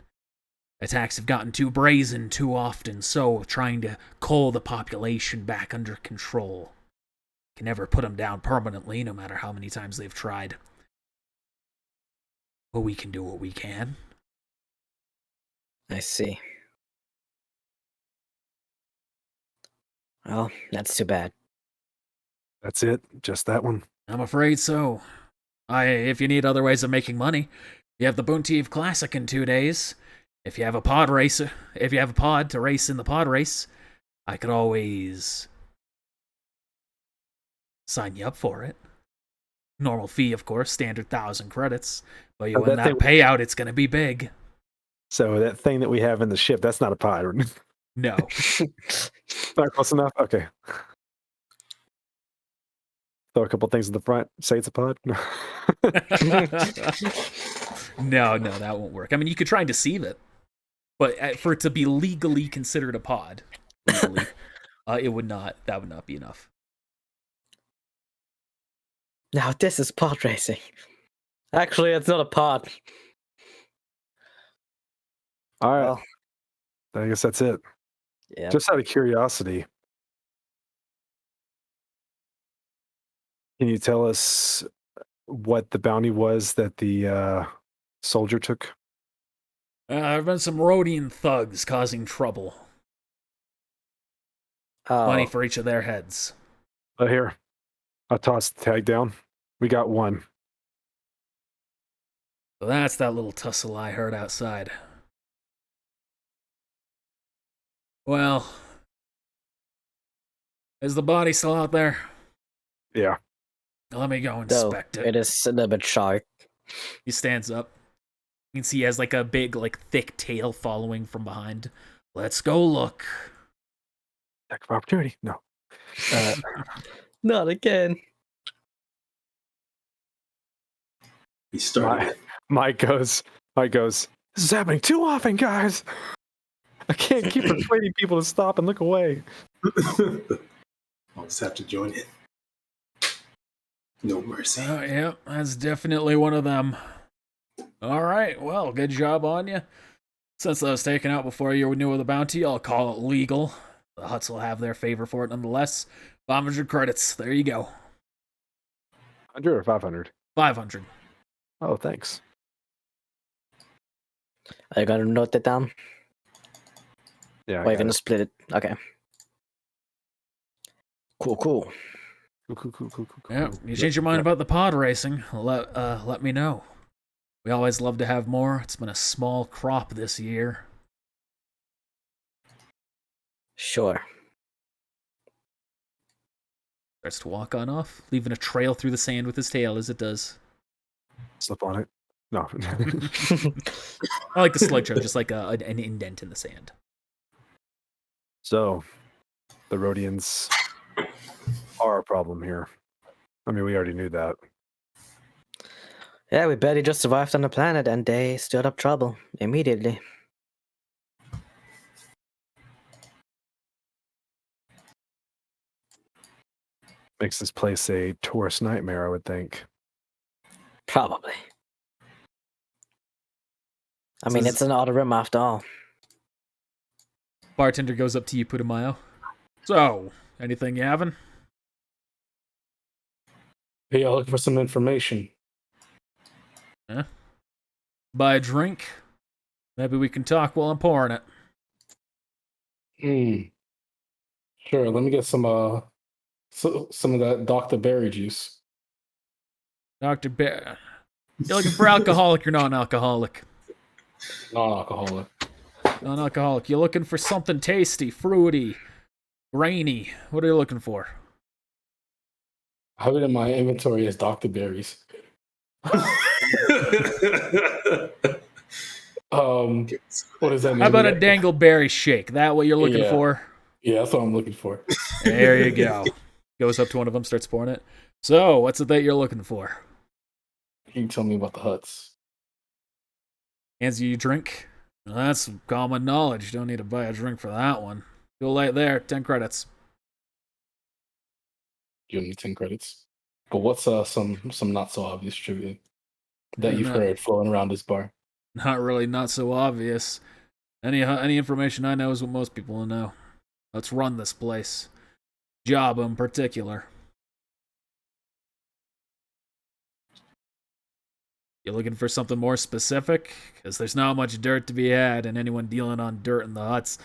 Attacks have gotten too brazen too often, so trying to cull the population back under control. Can never put them down permanently, no matter how many times they've tried. But we can do what we can.
I see. Well, that's too bad.
That's it? Just that one?
I'm afraid so. If you need other ways of making money, you have the Boontieve Classic in 2 days. If you have a pod to race in the pod race, I could always sign you up for it. Normal fee, of course, standard 1,000 credits. But you win that payout, it's going to be big.
So that thing that we have in the ship, that's not a pod.
No.
Not close enough? Okay. Throw a couple things in the front, say it's a pod?
No, that won't work. I mean, you could try and deceive it. But for it to be legally considered a pod, legally, that would not be enough.
Now this is pod racing. Actually, it's not a pod.
All right.
Well,
I guess that's it.
yeah.
Just out of curiosity, can you tell us what the bounty was that the soldier took?
There have been some Rhodian thugs causing trouble. Money for each of their heads.
Here. I'll toss the tag down. We got one.
So that's that little tussle I heard outside. Well, is the body still out there?
Yeah.
Let me go inspect it.
It is a little bit sharp.
He stands up. You can see he has like a big, thick tail following from behind. Let's go look.
Attack of opportunity. No.
Not again.
He started.
Mike goes, this is happening too often, guys. I can't keep persuading people to stop and look away.
I'll just have to join it. No mercy.
Yeah, that's definitely one of them. All right, well, good job on you. Since I was taken out before you knew of the bounty, I'll call it legal. The Huts will have their favor for it nonetheless. 500 credits. There you go.
100 or 500?
500.
Oh, thanks.
Are you gonna note that down?
Yeah.
Or are you gonna split it? Okay. Cool.
Cool.
Yeah, you change your mind about the pod racing, let me know. We always love to have more. It's been a small crop this year.
Sure.
Starts to walk on off, leaving a trail through the sand with his tail as it does.
Slip on it. No.
I like the slug trail, just like an indent in the sand.
So, the Rhodians are a problem here. I mean, we already knew that.
Yeah, we barely just survived on the planet and they stirred up trouble immediately.
Makes this place a tourist nightmare, I would think.
Probably. I mean, it's an outer rim after all.
Bartender goes up to you, Putumayo. So, anything you having?
Hey, I'll look for some information.
Huh? Buy a drink? Maybe we can talk while I'm pouring it.
Sure, let me get some of that Dr. Berry juice.
Dr. Bear. You're looking for alcoholic or non-alcoholic?
Non-alcoholic.
Non-alcoholic. You're looking for something tasty, fruity, grainy. What are you looking for?
I have it in my inventory as Dr. Berries. What does that mean?
How about a dangleberry shake? That what you're looking
Yeah.
for?
Yeah, that's what I'm looking for.
There you go. Goes up to one of them, starts pouring it. So, what's it that you're looking for?
Can you tell me about the huts?
Hands you your drink. Well, that's common knowledge. Don't need to buy a drink for that one. Go light there. 10 credits.
You need 10 credits. But what's some not so obvious trivia that you've heard floating around this bar?
Not so obvious. Any information I know is what most people will know. Let's run this place. Jabba in particular. You looking for something more specific? Because there's not much dirt to be had, and anyone dealing on dirt in the huts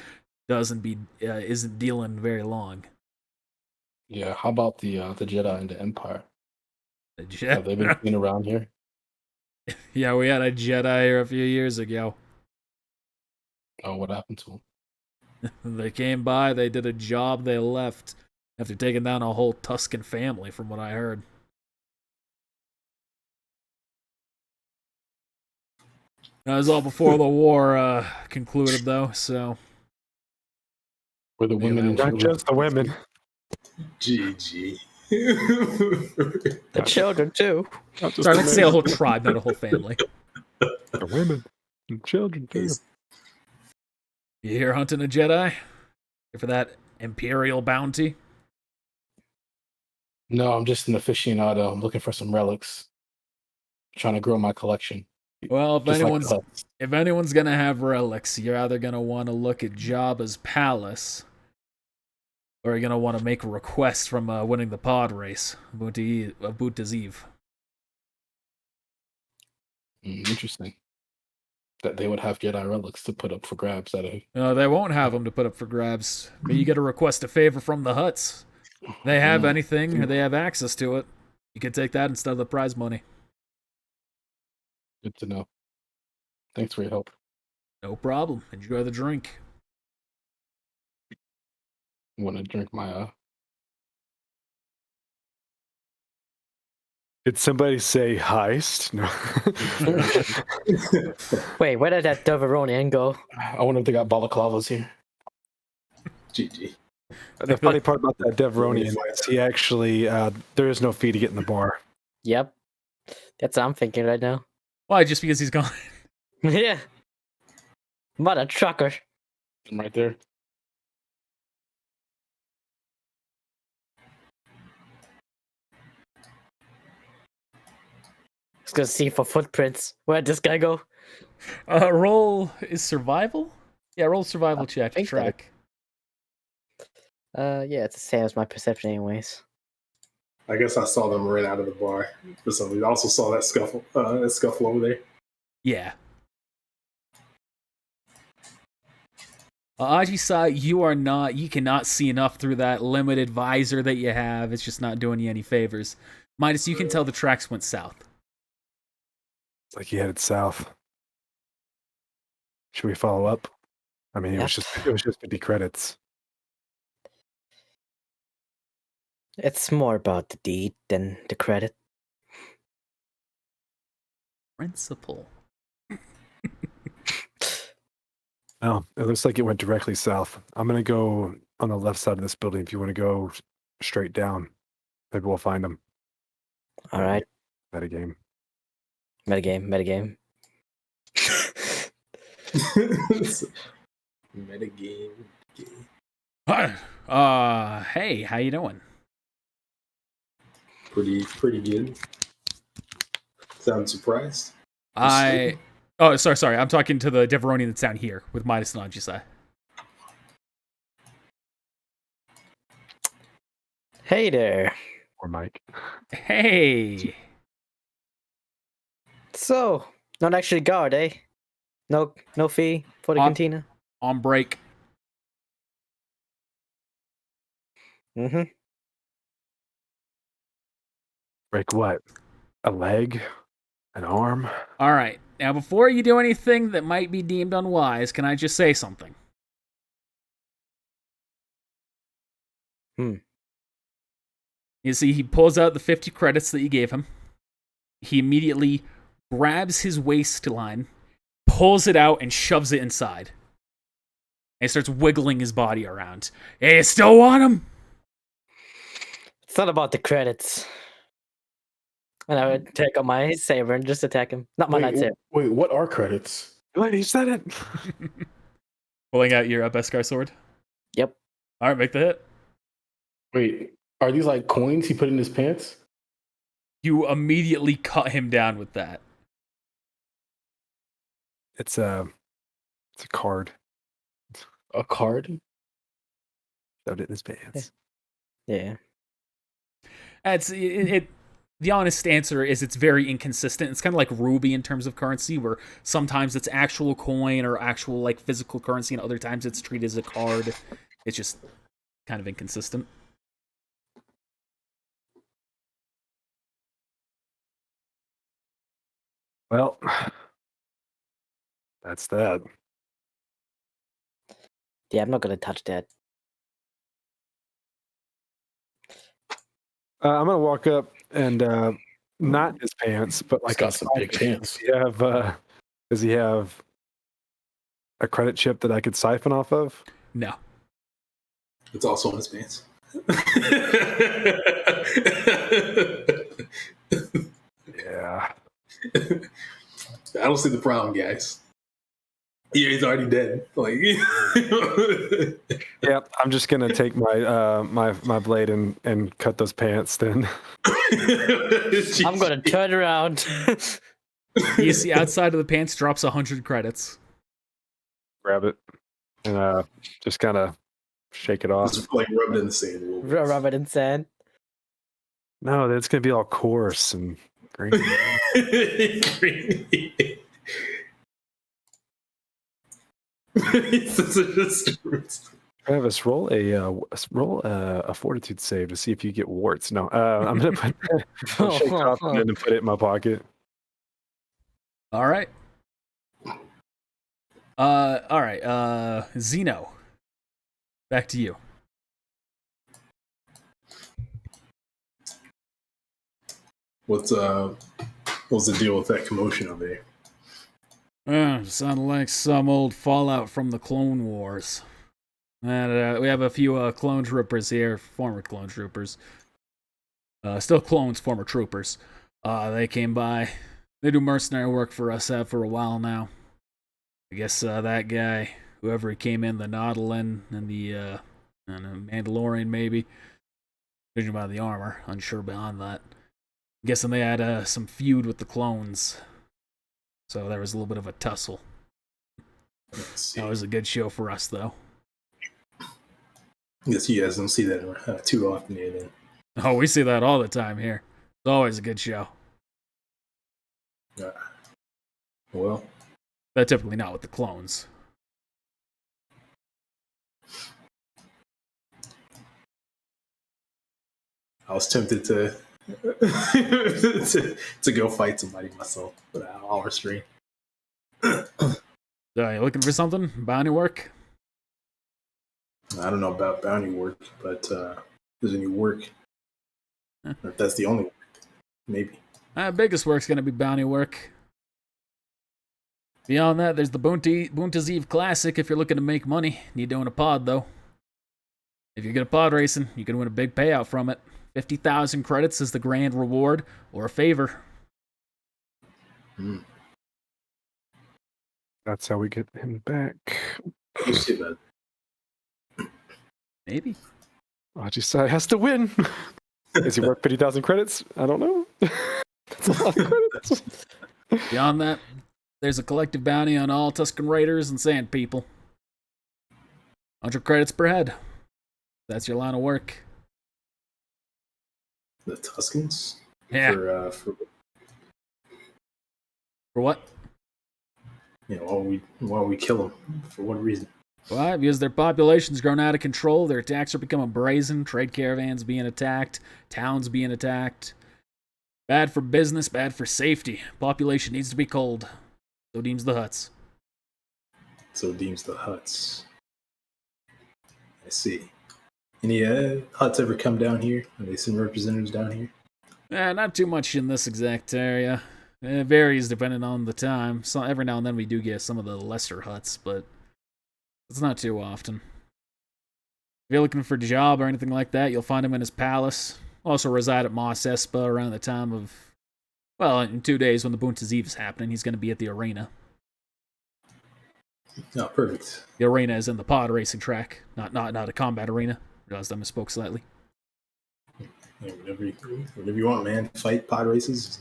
isn't dealing very long.
Yeah, how about the Jedi and the Empire?
The
Have they been seen around here?
Yeah, we had a Jedi here a few years ago.
Oh, what happened to them?
They came by, they did a job, they left after taking down a whole Tuscan family, from what I heard. That was all before the war concluded, though, so...
Were the women and
Not
children?
just the women.
GG.
The children too.
Sorry, let's say a whole tribe, not a whole family.
The women and children too.
You here hunting a Jedi? Here for that Imperial bounty?
No, I'm just an aficionado. I'm looking for some relics. Trying to grow my collection.
Well,
Just
if anyone's gonna have relics, you're either gonna want to look at Jabba's palace, or you're gonna want to make a request from winning the pod race, Buta's Eve.
Interesting. That they would have Jedi relics to put up for grabs at a...
They won't have them to put up for grabs, but you get to request a favor from the huts. If they have anything, or they have access to it, you can take that instead of the prize money.
Good to know. Thanks for your help.
No problem. Enjoy the drink.
You want to drink my
Did somebody say heist? No.
Wait, where did that Deveronian go?
I wonder if they got balaclavas here.
GG.
The funny part about that Deveronian is he actually, there is no fee to get in the bar.
Yep. That's what I'm thinking right now.
Why? Just because he's gone?
Yeah. What a trucker.
I'm right there.
Just gonna see for footprints. Where'd this guy go?
Roll is survival? Yeah, roll survival check.
think so.
Track.
Yeah, it's the same as my perception anyways.
I guess I saw them run out of the bar for some reason. I also saw that scuffle over there.
Yeah. Ajisa, you cannot see enough through that limited visor that you have. It's just not doing you any favors. Midas, you can tell the tracks went south.
It's like he headed south. Should we follow up? I mean, it was just 50 credits.
It's more about the deed than the credit.
Principle.
Oh, it looks like it went directly south. I'm going to go on the left side of this building. If you want to go straight down, maybe we'll find them.
All right.
Metagame.
Metagame.
Metagame.
Hey, how you doing?
Pretty good. Sound surprised?
Oh, sorry. I'm talking to the Deveronian that's down here with Midas and Ajisa.
Hey there.
Or Mike.
Hey.
So, not actually guard, eh? No fee for the cantina.
On break.
Mm-hmm.
Break what? A leg? An arm?
All right. Now, before you do anything that might be deemed unwise, can I just say something? You see, he pulls out the 50 credits that you gave him. He immediately grabs his waistline, pulls it out, and shoves it inside. And he starts wiggling his body around. Hey, you still want him?
It's not about the credits. And I would take out my saber and just attack him. Not my lightsaber.
Wait, what are credits?
Wait, he said it.
Pulling out your Beskar sword.
Yep.
All right, make the hit.
Wait, are these like coins he put in his pants?
You immediately cut him down with that.
It's a card.
A card?
Shoved it in his pants.
Yeah.
The honest answer is it's very inconsistent. It's kind of like Ruby in terms of currency, where sometimes it's actual coin or actual like physical currency, and other times it's treated as a card. It's just kind of inconsistent.
Well, that's that.
Yeah, I'm not gonna touch that.
I'm gonna walk up and not his pants, but
He's
like
got some big pants.
Does he have a credit chip that I could siphon off of?
No.
It's also in his pants.
Yeah.
I don't see the problem, guys. Yeah, he's already dead. Like,
Yeah, I'm just gonna take my my blade and cut those pants then.
I'm gonna turn around.
You see outside of the pants drops 100 credits.
Grab it and just kind of shake it off.
Just like rub it in the sand a little bit.
Rub it in sand.
No, it's gonna be all coarse and green. Travis, roll a fortitude save to see if you get warts. No, I'm gonna shake it off and then put it in my pocket.
All right. All right. Zeno. Back to you.
What's the deal with that commotion over there?
Sounded like some old fallout from the Clone Wars. And we have a few clone troopers here, former clone troopers. Still clones, former troopers. They came by. They do mercenary work for us for a while now. I guess that guy, whoever he came in, the Nautilin and the I don't know, Mandalorian maybe. Judging by the armor, unsure beyond that. I'm guessing they had some feud with the clones. So there was a little bit of a tussle. That was a good show for us, though.
Guess you guys don't see that too often here, then.
Oh, we see that all the time here. It's always a good show.
Well,
but typically not with the clones.
I was tempted to to go fight somebody myself, but I'll restrain.
So, you looking for something? Bounty work?
I don't know about bounty work, but if there's any work, or if that's the only work, maybe.
Biggest work's gonna be bounty work. Beyond that, there's the Boonta's Eve Classic if you're looking to make money. Need to own a pod, though. If you're good at pod racing, you can win a big payout from it. 50,000 credits is the grand reward, or a favor.
That's how we get him back.
You see that?
Maybe.
Ajisai has to win. Is he worth 50,000 credits? I don't know. That's a lot of credits.
Beyond that, there's a collective bounty on all Tusken Raiders and Sand People. 100 credits per head. That's your line of work.
The Tuskens?
Yeah.
For
what?
Why we kill them? For what reason?
Why? Because their population's grown out of control. Their attacks are becoming brazen. Trade caravans being attacked. Towns being attacked. Bad for business, bad for safety. Population needs to be culled. So deems the Hutts.
So deems the Hutts. I see. Any huts ever come down here? Have they send representatives down here?
Not too much in this exact area. It varies depending on the time. So every now and then we do get some of the lesser huts, but it's not too often. If you're looking for a job or anything like that, you'll find him in his palace. Also reside at Mos Eisley around the time of, well, in 2 days when the Bunta's Eve is happening, he's going to be at the arena.
Oh, perfect.
The arena is in the pod racing track, not a combat arena. Realized I misspoke slightly.
Yeah, whatever you want, man. Fight pod races.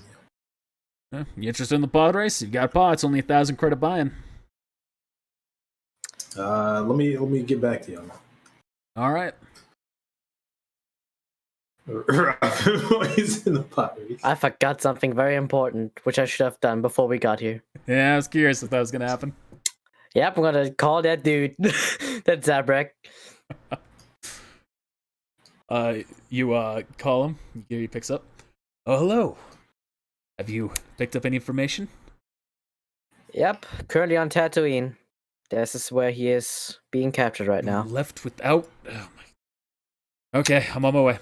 You interested in the pod race? You've got a pod. It's only 1,000 credit buy-in.
Let me get back to you on that.
All right.
He's in the pod race.
I forgot something very important, which I should have done before we got here.
Yeah, I was curious if that was going to happen.
Yep, I'm gonna call that dude. That's Zabrak.
You call him. He picks up. Oh, hello. Have you picked up any information?
Yep, currently on Tatooine. This is where he is being captured right now.
Left without. Oh my. Okay, I'm on my way.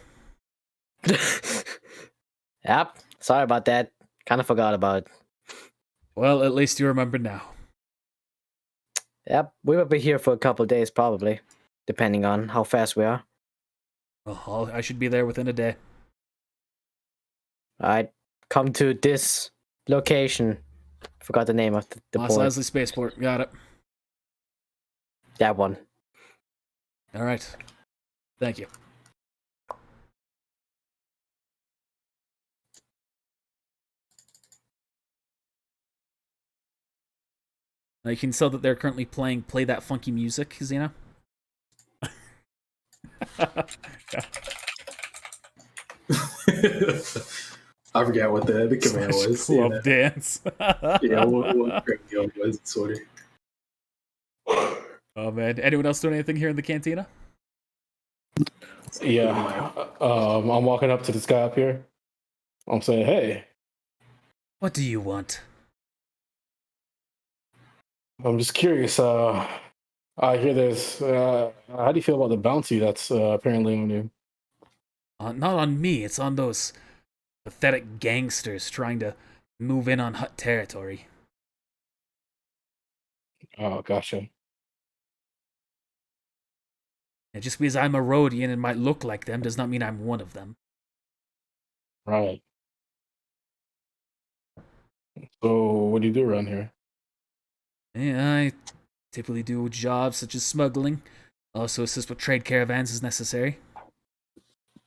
Yep, sorry about that. Kind of forgot about it.
Well, at least you remember now.
Yep, we will be here for a couple of days probably, depending on how fast we are.
Well, I should be there within a day.
Alright, come to this location. Forgot the name of the
Mos
port.
Eisley Spaceport. Got it.
That one.
All right. Thank you. Now you can tell that they're currently playing Play That Funky Music, Xena.
I forgot what the command was.
Club dance.
Yeah, what was sort of.
Oh man, anyone else doing anything here in the cantina?
Yeah. I'm walking up to this guy up here. I'm saying, hey.
What do you want?
I'm just curious. I hear there's. How do you feel about the bounty that's apparently on you?
Not on me. It's on those pathetic gangsters trying to move in on Hut territory.
Oh, gotcha.
And just because I'm a Rhodian and might look like them does not mean I'm one of them.
Right. So, what do you do around here?
Yeah, I typically do jobs such as smuggling. Also assist with trade caravans as necessary.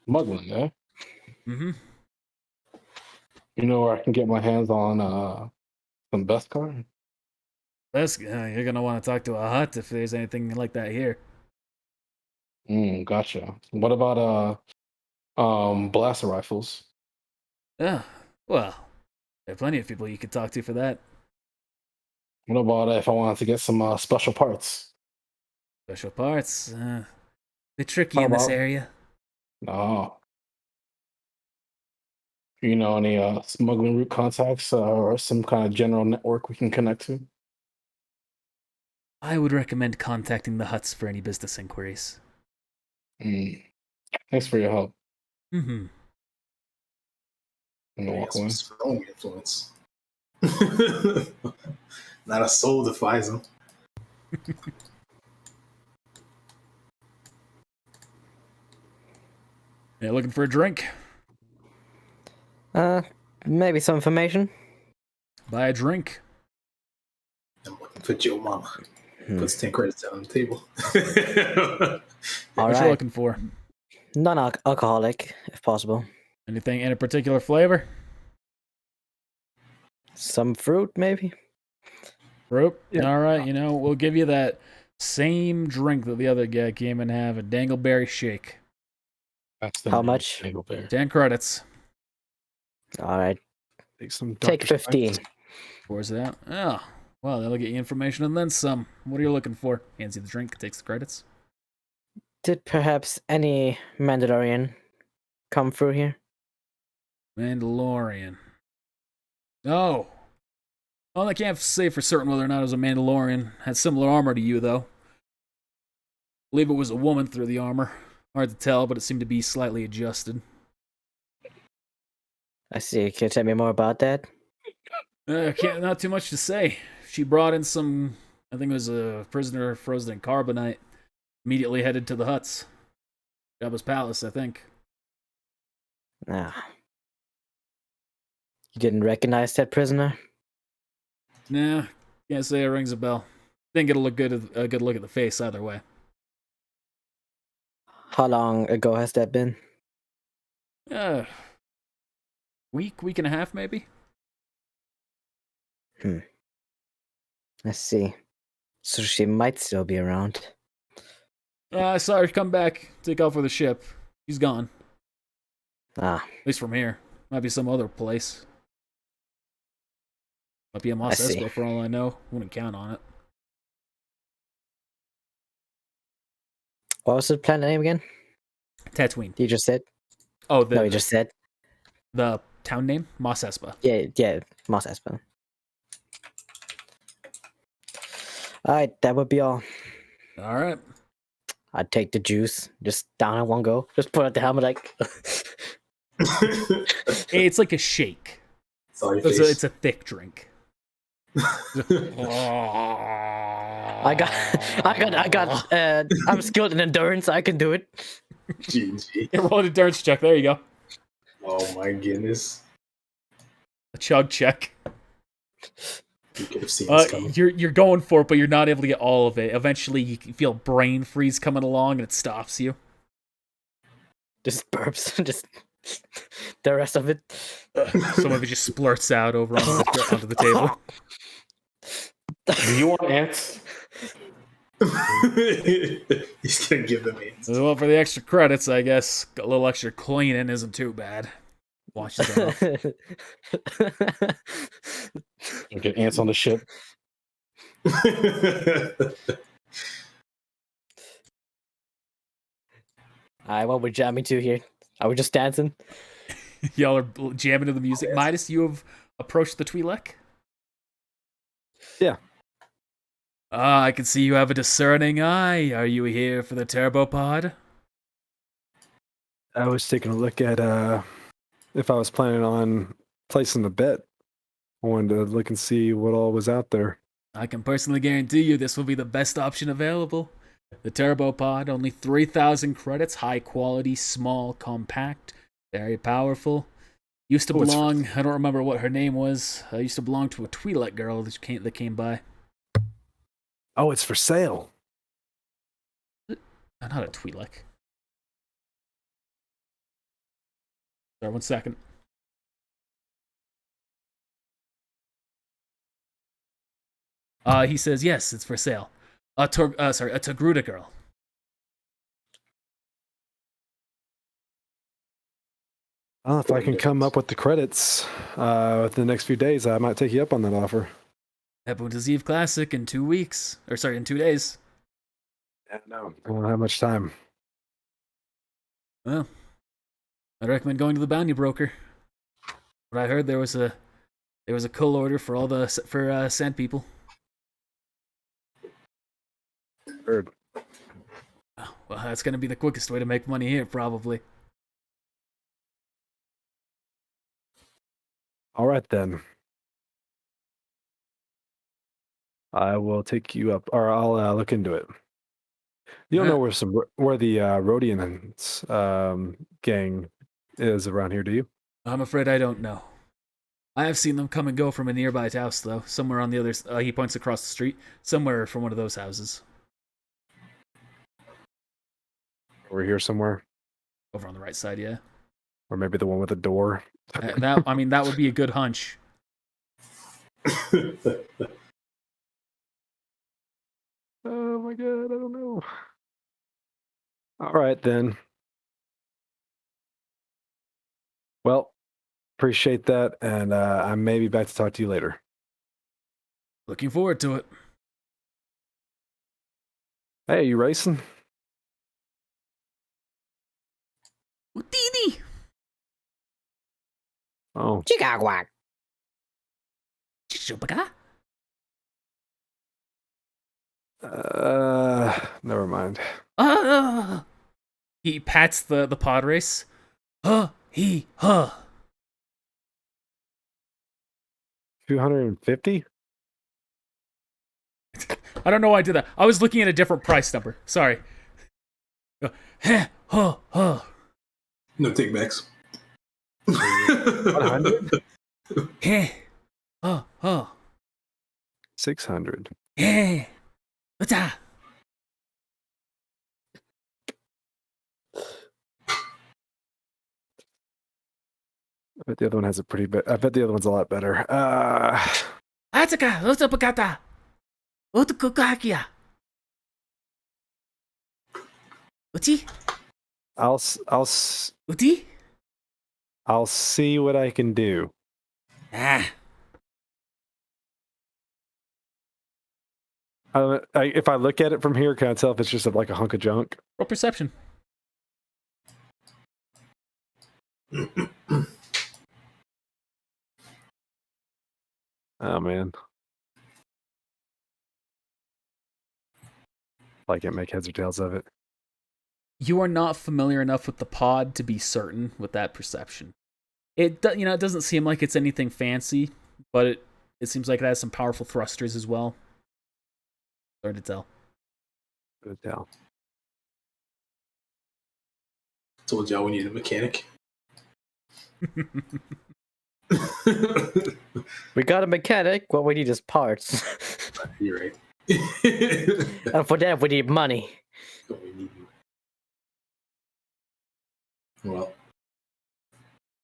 Smuggling, eh?
Mm-hmm.
You know where I can get my hands on some best car?
You're gonna want to talk to a hut if there's anything like that here.
Gotcha. What about blaster rifles?
Yeah, well, there are plenty of people you could talk to for that.
What about if I wanted to get some special parts?
Special parts, bit tricky
How
in this
about-
area.
Oh. You know any smuggling route contacts or some kind of general network we can connect to?
I would recommend contacting the huts for any business inquiries.
Thanks for your help.
Mm-hmm.
I'm gonna walk away.
Strong influence. Not a soul defies him.
Yeah, looking for a drink?
Maybe some information.
Buy a drink.
I'm looking for Joe Mama. Puts 10 credits down on the table.
All
What you
right,
looking for?
non-alcoholic, if possible.
Anything in a particular flavor?
Some fruit, maybe.
Fruit?
Yeah.
All right, we'll give you that same drink that the other guy came and have, a dangleberry shake.
That's the
How
name,
much?
Dangleberry.
10 credits.
All right,
Take some.
take
Dr.
15.
Science.
Pours it out. Oh, well, that'll get you information and then some. What are you looking for? Hands you the drink, takes the credits.
Did perhaps any Mandalorian come through here?
Mandalorian. Oh. Well, I can't say for certain whether or not it was a Mandalorian. Had similar armor to you, though. Believe it was a woman through the armor. Hard to tell, but it seemed to be slightly adjusted.
I see. Can you tell me more about that?
Not too much to say. She brought in some, I think it was a prisoner frozen in carbonite. Immediately headed to the huts. Jabba's palace, I think.
Ah. You didn't recognize that prisoner?
Nah, can't say it rings a bell. Didn't get a good look at the face either way.
How long ago has that been?
Week and a half maybe.
I see. So she might still be around.
I saw her come back, take off with the ship. She's gone.
Ah,
At least from here. Might be some other place. Might be a Mos
I see.
Eisley for all I know. Wouldn't count on it.
what was the planet name again?
Tatooine.
You just said?
Oh,
No, you just said?
the town name? Mos Espa.
Yeah, Mos Eisley. Alright, that would be all.
Alright.
I'd take the juice, just down in one go. Just put out the helmet like...
It's like a shake.
Sorry,
It's a thick drink.
I'm skilled in endurance, I can do it.
GG.
Yeah, roll an endurance check. There you go.
Oh my goodness.
A chug check.
You could have seen this coming.
You're going for it, but you're not able to get all of it. Eventually, you can feel brain freeze coming along, and it stops you.
Just burps, just the rest of it.
Some of it just splurts out over onto the table.
Do you want ants?
He's gonna give them answers.
Well, for the extra credits, I guess a little extra cleaning isn't too bad. Watches it off.
Get ants on the ship.
Alright, what we're jamming to here? Are we just dancing?
Y'all are jamming to the music. Midas, you have approached the Twi'lek?
Yeah.
I can see you have a discerning eye. Are you here for the turbo pod?
I was taking a look at if I was planning on placing the bet. I wanted to look and see what all was out there.
I can personally guarantee you this will be the best option available. The turbo pod, only 3,000 credits, high quality, small, compact, very powerful. Used to belong, I don't remember what her name was. Used to belong to a Twi'lek girl that came by.
Oh, it's for sale.
Not a Twi'lek. Sorry, 1 second. He says, yes, it's for sale. A Togruta girl.
If I can come up with the credits within the next few days, I might take you up on that offer.
Ebon's Eve Classic in 2 weeks. In 2 days.
Yeah, no. I don't have much time.
Well, I'd recommend going to the bounty broker. But I heard there was a cull order for sand people.
Heard.
Oh, well, that's gonna be the quickest way to make money here, probably.
All right then. I will take you up, or I'll look into it. You don't know where the Rhodians gang is around here, do you?
I'm afraid I don't know. I have seen them come and go from a nearby house, though. Somewhere on the other. He points across the street. Somewhere from one of those houses.
Over here somewhere,
Over on the right side, yeah.
or maybe the one with the door.
That would be a good hunch.
Oh my god, I don't know. All right then. Well, appreciate that, and I may be back to talk to you later.
Looking forward to it.
Hey, you racing?
Didi.
Oh,
Chicago.
Chupaka.
never mind.
He pats the pod race. Huh, he, huh.
250.
I don't know why I did that. I was looking at a different price number. Sorry. Huh, huh, huh.
No takebacks.
100.
Huh, huh, huh.
600.
Huh. What's that?
I bet the other one has a pretty bit. I bet the other one's a lot better.
Atsuka, what's up, Kata? What's Kukakia? Uti? Uti?
I'll see what I can do.
Ah.
If I look at it from here, can I tell if it's just like a hunk of junk?
Roll perception.
Oh man, I can't make heads or tails of it.
You are not familiar enough with the pod to be certain with that perception. It doesn't seem like it's anything fancy, but it seems like it has some powerful thrusters as well. Hard to tell.
Good tell.
Told y'all we need a mechanic.
We got a mechanic. What we need is parts.
You're right.
And for that, we need money.
We need you. Well,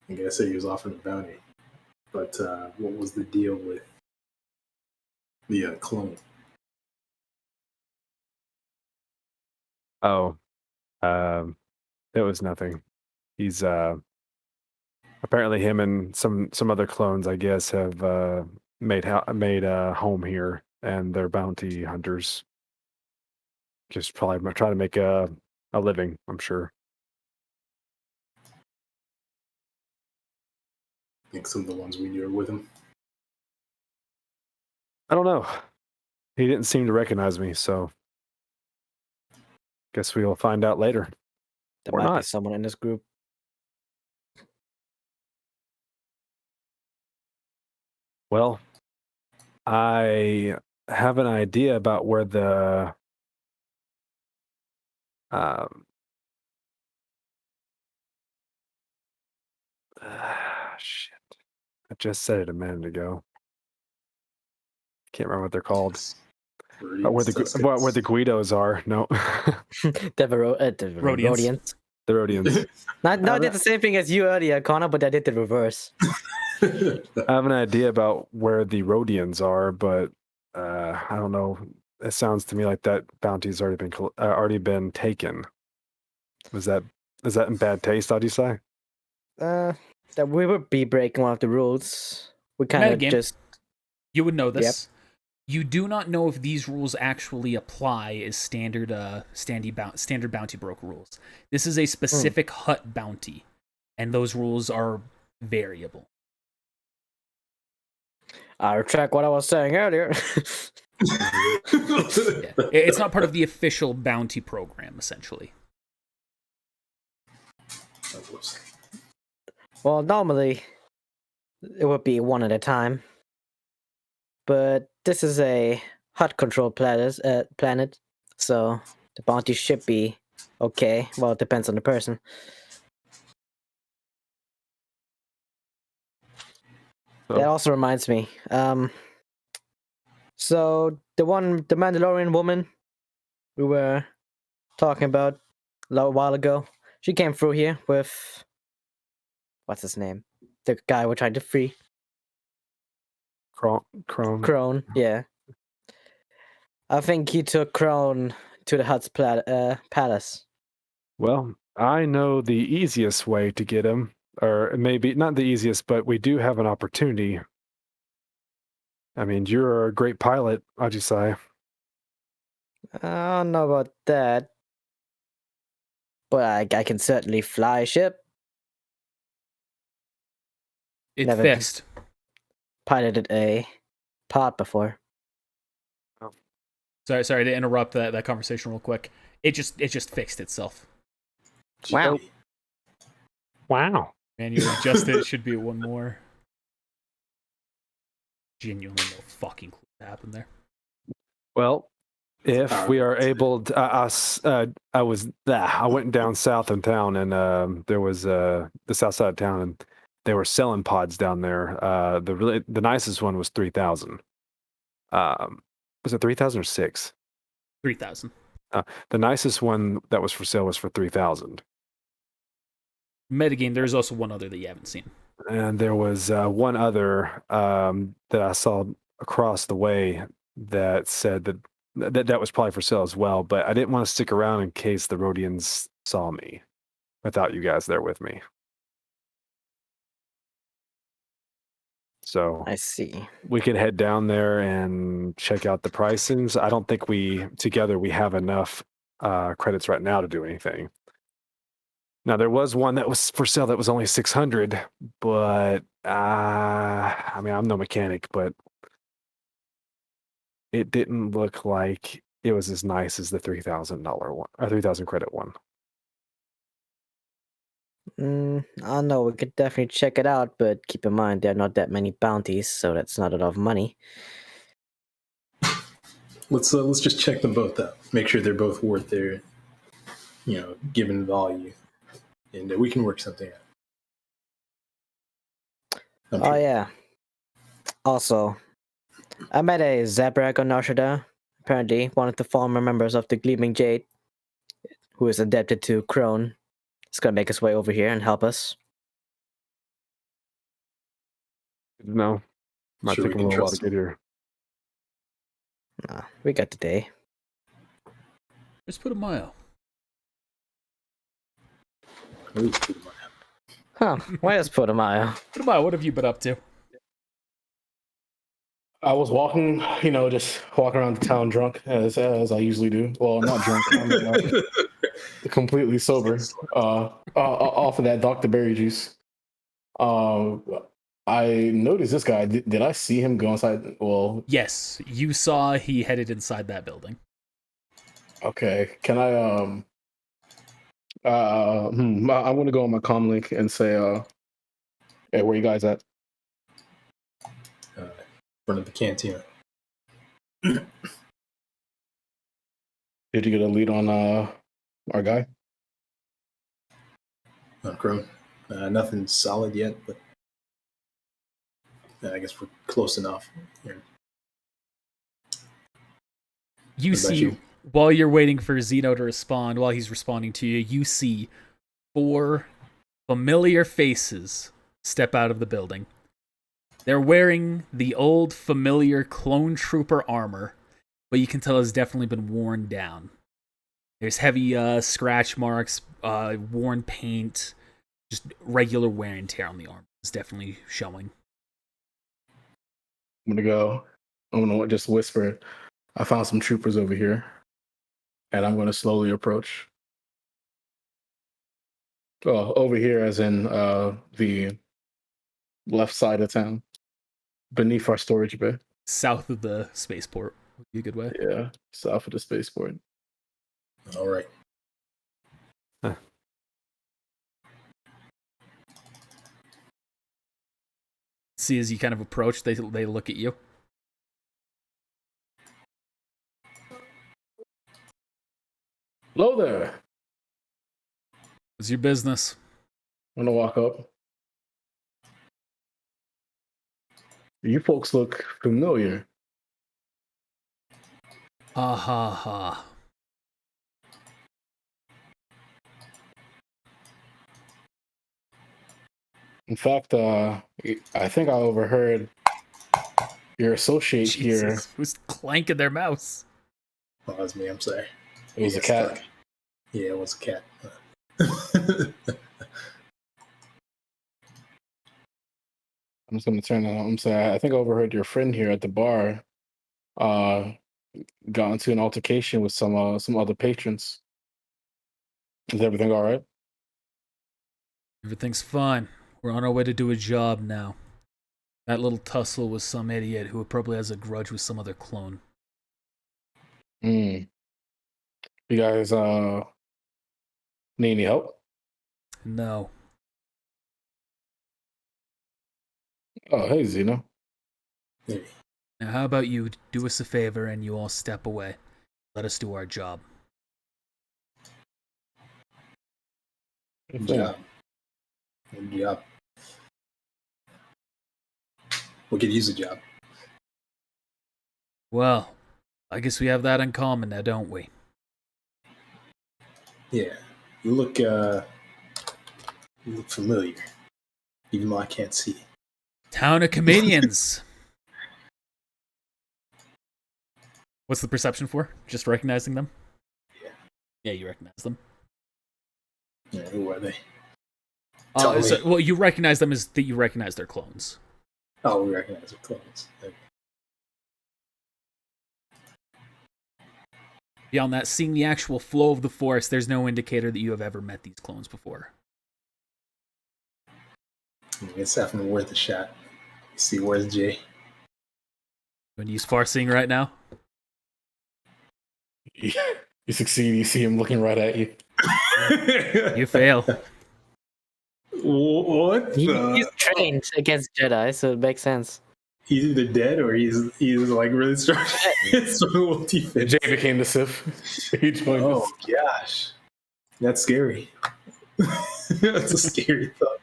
I guess he was offered a bounty. But what was the deal with the clone?
Oh, it was nothing. He's apparently him and some other clones, I guess, have made a home here, and they're bounty hunters. Just probably trying to make a living, I'm sure.
I think some of the ones we knew are with him.
I don't know. He didn't seem to recognize me, so guess we'll find out later.
There
Or
might be
not.
someone in this group.
Well, I have an idea about where the shit. I just said it a minute ago. Can't remember what they're called. Where the Guidos are. No.
The Rhodians.
The Rhodians.
I did the same thing as you earlier, Connor, but I did the reverse.
I have an idea about where the Rhodians are, but I don't know. It sounds to me like that bounty's already been taken. Is that in bad taste? How'd you say?
That we would be breaking one of the rules. We kind of
Metagame.
just.
You would know this.
Yep.
You do not know if these rules actually apply as standard bounty broker rules. This is a specific hut bounty, and those rules are variable.
I retract what I was saying earlier.
Yeah. It's not part of the official bounty program, essentially.
Well, normally it would be one at a time, but this is a hut control planet, so the bounty should be okay. Well, it depends on the person.
Oh.
That also reminds me. So the Mandalorian woman we were talking about a while ago, she came through here with what's his name? The guy we're trying to free. Crone, yeah. I think he took Crone to the Hut's palace.
Well, I know the easiest way to get him, or maybe not the easiest, but we do have an opportunity. I mean, you're a great pilot, Ajisai.
I don't know about that, but I can certainly fly a ship.
It
Never
fixed.
Piloted a pod before.
Sorry to interrupt that conversation real quick. It just fixed itself.
Wow.
Gee.
Wow.
Manually adjusted. It should be one more. Genuinely no fucking clue what happened there.
Well, if
power
we are
grid.
able to, I went down south in town, and there was the south side of town, and they were selling pods down there. The nicest one was 3,000. Was it 3,000 or 6?
3,000.
The nicest one that was for sale was for 3,000.
Metagame, there's also one other that you haven't seen.
And there was one other that I saw across the way that said that was probably for sale as well. But I didn't want to stick around in case the Rhodians saw me without you guys there with me. So
I see.
we could head down there and check out the pricings. I don't think we have enough credits right now to do anything. Now there was one that was for sale that was only 600, but I mean I'm no mechanic, but it didn't look like it was as nice as the $3,000 one or 3,000 credit one.
I don't know. We could definitely check it out, but keep in mind there are not that many bounties, so that's not a lot of money.
Let's just check them both out. Make sure they're both worth their, given value, and we can work something out. I'm
Oh
sure.
yeah. Also, I met a Zabrak on Nar Shaddaa. Apparently, one of the former members of the Gleaming Jade, who is adapted to Crone, is gonna make his way over here and help us.
No, might
Sure we
take a
can
little while to
trust
get here.
Nah, we got the day.
Just put a mile.
Huh? Why is Putumayo?
Put a mile. What have you been up to?
I was walking, just walking around the town drunk as I usually do. Well, not drunk. I mean, completely sober. Off of that Dr. Berry juice. I noticed this guy. Did I see him go inside? Well,
Yes, you saw he headed inside that building.
okay. Can I I'm gonna go on my comm link and say hey, where you guys at?
Front of the cantina.
Did you get a lead on our guy?
Crone. Nothing solid yet, but I guess we're close enough. Here.
You
What about
see,
you?
while you're waiting for Zeno to respond, while he's responding to you, you see 4 familiar faces step out of the building. They're wearing the old familiar clone trooper armor, but you can tell it's definitely been worn down. There's heavy scratch marks, worn paint, just regular wear and tear on the armor. It's definitely showing.
I'm gonna just whisper. I found some troopers over here, and I'm gonna slowly approach. Oh, over here, as in the left side of town, beneath our storage bay.
South of the spaceport would be a good way.
Yeah, south of the spaceport.
All right.
See, as you kind of approach, they look at you.
Hello there.
What's your business?
I'm gonna walk up. You folks look familiar.
Ha ha ha.
In fact, I think I overheard your associate here.
Jesus, who's clanking their mouse?
Oh, that was me. I'm sorry.
It was a
Yes,
cat.
fuck. Yeah, it was a cat.
I'm just gonna turn it on. I'm saying I think I overheard your friend here at the bar got into an altercation with some other patrons. Is everything all right?
Everything's fine. We're on our way to do a job now. That little tussle was some idiot who probably has a grudge with some other clone.
You guys need any help?
No.
Oh, hey, Zeno.
Hey,
Now, how about you do us a favor and you all step away? Let us do our job.
good job. Good job. We could use a job.
Well, I guess we have that in common now, don't we?
Yeah. You look familiar. Even though I can't see.
Town of comedians. What's the perception for? Just recognizing them?
Yeah.
Yeah, you recognize them.
Yeah, who are they? Tell me.
Well, you recognize them as that you recognize their clones.
Oh, we recognize the clones. Okay.
Beyond that, seeing the actual flow of the force, there's no indicator that you have ever met these clones before.
It's definitely worth a shot. See, where's Jay?
When you use far seeing right now?
You succeed. You see him looking right at you.
You fail.
What?
He's trained against Jedi, so it makes sense.
He's either dead or he's like really strong. So defense.
Jay became the Sith. He joined
Oh
us.
gosh, that's scary. That's a scary thought.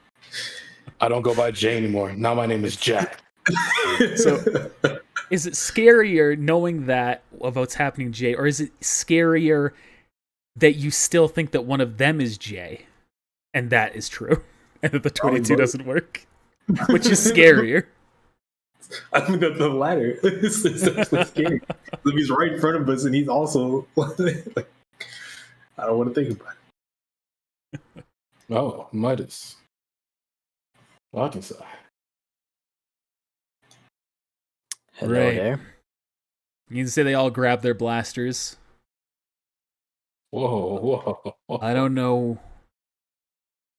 I don't go by Jay anymore. Now my name is Jack.
So, is it scarier knowing that of what's happening to Jay, or is it scarier that you still think that one of them is Jay, and that is true, and that the 22 doesn't work? Which is scarier?
I mean, the latter is actually scary. If he's right in front of us and he's also like, I don't want to think about it.
Oh, Midas. Arkansas.
Hello
Right.
there.
You can say they all grab their blasters.
Whoa.
I don't know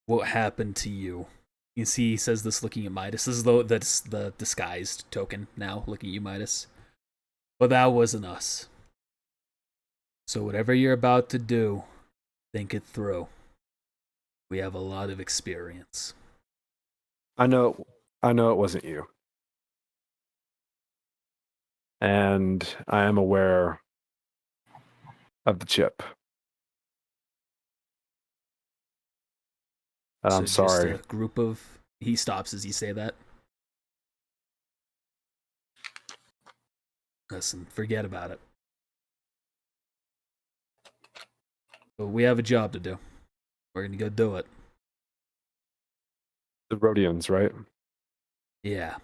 what happened to you. You see, he says this looking at Midas. This is that's the disguised token now, looking at you, Midas. But that wasn't us. So whatever you're about to do, think it through. We have a lot of experience.
I know it wasn't you. And I am aware of the chip. And I'm
So just
sorry.
a group of... He stops as you say that. Listen, forget about it. But we have a job to do. We're gonna go do it.
The Rhodians, right?
Yeah.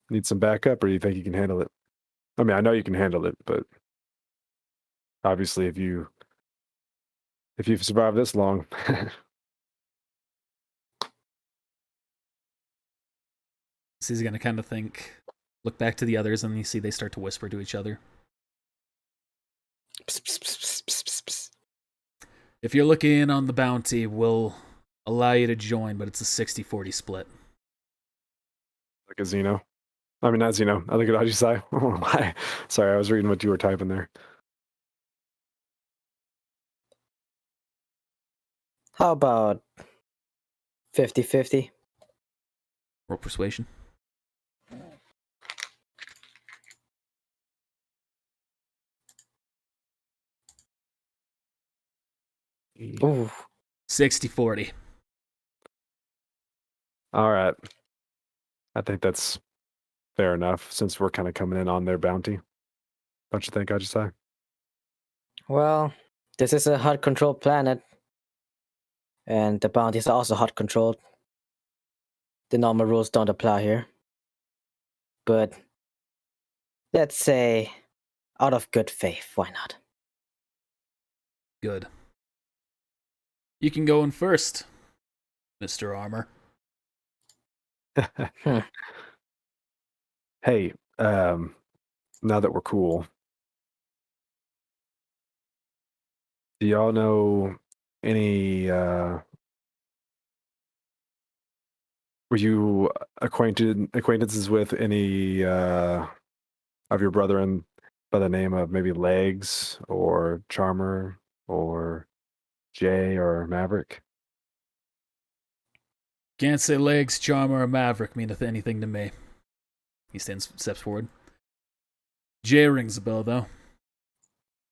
Need some backup, or do you think you can handle it? I mean, I know you can handle it, but obviously if you've survived this long.
So he's gonna kind of look back to the others, and you see they start to whisper to each other.
Psst, psst, psst, psst, psst, psst.
If you're looking in on the bounty, we'll allow you to join, but it's a 60-40 split.
Like a Xeno. I mean, not Xeno. I think it Ajisai. I don't know why. Sorry, I was reading what you were typing there.
How about 50-50?
Roll persuasion.
Ooh.
60-40.
All right. I think that's fair enough since we're kind of coming in on their bounty. Don't you think, Ajisai?
Well, this is a hot controlled planet. And the bounties are also hot controlled. The normal rules don't apply here. But let's say, out of good faith, why not?
Good. You can go in first, Mr. Armor.
Hey, now that we're cool, do y'all know any were you acquaintances with any of your brethren by the name of maybe Legs or Charmer or Jay or Maverick?
Can't say legs, charmer, or maverick mean anything to me. He steps forward. Jay rings a bell, though.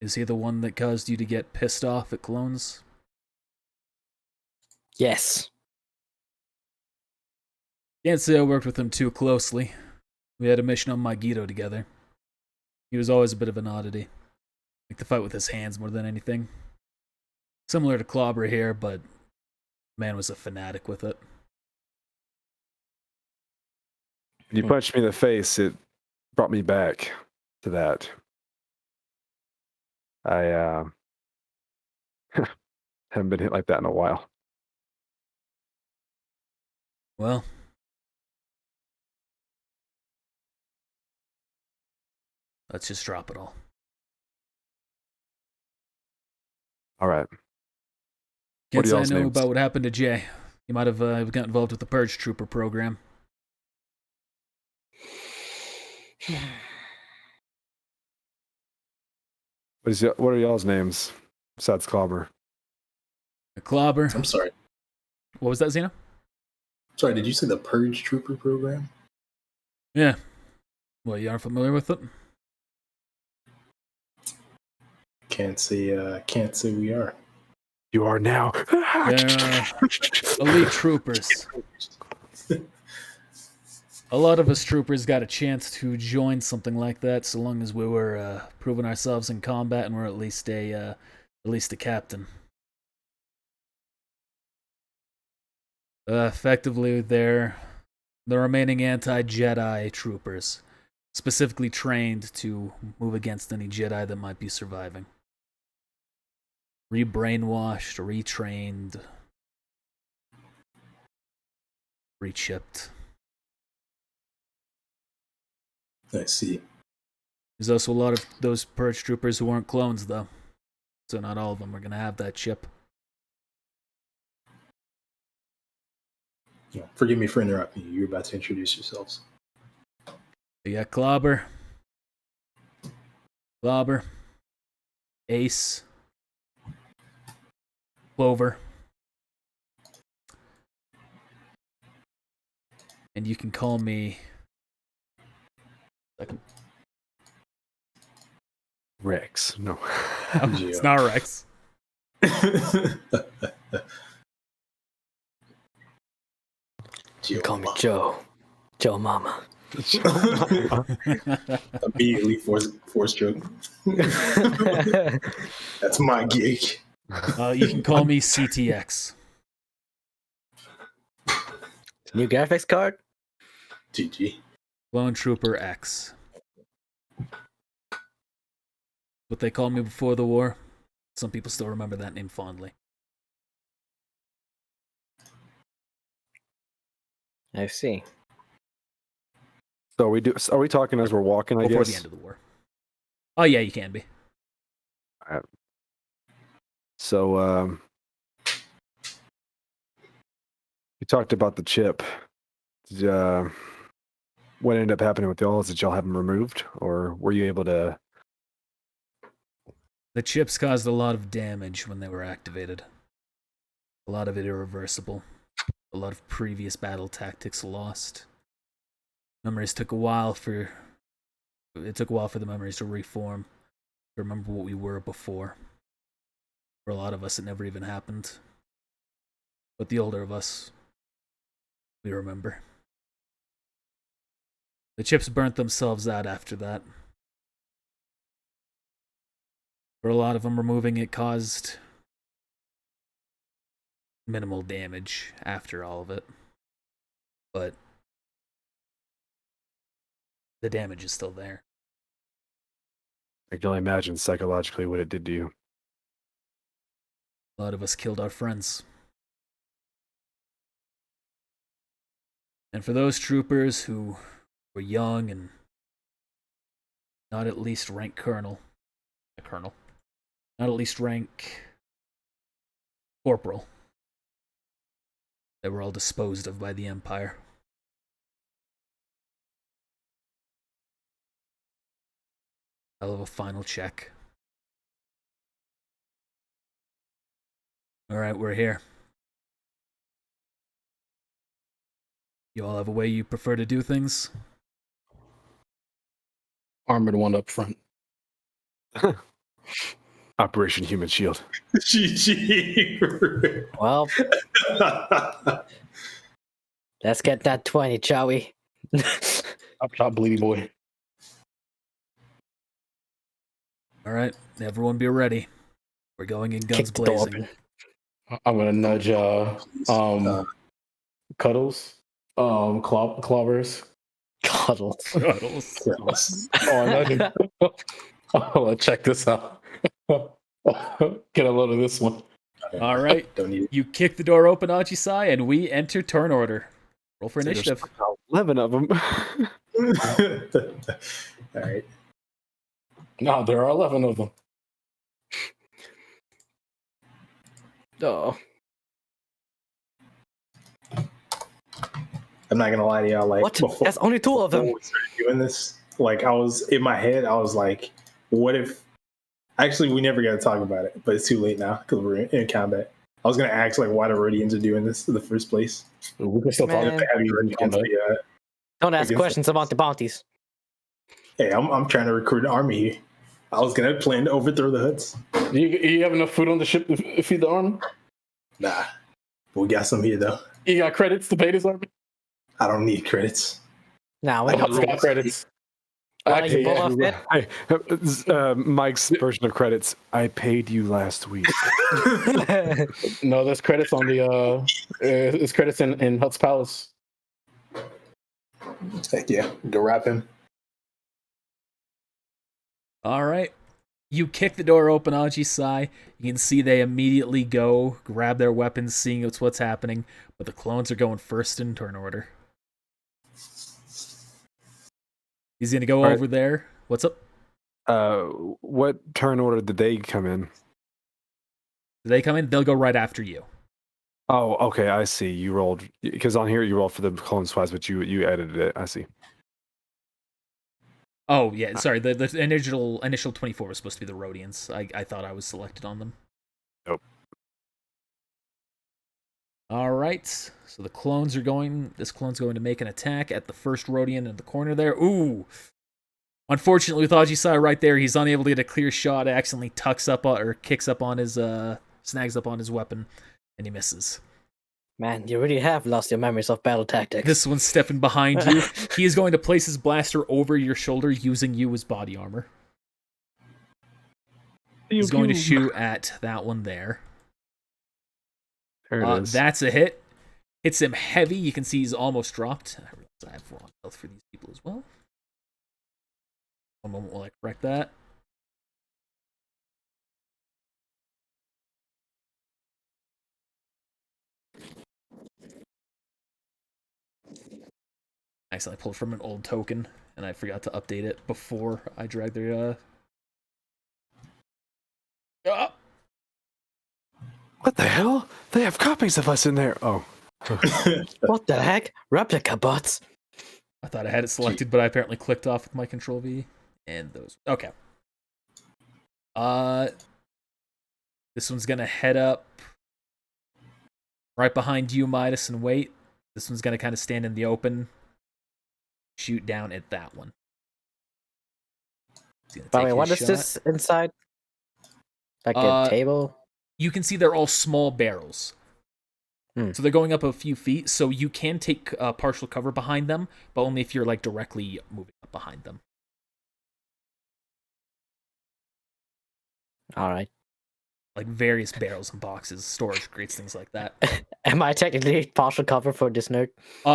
Is he the one that caused you to get pissed off at clones?
Yes.
Can't say I worked with him too closely. We had a mission on Magito together. He was always a bit of an oddity. Like to fight with his hands more than anything. Similar to Clobber here, but man was a fanatic with it.
When you punched me in the face, it brought me back to that. I haven't been hit like that in a while.
Well, let's just drop it all.
All right.
Can't say I
y'all's
know
names?
about what happened to Jay. He might have got involved with the Purge Trooper program.
What are y'all's names besides Clobber?
Clobber.
I'm sorry.
What was that, Xena?
Sorry, did you say the Purge Trooper program?
Yeah. Well, you aren't familiar with it?
Can't say we are.
You are now.
They're elite troopers. A lot of us troopers got a chance to join something like that, so long as we were proving ourselves in combat and we're at least a captain. Effectively, they're the remaining anti-Jedi troopers, specifically trained to move against any Jedi that might be surviving. Re-brainwashed, retrained, re-chipped.
I see.
There's also a lot of those Purge troopers who aren't clones, though. So not all of them are going to have that chip.
Yeah, forgive me for interrupting you. You're about to introduce yourselves.
You got Clobber, Ace, Clover, and you can call me
Rex. No.
it's not Rex.
You call me Joe. Joe Mama.
Immediately force joke. That's my gig.
You can call me CTX.
New graphics card?
GG.
Clone Trooper X. What they called me before the war. Some people still remember that name fondly.
I see.
So are we talking as we're walking, I
Before
guess?
the end of the war. Oh yeah, you can be.
So you talked about the chip. What ended up happening with y'all is that y'all have them removed, or were you able to?
The chips caused a lot of damage when they were activated. A lot of it irreversible. A lot of previous battle tactics lost. Memories took a while for the memories to reform, to remember what we were before. For a lot of us, it never even happened. But the older of us, we remember. The chips burnt themselves out after that. For a lot of them, removing it caused minimal damage after all of it. But the damage is still there.
I can only imagine psychologically what it did to you.
A lot of us killed our friends. And for those troopers who were young and not at least rank colonel, not at least rank corporal, they were all disposed of by the Empire. I'll have a final check. All right, we're here. You all have a way you prefer to do things?
Armored one up front.
Operation Human Shield.
GG.
Well, let's get that 20, shall we?
Up top, bleedy boy.
All right, everyone be ready. We're going in guns
Kick the door
blazing.
open.
I'm gonna nudge Cuddles, Clobbers.
Cuddles.
Cuddles.
Oh, I nudge him. Oh, check this out. Get a load of this one.
All right,
Don't need
you kick the door open, Ajisai, and we enter turn order. Roll for initiative.
There's 11 of them.
it. All right.
No, there are 11 of them.
Oh.
I'm not gonna lie to y'all. Like
What?
before,
That's only 2 of
before
them.
we started doing this, like I was in my head, I was like, "What if?" Actually, we never got to talk about it, but it's too late now because we're in combat. I was gonna ask like why the Rhodians are doing this in the first place.
We can still talk
Man.
They have you
in
against
combat.
Don't ask
Against-
questions about the bounties.
Hey, I'm trying to recruit an army here. I was gonna plan to overthrow the Huts.
You have enough food on the ship to feed the army?
Nah, but we got some here though.
You got credits to pay this army?
I don't need credits.
Now,
I got credits.
Why
Actually,
you pull off
yeah,
it?
Mike's version of credits. I paid you last week.
no, there's credits on the it's credits in Hut's Palace.
Heck yeah, go wrap him.
All right. You kick the door open, Ajisai. You can see they immediately go, grab their weapons, seeing what's happening, but the clones are going first in turn order. He's going to go
All right.
over there. What's up?
What turn order did they come in?
Do they come in? They'll go right after you.
Oh, okay, I see. You rolled because on here you rolled for the clone squads, but you edited it. I see.
Oh, yeah, sorry. The initial 24 was supposed to be the Rhodians. I thought I was selected on them.
Nope.
All right. So this clone's going to make an attack at the first Rhodian in the corner there. Ooh. Unfortunately, with Ajisai right there, he's unable to get a clear shot. Accidentally kicks up on his snags up on his weapon, and he misses.
Man, you really have lost your memories of battle tactics.
This one's stepping behind you. He is going to place his blaster over your shoulder, using you as body armor. He's going to shoot at that one there.
There it is.
That's a hit. Hits him heavy. You can see he's almost dropped. I realize I have wrong health for these people as well. One moment while I correct that. Nice, I pulled from an old token, and I forgot to update it before I dragged their, Ah!
What the hell? They have copies of us in there. Oh.
What the heck? Replica bots.
I thought I had it selected, but I apparently clicked off with my control V. And those. Okay. This one's gonna head up right behind you, Midas, and wait. This one's gonna kind of stand in the open. Shoot down at that one.
By the way, what is this inside? Like a table?
You can see they're all small barrels. So they're going up a few feet, so you can take partial cover behind them, but only if you're like directly moving up behind them.
All right.
Like various barrels and boxes, storage crates, things like that.
Am I technically partial cover for this nerd?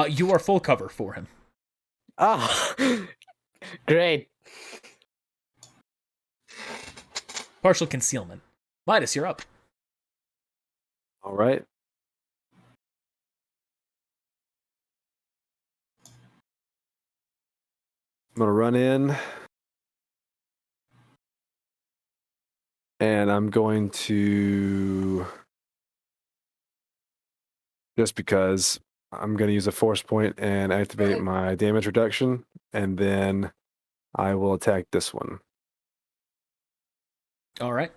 You are full cover for him.
Oh, great.
Partial concealment. Midas, you're up.
All right. I'm going to run in. And I'm going to, just because, I'm going to use a force point and activate my damage reduction. And then I will attack this one.
All right.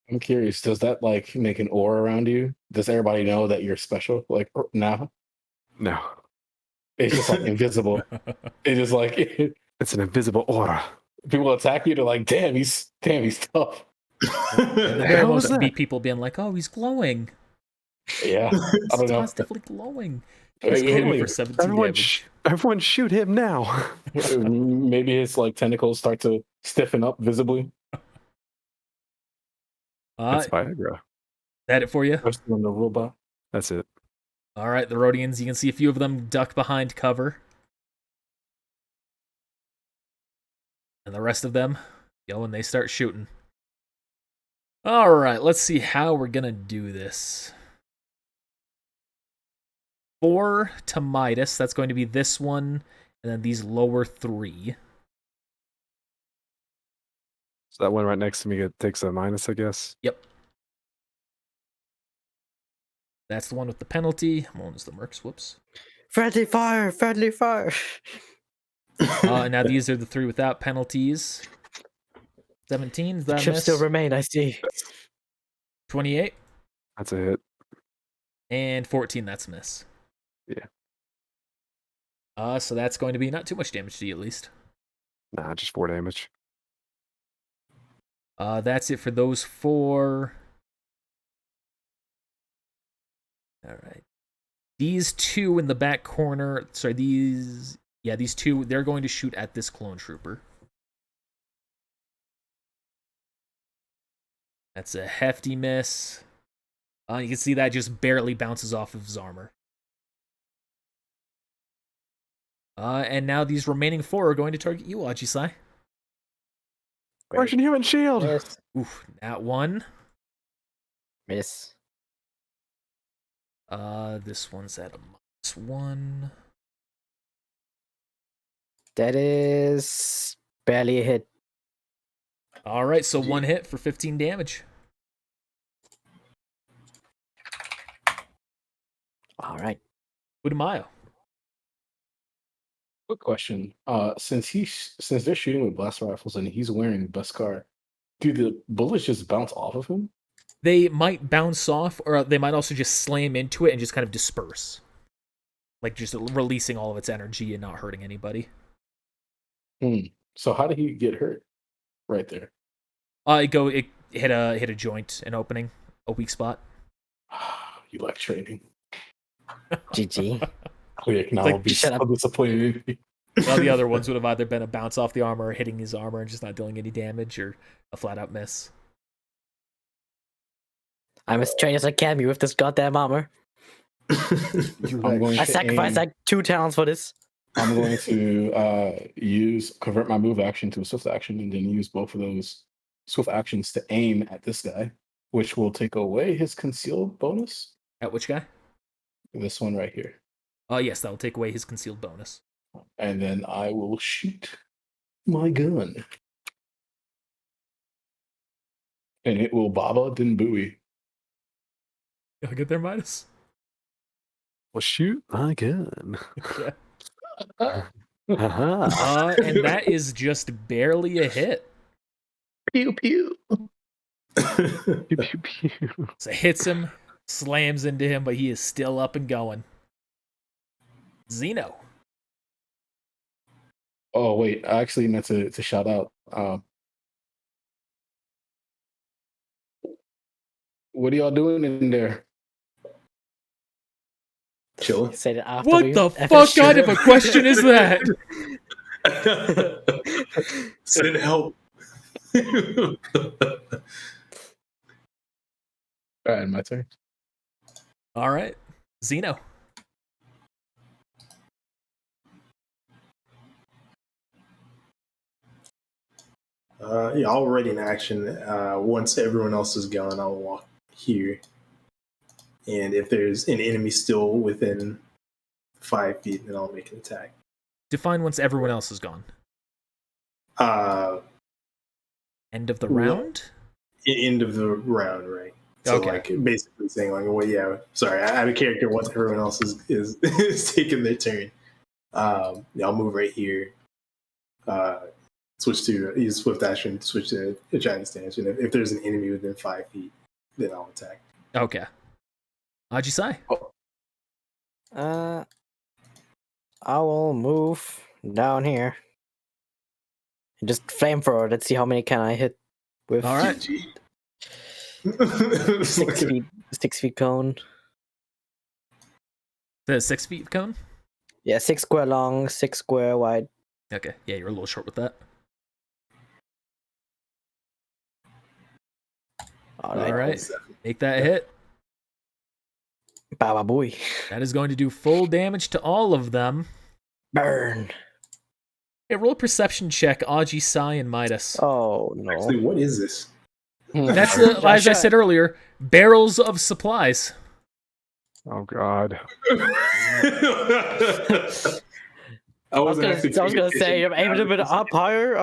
I'm curious. Does that like make an aura around you? Does everybody know that you're special? Like now,
No,
it's just like invisible. It's just like
it's an invisible aura.
people attack you. They're like, damn, he's tough.
And the very
hell was
most be
that?
people being like, "Oh, he's glowing.
Yeah, I
He's
don't know.
positively glowing."
He's
You hit him
glowing.
for 17 damage.
Everyone shoot him now.
Maybe his like tentacles start to stiffen up visibly.
That's Viagra.
That it for you?
Especially on the robot.
That's it.
All right, the Rhodians, you can see a few of them duck behind cover. And the rest of them go and they start shooting. All right, let's see how we're going to do this. 4 to Midas, that's going to be this one, and then these lower 3.
So that one right next to me takes a minus, I guess.
Yep. That's the one with the penalty. I'm on the mercs, whoops.
Friendly fire! Friendly fire!
Now these are the 3 without penalties. 17, is that a
Chips
miss?
still remain, I see.
28.
That's a hit.
And 14, that's a miss.
Yeah.
So that's going to be not too much damage to you, at least.
Nah, just 4 damage.
That's it for those 4. All right. These 2 in the back corner, sorry, these 2, they're going to shoot at this clone trooper. That's a hefty miss. You can see that just barely bounces off of his armor. And now these remaining 4 are going to target you, Ajisai.
Russian human shield.
Miss.
Oof, that one.
Miss.
This one's at a -1.
That is barely a hit.
All right, so 1 hit for 15 damage.
All right.
Udamayo.
Quick question. Since they're shooting with blast rifles and he's wearing Beskar, do the bullets just bounce off of him?
They might bounce off, or they might also just slam into it and just kind of disperse. Like just releasing all of its energy and not hurting anybody.
So how did he get hurt? Right there.
It hit a joint, an opening, a weak spot.
You like training.
GG.
Quick, now
Like,
I'll be
shut
so
up.
disappointed in you.
Well, the other ones would have either been a bounce off the armor or hitting his armor and just not dealing any damage, or a flat out miss.
I'm as trained as I can be with this goddamn armor.
I'm going
I
to
sacrificed like 2 talents for this.
I'm going to convert my move action to a swift action and then use both of those swift actions to aim at this guy, which will take away his concealed bonus.
At which guy?
This one right here.
Yes, that will take away his concealed bonus.
And then I will shoot my gun. And it will Baba Din Bowie.
You'll get there, Midas?
Well, shoot my gun.
Yeah.
Haha.
And that is just barely a hit.
Pew pew.
Pew, pew, pew.
So it hits him, slams into him, but he is still up and going. Xeno.
Oh wait, I actually meant to shout out. What are y'all doing in there?
Chill.
Say that after
What
we
the
ever
fuck
shoot
kind
him.
of a question is that?
Send help.
All right, my turn.
All right. Xeno.
Yeah, already in action. Once everyone else is gone, I'll walk here. And if there's an enemy still within 5 feet, then I'll make an attack.
Define once everyone else is gone. End of the round?
End of the round, right? So
Okay.
like basically saying like, well, yeah, sorry, I have a character once everyone else is is taking their turn. Yeah, I'll move right here. switch to use swift action, switch to a giant stance. And if there's an enemy within 5 feet, then I'll attack.
Okay. Ajisai.
I will move down here and just flamethrower. Let's see how many can I hit with.
All right.
6 feet cone.
The 6 feet cone?
Yeah, 6 square long, 6 square wide.
Okay. Yeah, you're a little short with that.
All
right. Make that hit.
Baba boy.
That is going to do full damage to all of them.
Burn.
Hey, roll a perception check, Aji, Sai, and Midas.
Oh, no.
Actually, what is this?
That's, as I said earlier, barrels of supplies.
Oh God.
I was
gonna say, I'm aiming a bit up higher.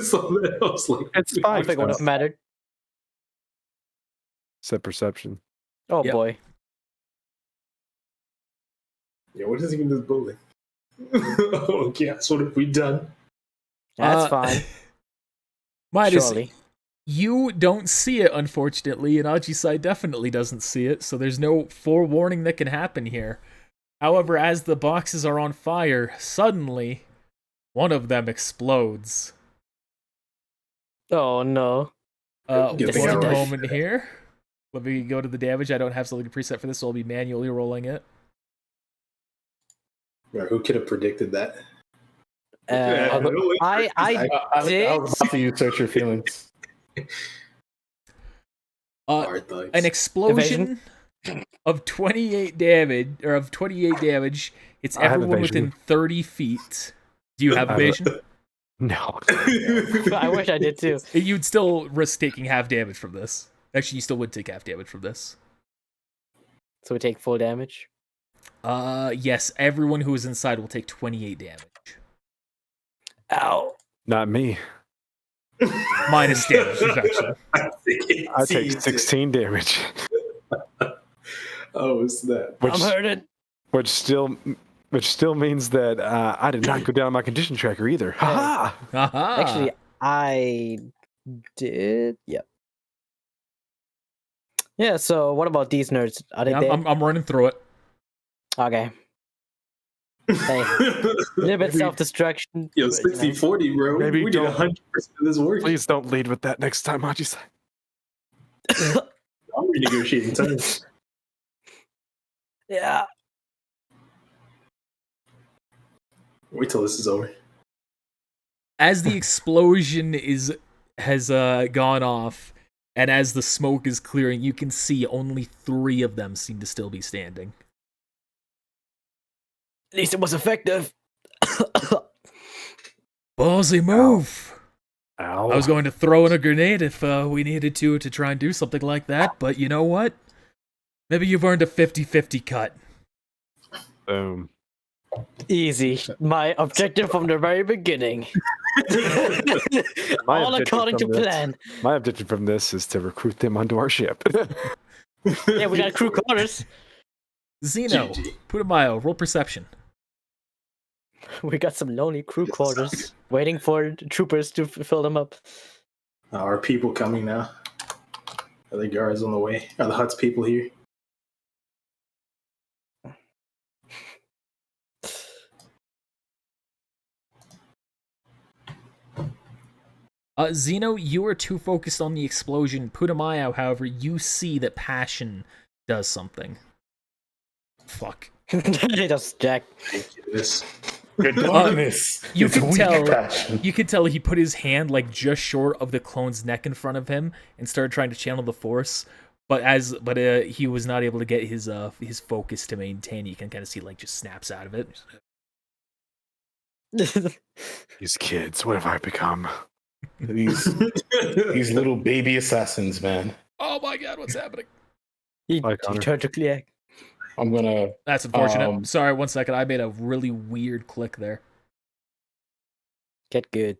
So I was like,
It's
I
fine.
don't think it would have mattered.
Set perception.
Oh
Yep.
boy.
yeah, what is even this bullet? Okay, that's what have we done?
That's fine.
Midas,
Surely.
you don't see it, unfortunately, and Ajisai definitely doesn't see it, so there's no forewarning that can happen here. However, as the boxes are on fire, suddenly, one of them explodes.
Oh no.
Get
One
the
moment here. Let me go to the damage. I don't have something to preset for this, so I'll be manually rolling it.
Right, who could have predicted that?
I did.
I was about to use search your feelings.
Hard thugs.
An explosion of 28 damage, It's
I have
everyone
evasion.
within 30 feet. Do you have evasion?
No.
I wish I did too.
You'd still risk taking half damage from this. Actually, you still would take half damage from this.
So we take full damage.
Yes, everyone who is inside will take 28 damage.
Ow.
Not me.
Minus damage reduction.
I take 16 damage,
Oh, snap.
I'm hurting.
which still means that I did not go down my condition tracker either. Ha!
Haha.
Actually, I did. Yep. Yeah. So, what about these nerds? Are they
Yeah,
dead?
I'm running through it.
Okay. Hey, a little bit self-destruction.
Yo,
but, you know.
60-40, bro.
Maybe
we did
don't-
100% of this work.
Please don't lead with that next time, Ajisai.
I'm renegotiating terms.
Yeah.
Wait till this is over.
As the explosion has gone off, and as the smoke is clearing, you can see only 3 of them seem to still be standing.
At least it was effective.
Ballsy move!
Ow.
I was going to throw in a grenade if we needed to try and do something like that, but you know what? Maybe you've earned a 50-50 cut.
Boom.
Easy. My objective from the very beginning.
My
All
objective
according to
from this-
plan.
My objective from this is to recruit them onto our ship.
Yeah, we got crew quarters.
Zeno,
GG.
Putumayo, roll perception.
We got some lonely crew quarters waiting for the troopers to fill them up.
Are people coming now? Are the guards on the way? Are the Huts people here?
Zeno, you are too focused on the explosion. Putumayo, however, you see that passion does something. Fuck.
They just jack.
This.
Your darkness.
You
is
can
weak
tell.
passion.
You can tell he put his hand like just short of the clone's neck in front of him and started trying to channel the force. But he was not able to get his focus to maintain. You can kind of see like just snaps out of it.
These kids, what have I become?
These little baby assassins, man.
Oh my god, what's happening?
he
Hi, Connor.
turned to clear.
I'm gonna.
That's unfortunate.
Um,
Sorry, 1 second. I made a really weird click there.
Get good.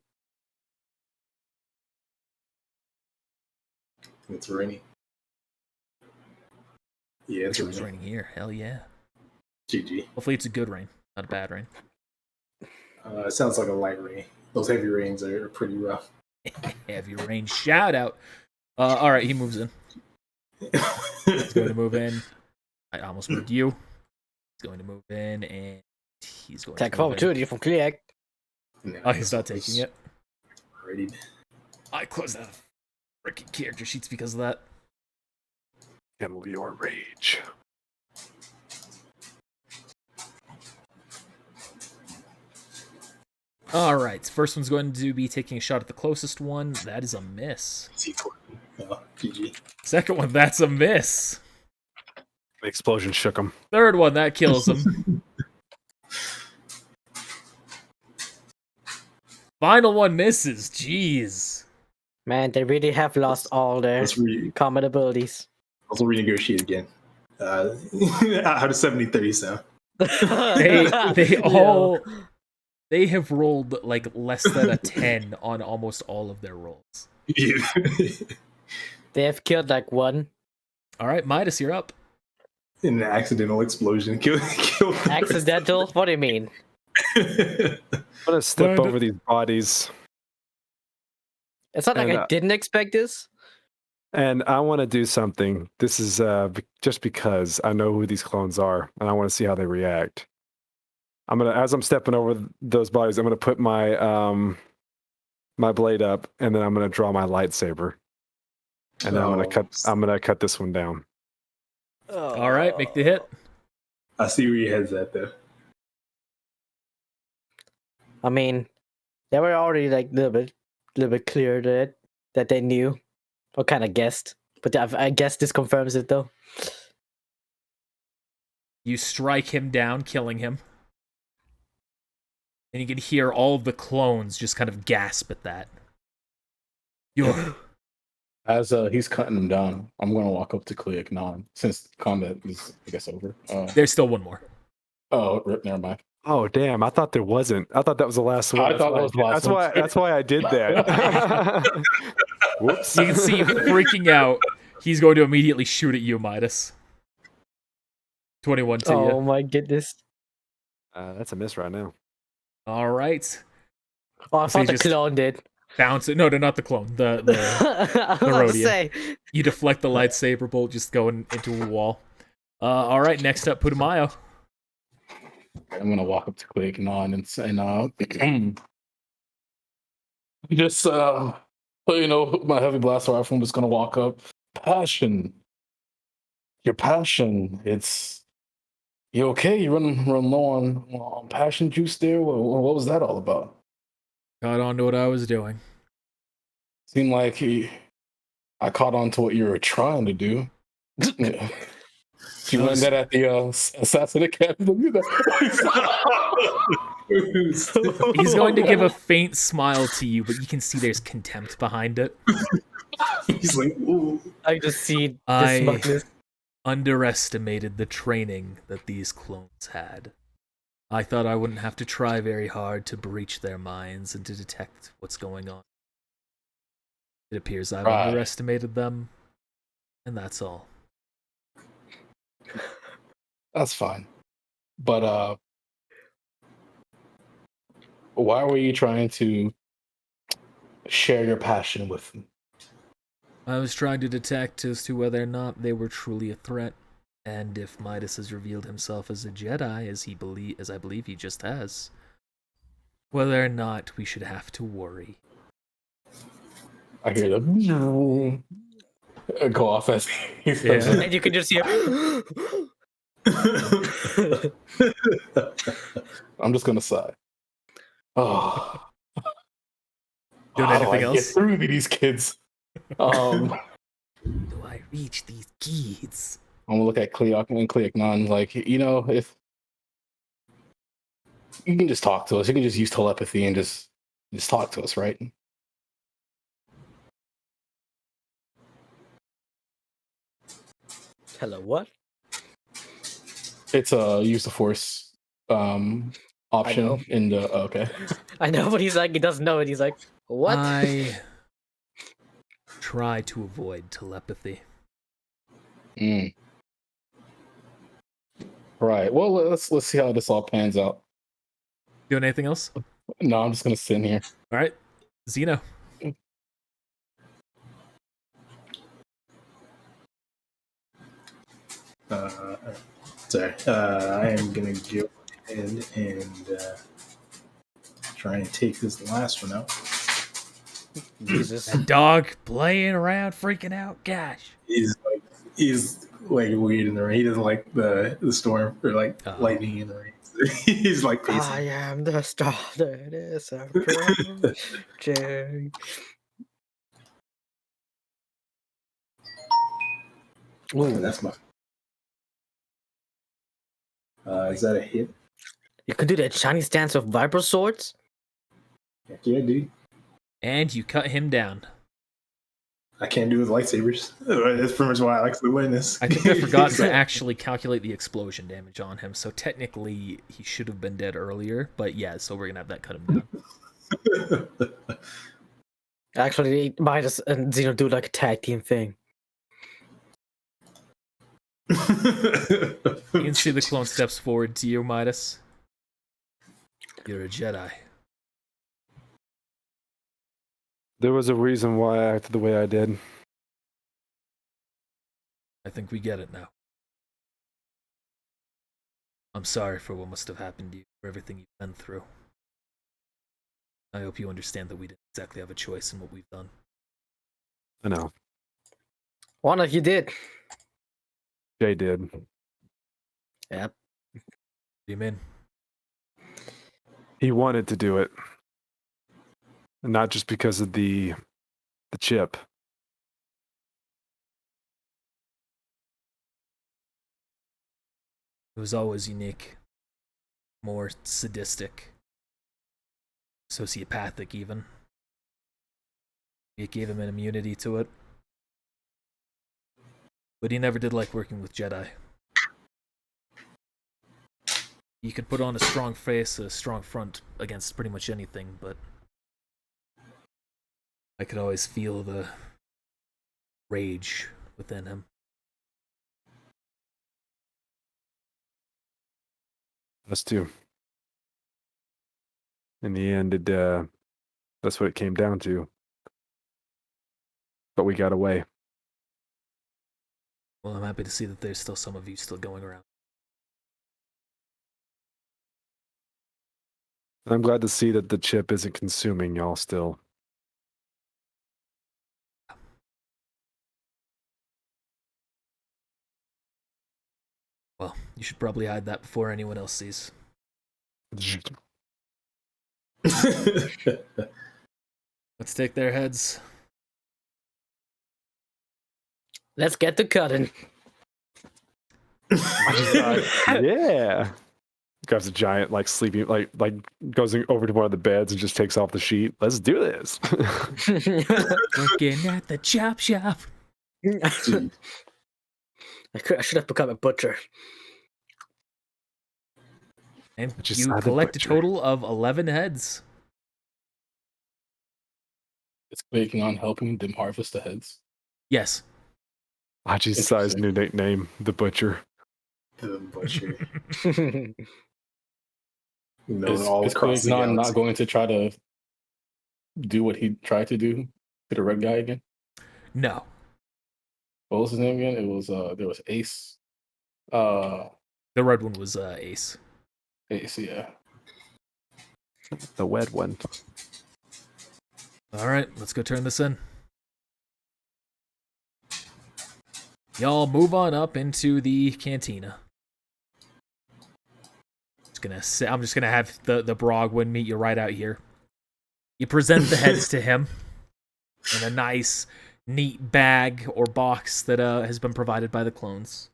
It's raining. Yeah, it's
It's
raining.
raining here. Hell yeah.
GG.
Hopefully it's a good rain, not a bad rain.
It sounds like a light rain. Those heavy rains are pretty rough.
Heavy rain shout out. All right, he moves in. He's going to move in. I almost moved you. He's going to move in, and he's going
Attack
to
of
move in.
opportunity from Kliak.
No,
Oh, he's not taking it.
Ready.
I closed out freaking character sheets because of that.
Handle your rage.
All right, first one's going to be taking a shot at the closest one. That is a miss.
GG.
Second one, that's a miss.
The explosion shook him.
Third one, that kills him. Final one misses. Jeez.
Man, they really have lost all their
Let's
combat abilities.
renegotiate again. How does 70-30 sound?
They have rolled like less than a 10 on almost all of their rolls.
They have killed like one.
All right, Midas, you're up.
In an accidental explosion, kill
Accidental? What do you mean?
I'm gonna step
What?
over these bodies,
It's not like
And,
I didn't expect this.
and I want to do something. This is just because I know who these clones are, and I want to see how they react. As I'm stepping over those bodies, I'm gonna put my my blade up, and then I'm gonna draw my lightsaber, and then I'm gonna cut this one down.
All right, make the hit.
I see where your head's at, though.
I mean, they were already like a little bit clear that they knew or kind of guessed. But I guess this confirms it though.
You strike him down, killing him. And you can hear all of the clones just kind of gasp at that. You're...
As he's cutting him down, I'm going to walk up to Kliak Non, since combat is, I guess, over.
There's still one more.
Oh, never mind.
Oh damn! I thought there wasn't. I thought that was the last one.
I thought that was the last one.
That's why I did that. Whoops.
You can see him freaking out. He's going to immediately shoot at you, Midas. 21 to you.
Oh my goodness.
That's a miss right now.
All right.
Oh, I
So you
thought the
just-
clone did.
Bounce it. No, not the clone. The
I was about to
Herodian.
say.
You deflect the lightsaber bolt, just going into a wall. All right, next up, Putumayo.
I'm going to walk up to Kliak Non and just, my heavy blaster rifle, I'm just going to walk up. Passion. Your passion. You okay? You run low on passion juice there? What was that all about?
Got on to what I was doing.
Seemed like I caught on to what you were trying to do. Yeah. You learned that at the Assassin Academy.
He's going to give a faint smile to you, but you can see there's contempt behind it.
He's like, ooh.
I just see the
I
smugness.
underestimated the training that these clones had. I thought I wouldn't have to try very hard to breach their minds and to detect what's going on. It appears I've
Right.
underestimated them, and that's all.
That's fine. But why were you trying to share your passion with them?
I was trying to detect as to whether or not they were truly a threat, and if Midas has revealed himself as a Jedi, as I believe he just has, whether or not we should have to worry.
I hear them go off as he's
Yeah.
And you can just hear.
I'm just gonna sigh. Oh,
Doing
how do
anything
I
else?
get through these kids? I'm
Do I reach these kids?
gonna look at Kliak and Kliak Non like, if you can just talk to us, you can just use telepathy and just talk to us, right?
Hello, what?
It's a use the force option
know.
in the okay.
I know, but he's like, he doesn't know it. He's like, what?
I try to avoid telepathy.
Mm. Right. Well, let's see how this all pans out.
Doing anything else?
No, I'm just gonna sit in here.
All right, Xeno.
Sorry. I am gonna go ahead and try and take this last one out.
Jesus.
That dog playing around, freaking out. Gosh.
He's like weird in the rain. He doesn't like the storm or like lightning in the rain. He's like pacing.
I am the star that is approaching.
Ooh, that's my. Is that a hit?
You could do that Chinese dance with viper swords.
Heck yeah, dude.
And you cut him down.
I can't do with lightsabers. That's pretty much why I like to win this.
I think I forgot to actually calculate the explosion damage on him, so technically he should have been dead earlier, but yeah, so we're gonna have that cut him down.
Actually, Midas and Xeno do like a tag team thing.
You can see the clone steps forward to you, Midas. You're a Jedi.
There was a reason why I acted the way I did.
I think we get it now. I'm sorry for what must have happened to you, for everything you've been through. I hope you understand that we didn't exactly have a choice in what we've done.
I know.
One of you did.
Jay did.
Yep.
What do you mean?
He wanted to do it. And not just because of the chip.
It was always unique. More sadistic. Sociopathic, even. It gave him an immunity to it. But he never did like working with Jedi. He could put on a strong face, a strong front against pretty much anything, but I could always feel the rage within him.
Us too. In the end, that's what it came down to. But we got away.
Well, I'm happy to see that there's still some of you still going around.
I'm glad to see that the chip isn't consuming y'all still.
Well, you should probably hide that before anyone else sees. Let's take their heads.
Let's get to cutting.
Yeah. Grabs a giant, like sleeping, like goes over to one of the beds and just takes off the sheet. Let's do this.
Working at the chop shop.
I should have become a butcher.
And
Just
you
had the
collect a
butcher.
total of 11 heads.
It's clicking on helping them harvest the heads.
Yes.
Hachi's size new nickname, the Butcher.
The butcher.
Is Quignon not going to try to do what he tried to do to the red guy again?
No.
What was his name again? It was there was Ace.
The red one was Ace.
Ace, yeah.
The wed one.
All right, let's go turn this in. Y'all move on up into the cantina. I'm just gonna have the Brogwin meet you right out here. You present the heads to him in a nice, neat bag or box that has been provided by the clones.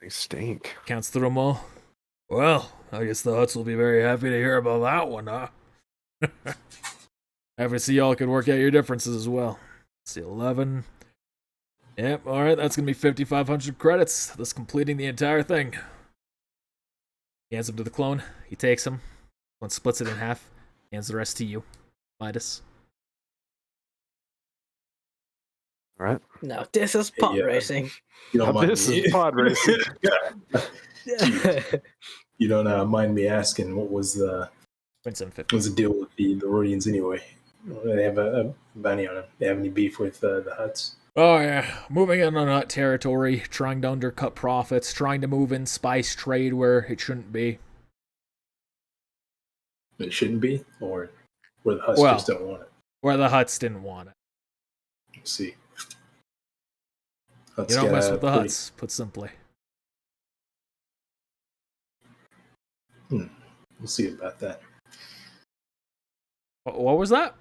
They stink.
Counts through them all. Well, I guess the Hutts will be very happy to hear about that one, huh? Happy to see y'all can work out your differences as well. Let's see, 11. Yep, alright, that's gonna be 5,500 credits. That's completing the entire thing. He hands them to the clone. He takes them. One splits it in half. Hands the rest to you, Midas.
All right.
No, this is pod racing.
You don't mind
This
me.
is pod racing.
You don't mind me asking what was the
2750.
What's the deal with the Rodians anyway? They have a bounty on them. They have any beef with the Hutts?
Oh yeah, moving in on Hut territory, trying to undercut profits, trying to move in spice trade where it shouldn't be.
It shouldn't be, or where the Hutts
Well,
just don't want it.
Where the Hutts didn't want it.
Let's see.
You don't mess with the Hutts, put simply.
We'll see about that.
What was that?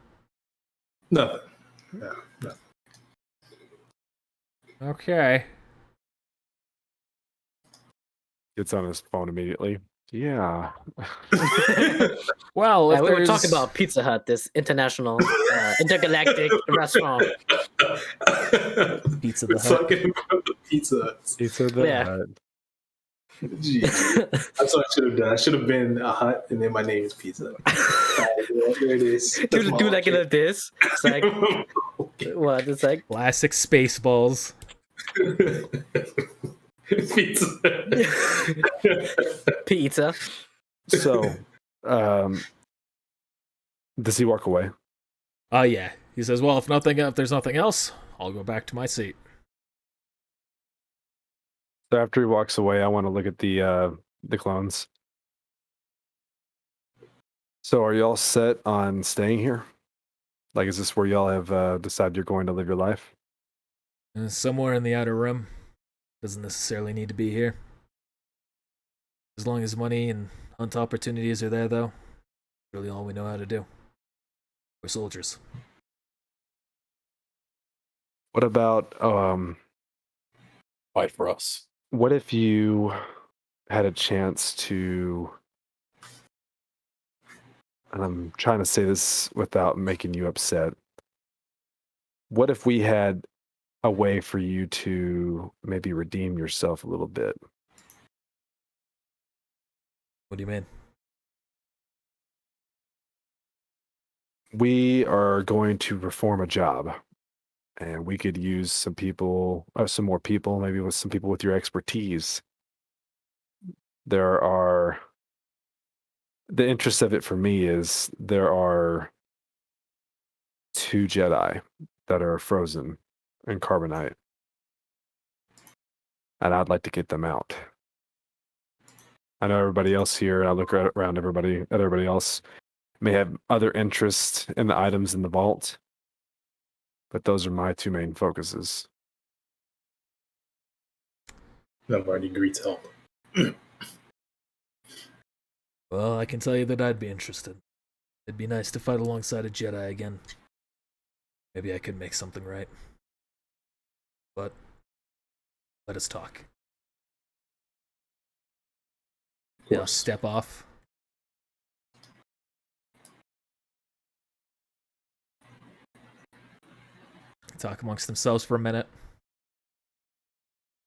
Nothing. No, nothing.
Okay.
Gets on his phone immediately. Yeah.
Well, if
we were
there's-
talking about Pizza Hut, this international, intergalactic restaurant.
Pizza the
We're
Hut.
talking about the Pizza.
Pizza the
Yeah.
Hut.
Jeez. That's what I should have done. I should have been a Hut, and then my name is Pizza. There it is.
do like a this. It's like what? It's like
Classic Spaceballs.
Pizza.
pizza.
So, does he walk away?
Yeah. He says, well, if there's nothing else, I'll go back to my seat.
So after he walks away, I want to look at the clones. So are y'all set on staying here? Like, is this where y'all have decided you're going to live your life?
Somewhere in the outer rim. Doesn't necessarily need to be here. As long as money and hunt opportunities are there, though, really all we know how to do. We're soldiers.
What about
Fight for us.
what if you had a chance to, and I'm trying to say this without making you upset. What if we had a way for you to maybe redeem yourself a little bit?
What do you mean?
We are going to perform a job, and we could use some people, some more people, maybe with some people with your expertise. The interest of it for me is there are 2 Jedi that are frozen in carbonite, and I'd like to get them out. I know everybody else here, I look around everybody else may have other interests in the items in the vault, but those are my 2 main focuses.
I've already agreed to help.
Well, I can tell you that I'd be interested. It'd be nice to fight alongside a Jedi again. Maybe I could make something right. But let us talk. Now step off. Talk amongst themselves for a minute.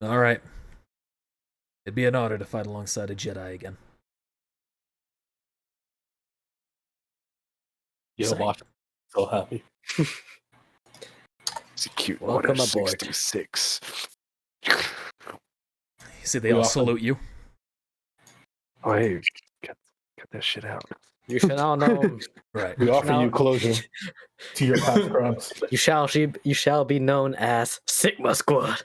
All right. It'd be an honor to fight alongside a Jedi again.
Yeah,
Same.
watch. So happy.
It's a cute
Welcome
order
aboard.
66.
You see, they all
welcome.
salute you.
Oh, hey, cut that shit out.
You shall now know.
Right.
We offer
Now-
you closure to your past crimes.
You shall be known as Sigma Squad.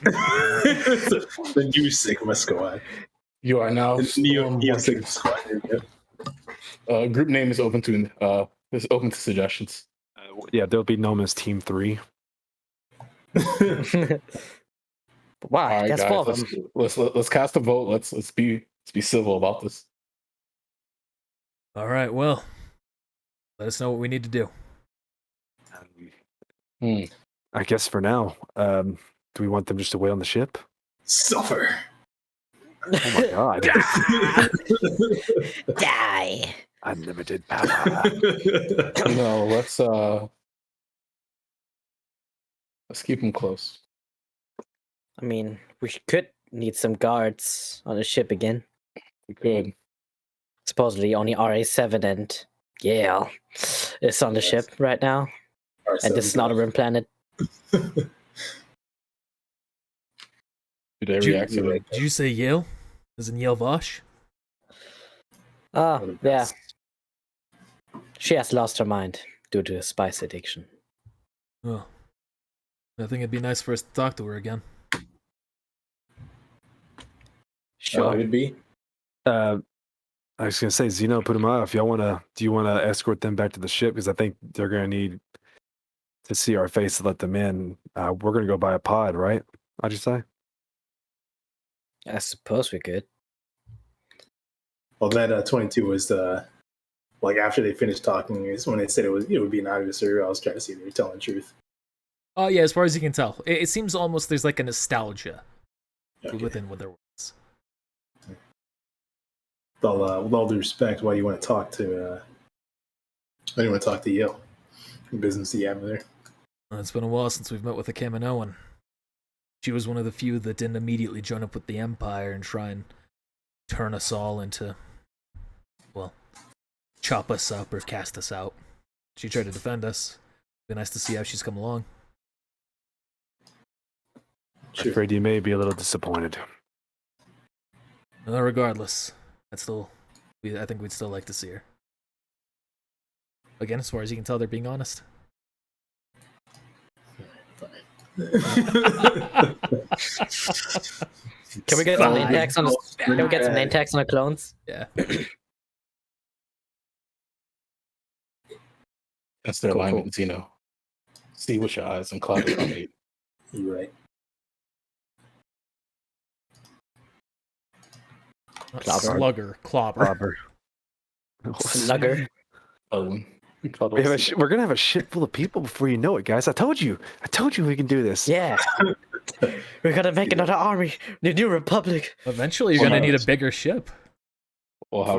The new Sigma Squad.
You are now
The
Storm
Neo Sigma
Watchers.
Squad. There you go.
Group name is open to suggestions.
Yeah, there'll be known as Team 3.
Wow,
All right,
that's
guys,
4 of them.
let's cast a vote. Let's be civil about this.
All right, well, let us know what we need to do.
I guess for now, do we want them just to wait on the ship?
Suffer.
Oh my god.
Die.
Unlimited power.
No, let's keep them close.
I mean, we could need some guards on the ship again.
We could.
Supposedly only RA7 and Yale is on the
Yes.
ship right now. And this is not a rim planet.
Do they
Did you-
reactivate?
Did you say Yale? As in Yale Vosh?
Oh, yeah. She has lost her mind due to a spice addiction.
Oh. I think it'd be nice for us to talk to her again.
Sure.
Could be.
I was gonna say, Zeno, put them out. If y'all wanna, do you wanna escort them back to the ship? Because I think they're gonna need to see our face to let them in. We're gonna go buy a pod, right? How'd you say?
I suppose we could.
Well, that 22 was like after they finished talking is when they said it would be an adversary. I was trying to see if they were telling the truth.
Oh yeah, as far as you can tell, it seems almost there's like a nostalgia within what their words.
With all due respect, why do you want to talk to? Why do you want to talk to Yale? What business do you have there?
It's been a while since we've met with the Kaminoan. She was one of the few that didn't immediately join up with the Empire and try and turn us all into, well, chop us up or cast us out. She tried to defend us. Be nice to see how she's come along.
I'm afraid you may be a little disappointed.
Regardless, I think we'd still like to see her. Again, as far as you can tell, they're being honest.
Can we get some name tags on the, Can we get some name tags on the clones?
Yeah.
That's their alignment, Zeno. See with your eyes and cloud from 8.
You're right.
Slugger, clobber.
Slugger.
We're gonna have a ship full of people before you know it, guys. I told you we can do this.
Yeah. We're gonna make another army. The New Republic.
Eventually, you're gonna need a bigger ship.
We'll have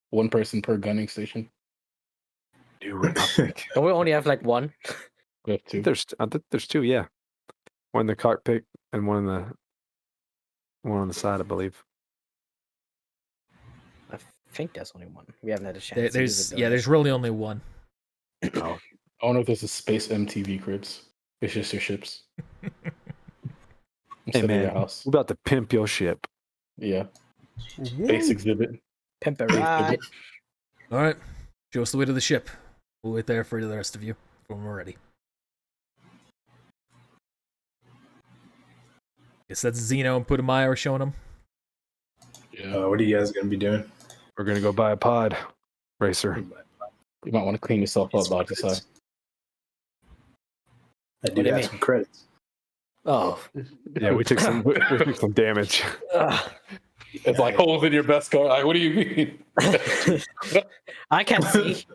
one person per gunning station.
New Republic.
And we only have like one.
We have 2.
There's 2, yeah. One in the cockpit and one on the side, I believe.
I think there's only one. We haven't had a chance.
There's really only one.
Oh.
I wonder if this is space MTV cribs. It's just your ships.
Hey
Instead of your
man,
house.
we're about to pimp your ship.
Yeah. Base exhibit.
Pimp it right.
All right, show us the way to the ship. We'll wait there for the rest of you when we're ready. Guess that's Zeno and Putamaya are showing them.
Yeah.
What are you guys going to be doing?
We're gonna go buy a pod racer.
You might want to clean yourself up, Dr. Sai.
I do have some credits.
Oh.
Yeah, we took some damage.
It's like holes in your best car. Like, what do you mean?
I can't see.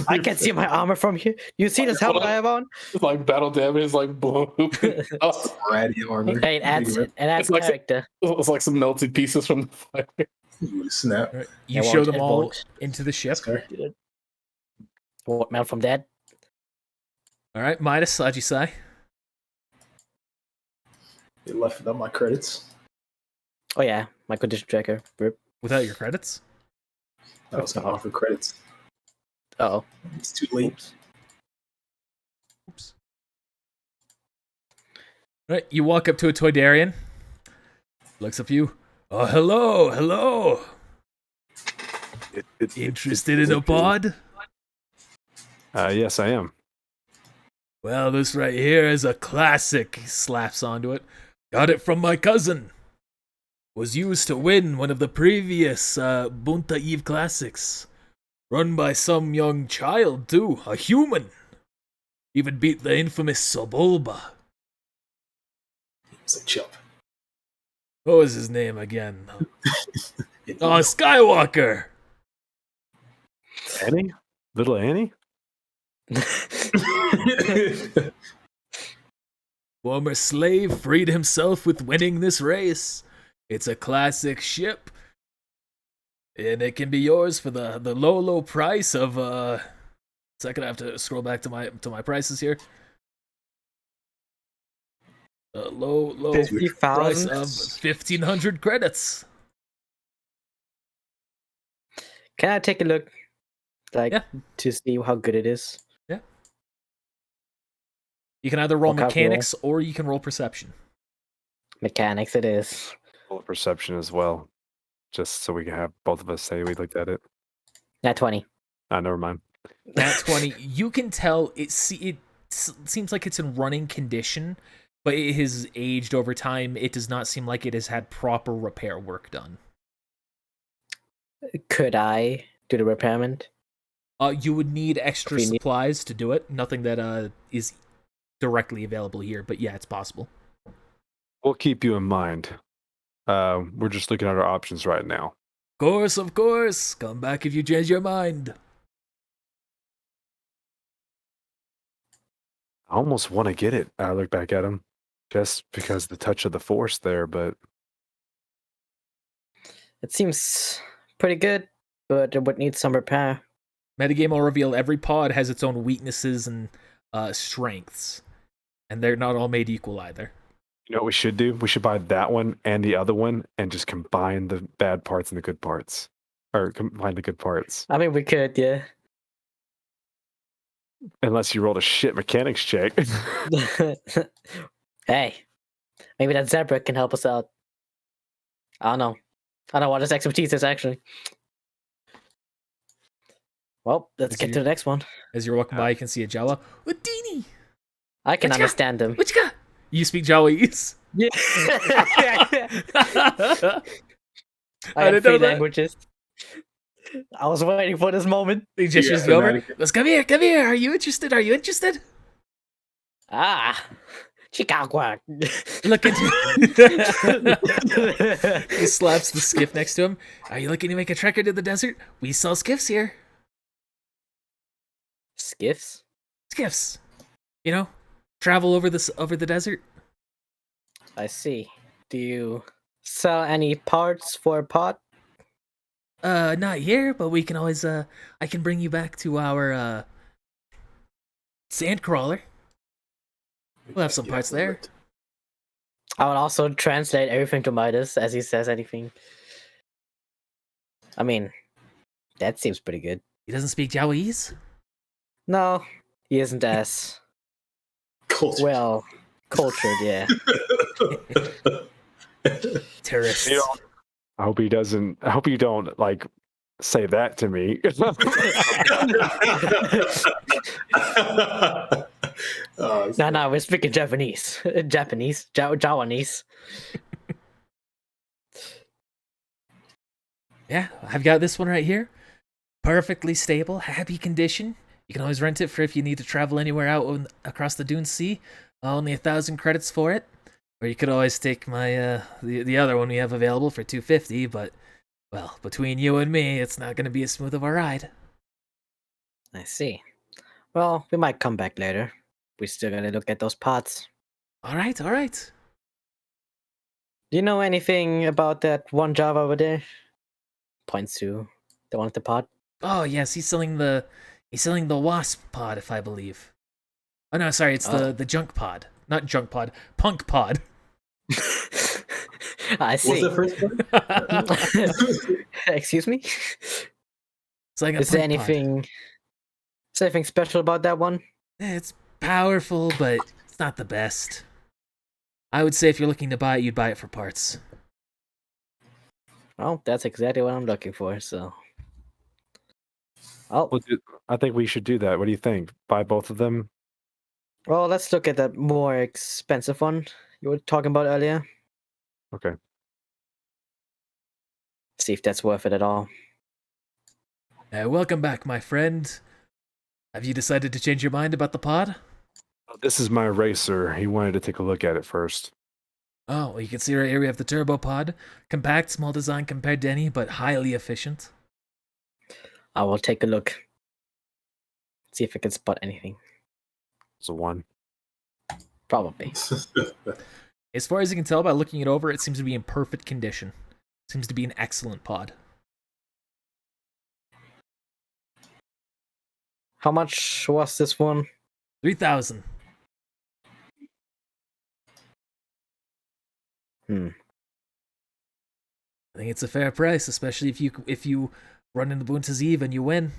I can't see my armor from here. You see this helmet I have on?
It's like battle damage is like blown open.
Radio armor.
Hey, it adds character.
It's like some melted pieces from the fire.
Snap.
Right. You show them all into the ship.
What, melt from dead?
All right, Midas, Ajisai.
You left without my credits.
Oh yeah, my condition tracker. Rip.
Without your credits?
I was going to offer credits.
Oh.
It's too late.
Oops. All right, you walk up to a Toydarian. Looks up at you. Oh, hello. Interested in a pod?
Yes, I am.
Well, this right here is a classic. He slaps onto it. Got it from my cousin. Was used to win one of the previous Bunta Eve Classics. Run by some young child, too. A human. Even beat the infamous Sobulba.
It's a chump.
What was his name again? Oh, Skywalker.
Annie? Little Annie?
Former slave freed himself with winning this race. It's a classic ship. And it can be yours for the low price of second I have to scroll back to my prices here. Low
50,000?
price of 1,500 credits.
Can I take a look?
Yeah.
To see how good it is.
Yeah. You can either roll
What kind of roll?
mechanics or you can roll perception.
Mechanics it is.
Roll perception as well, just so we can have both of us say we looked at it.
Nat 20.
Never mind.
Nat 20. You can tell seems like it's in running condition, but it has aged over time. It does not seem like it has had proper repair work done.
Could I do the repairment?
You would need extra
If you need-
supplies to do it. Nothing that is directly available here, but yeah, it's possible.
We'll keep you in mind. We're just looking at our options right now.
Of course. Come back if you change your mind.
I almost want to get it. I look back at him just because the touch of the force there, but
It seems pretty good, but it would need some repair.
Metagame will reveal every pod has its own weaknesses and strengths, and they're not all made equal either.
you know what we should do? We should buy that one and the other one and just combine the bad parts and the good parts. Or combine the good parts.
I mean, we could, yeah.
Unless you rolled a shit mechanics check.
Hey, maybe that zebra can help us out. I don't know. I don't know what his expertise is, actually. Well, let's get to the next one.
As you're walking by, you can see a Jawa. Udini!
I can
What you got?
understand him.
What you got? You speak Jawese?
Yeah.
I
I have
didn't know
three
that.
languages. I was waiting for this moment.
He gestures
Yeah,
you over.
fanatic.
Goes, come here. Are you interested?
Ah, Chicago.
Look at He slaps the skiff next to him. Are you looking to make a trek into the desert? We sell skiffs here.
Skiffs?
Skiffs. You know, travel over the desert.
I see. Do you sell any parts for a pot?
Not here, but we can always I can bring you back to our sandcrawler. We'll have some parts there.
I would also translate everything to Midas as he says anything. I mean, that seems pretty good.
He doesn't speak Jawese?
No, he isn't as
Culture.
well cultured, yeah.
Tourists.
I hope he doesn't. I hope you don't like say that to me.
No, we're speaking Japanese. Jawanese.
Yeah, I've got this one right here. Perfectly stable, happy condition. You can always rent it for if you need to travel anywhere out across the Dune Sea. Only 1,000 credits for it. Or you could always take my the other one we have available for 250. But well, between you and me, it's not going to be as smooth of a ride.
I see. Well, we might come back later. We still gotta look at those pots.
All right.
Do you know anything about that one Java over there? Points to the one at the pot.
Oh yes, he's selling the wasp pod, if I believe. Oh no, sorry, it's the junk pod, not junk pod, punk pod.
I
What's
see.
the first one?
Excuse me?
It's like a
Is there
punk pod.
anything special about that one?
It's powerful, but it's not the best. I would say if you're looking to buy it, you'd buy it for parts.
Well, that's exactly what I'm looking for, so. Oh,
I think we should do that. What do you think? Buy both of them?
well, let's look at that more expensive one you were talking about earlier.
Okay.
See if that's worth it at all.
Welcome back, my friend. Have you decided to change your mind about the pod?
This is my racer. He wanted to take a look at it first.
Oh, well, you can see right here we have the turbo pod. Compact, small design compared to any, but highly efficient.
I will take a look. See if I can spot anything.
It's a 1.
Probably.
As far as you can tell by looking it over, it seems to be in perfect condition. Seems to be an excellent pod.
How much was this one?
3,000.
Hmm.
I think it's a fair price, especially if you run into Bunta's Eve and you win,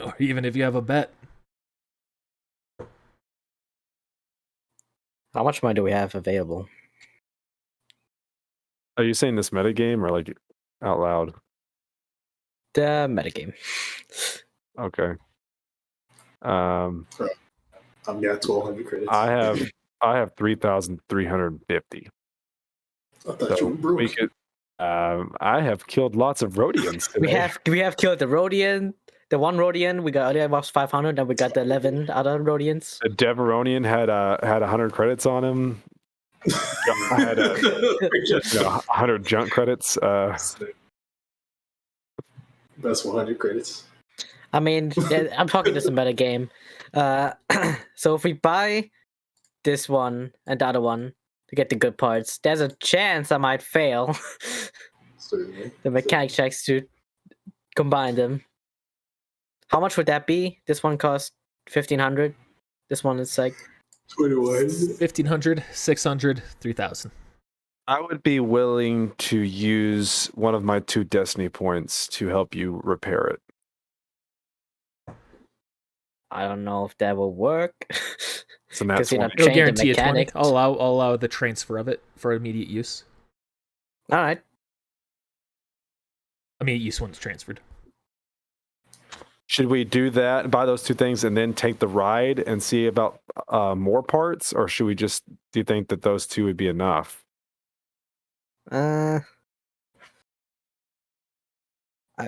or even if you have a bet.
How much money do we have available?
Are you saying this metagame or like out loud?
The metagame.
Okay.
I've got 1,200 credits.
I have 3,350.
I thought you were broke.
We could. I have killed lots of Rhodians today.
We have killed the Rhodian, the one Rhodian. We got earlier was 500, and we got the 11 other Rhodians.
The Deveronian had 100 credits on him. I had 100 junk credits.
Best 100 credits.
I mean, I'm talking just a metagame. So if we buy this one and the other one to get the good parts, there's a chance I might fail
Certainly.
the mechanic checks to combine them. How much would that be? This one costs 1,500. This one is like
21.
1,500, 600, 3,000.
I would be willing to use one of my 2 destiny points to help you repair it.
I don't know if that will work.
So that's
you're not
It'll
trained in
guarantee a 20.
mechanics.
I'll allow the transfer of it for immediate use.
All right.
Immediate use when it's transferred.
Should we do that, buy those 2 things, and then take the ride and see about more parts, or should we just? Do you think that those 2 would be enough?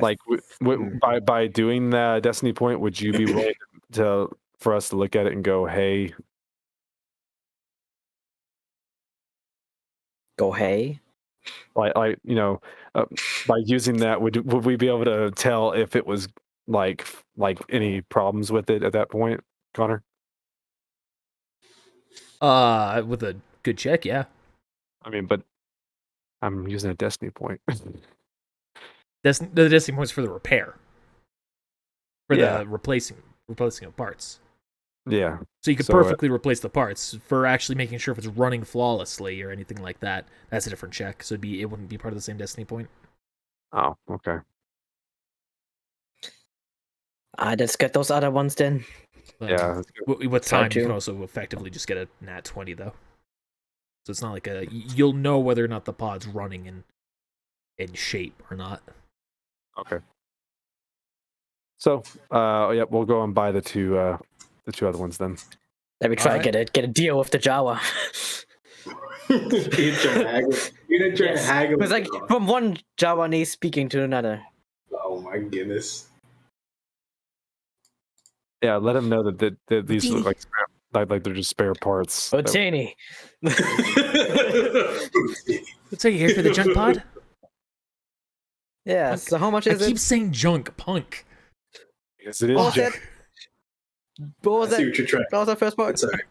Like by doing the destiny point, would you be willing for us to look at it and go, hey?
Go hey.
Like by using that, would we be able to tell if it was like any problems with it at that point, Connor?
With a good check, yeah.
I mean, but I'm using a destiny point.
The destiny points for the repair. For
Yeah.
the replacing of parts.
Yeah.
So you could perfectly replace the parts. For actually making sure if it's running flawlessly or anything like that, that's a different check. So it wouldn't be part of the same destiny point.
Oh, okay.
Let's get those other ones then.
But
Yeah.
with time, you
to.
can also effectively just get a nat 20 though. So it's not like you'll know whether or not the pod's running in shape or not.
Okay. So, yeah, we'll go and buy the 2 other ones then.
Let me try
Alright.
to get a deal with the Jawa.
You're trying to haggle.
It's like from one Jawanese speaking to another.
Oh my goodness.
Yeah, let them know that these look like they're just spare parts.
Otini.
So you here for the junk pod?
Yeah, so how much
I
is
keep
it?
saying junk, punk.
Yes, it is.
What was
junk.
that? What was
I see
that?
what you're trying.
What was that first part?
It's all right.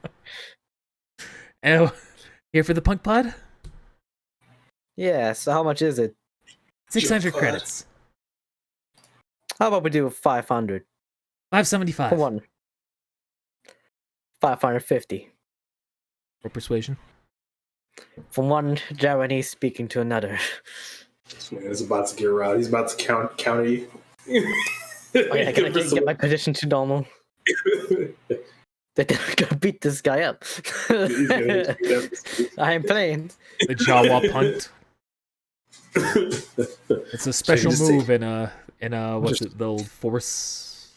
Oh, here for the punk pod?
Yeah, so how much is it?
600
Junk pod.
credits.
How about we do 500
575
for one? 550
for persuasion.
from one Jawanese speaking to another.
This man is about to get around. He's about to counter you.
Oh yeah, can I get my condition to normal? They're gonna beat this guy up. I am playing.
The Jawa punt. It's a special
just
move in a what's it, the old Force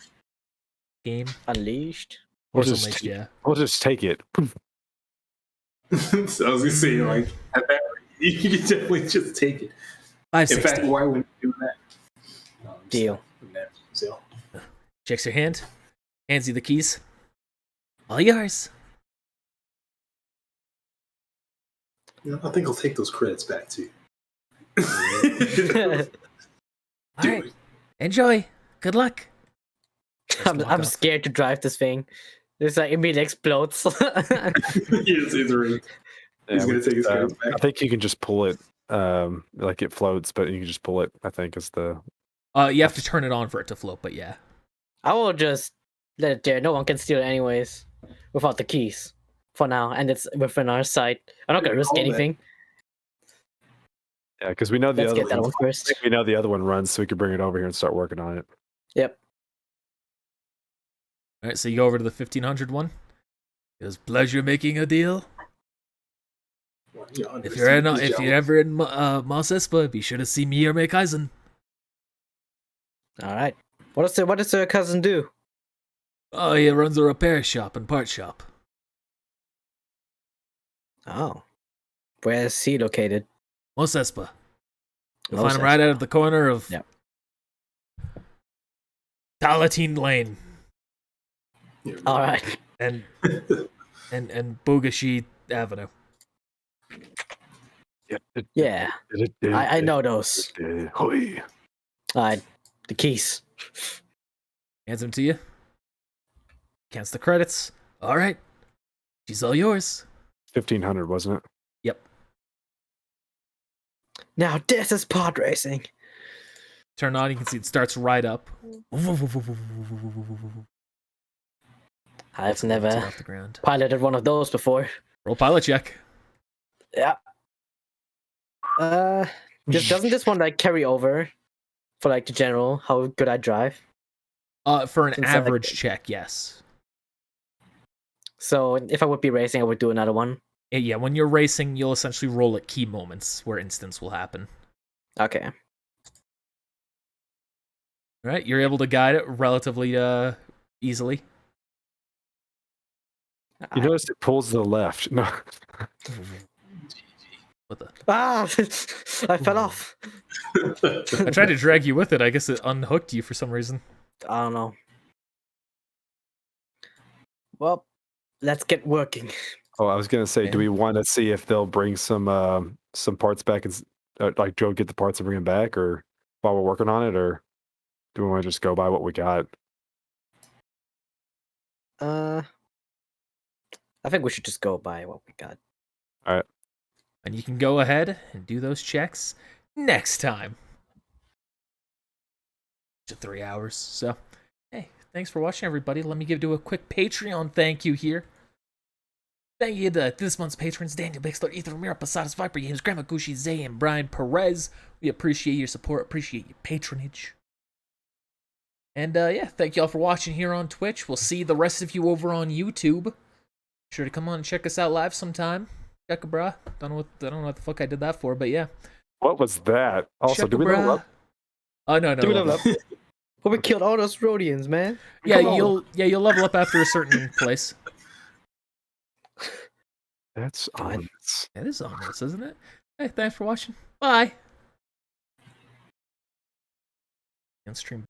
game?
Unleashed.
We'll
Force
just,
Unleashed, yeah.
we'll just take it.
So I was gonna say, like, at that rate, you can definitely just take it. In
560.
fact, why wouldn't you do that?
Deal.
So,
Checks your hand. Hands you the keys. All yours.
I think I'll take those credits back too.
All right. Enjoy. Good luck.
I'm scared to drive this thing. It's like immediately explodes.
He's right. He's gonna take his credits back.
I think you can just pull it. Like it floats, but you can just pull it. I think is the.
You have to turn it on for it to float, but yeah.
I will just let it there. No one can steal it anyways without the keys for now, and it's within our sight. I'm not gonna risk
All that.
anything.
Yeah, because we know the
Let's
other
get that
one.
one first.
We know the other one runs, so we can bring it over here and start working on it.
Yep.
All right, so you go over to the 1500 one. It was pleasure making a deal. If you're ever in Mos Eisley, be sure to see me or Mike Eisen.
All right. What does her cousin do?
Oh, he runs a repair shop and part shop.
Oh. Where's he located?
Mos Eisley. You'll
Mos
find him right
Eisley.
out of the corner of
Yep.
Tatooine Lane
All right.
and Bogashi Avenue.
Yeah. I know those.
Hoi.
All right. The keys.
Hands them to you. Counts the credits. All right. She's all yours.
1,500, wasn't it?
Yep.
Now this is pod racing.
Turn on, you can see it starts right up.
I've never
Off the ground.
piloted one of those before.
Roll pilot check.
Yeah. Doesn't this one like carry over for like the general how good I drive?
For an
Since
average check, yes.
So if I would be racing, I would do another one.
Yeah, when you're racing, you'll essentially roll at key moments where instance will happen.
Okay.
All right, you're able to guide it relatively easily.
You notice it pulls to the left. No.
What the?
Ah! I fell off.
I tried to drag you with it. I guess it unhooked you for some reason.
I don't know. Well, let's get working.
Oh, I was gonna say, do we want to see if they'll bring some parts back and like Joe get the parts and bring them back, or while we're working on it, or do we want to just go by what we got?
I think we should just go by what we got.
All right.
And you can go ahead and do those checks next time. To 3 hours. So, hey, thanks for watching, everybody. Let me do a quick Patreon thank you here. Thank you to this month's patrons: Daniel Bixler, Ethan Ramiro, Posadas, Viper Games, Grandma Gucci, Zay, and Brian Perez. We appreciate your support, appreciate your patronage. And yeah, thank you all for watching here on Twitch. We'll see the rest of you over on YouTube. Sure to come on and check us out live sometime. Shekabra. Don't know what the fuck I did that for, but yeah.
What was that? Also, do we level up?
Oh no.
Do we level up? But we killed all those Rhodians, man.
Yeah,
Come on.
you'll level up after a certain place.
That's
Fine.
ominous.
That is ominous, isn't it? Hey, thanks for watching. Bye. On stream.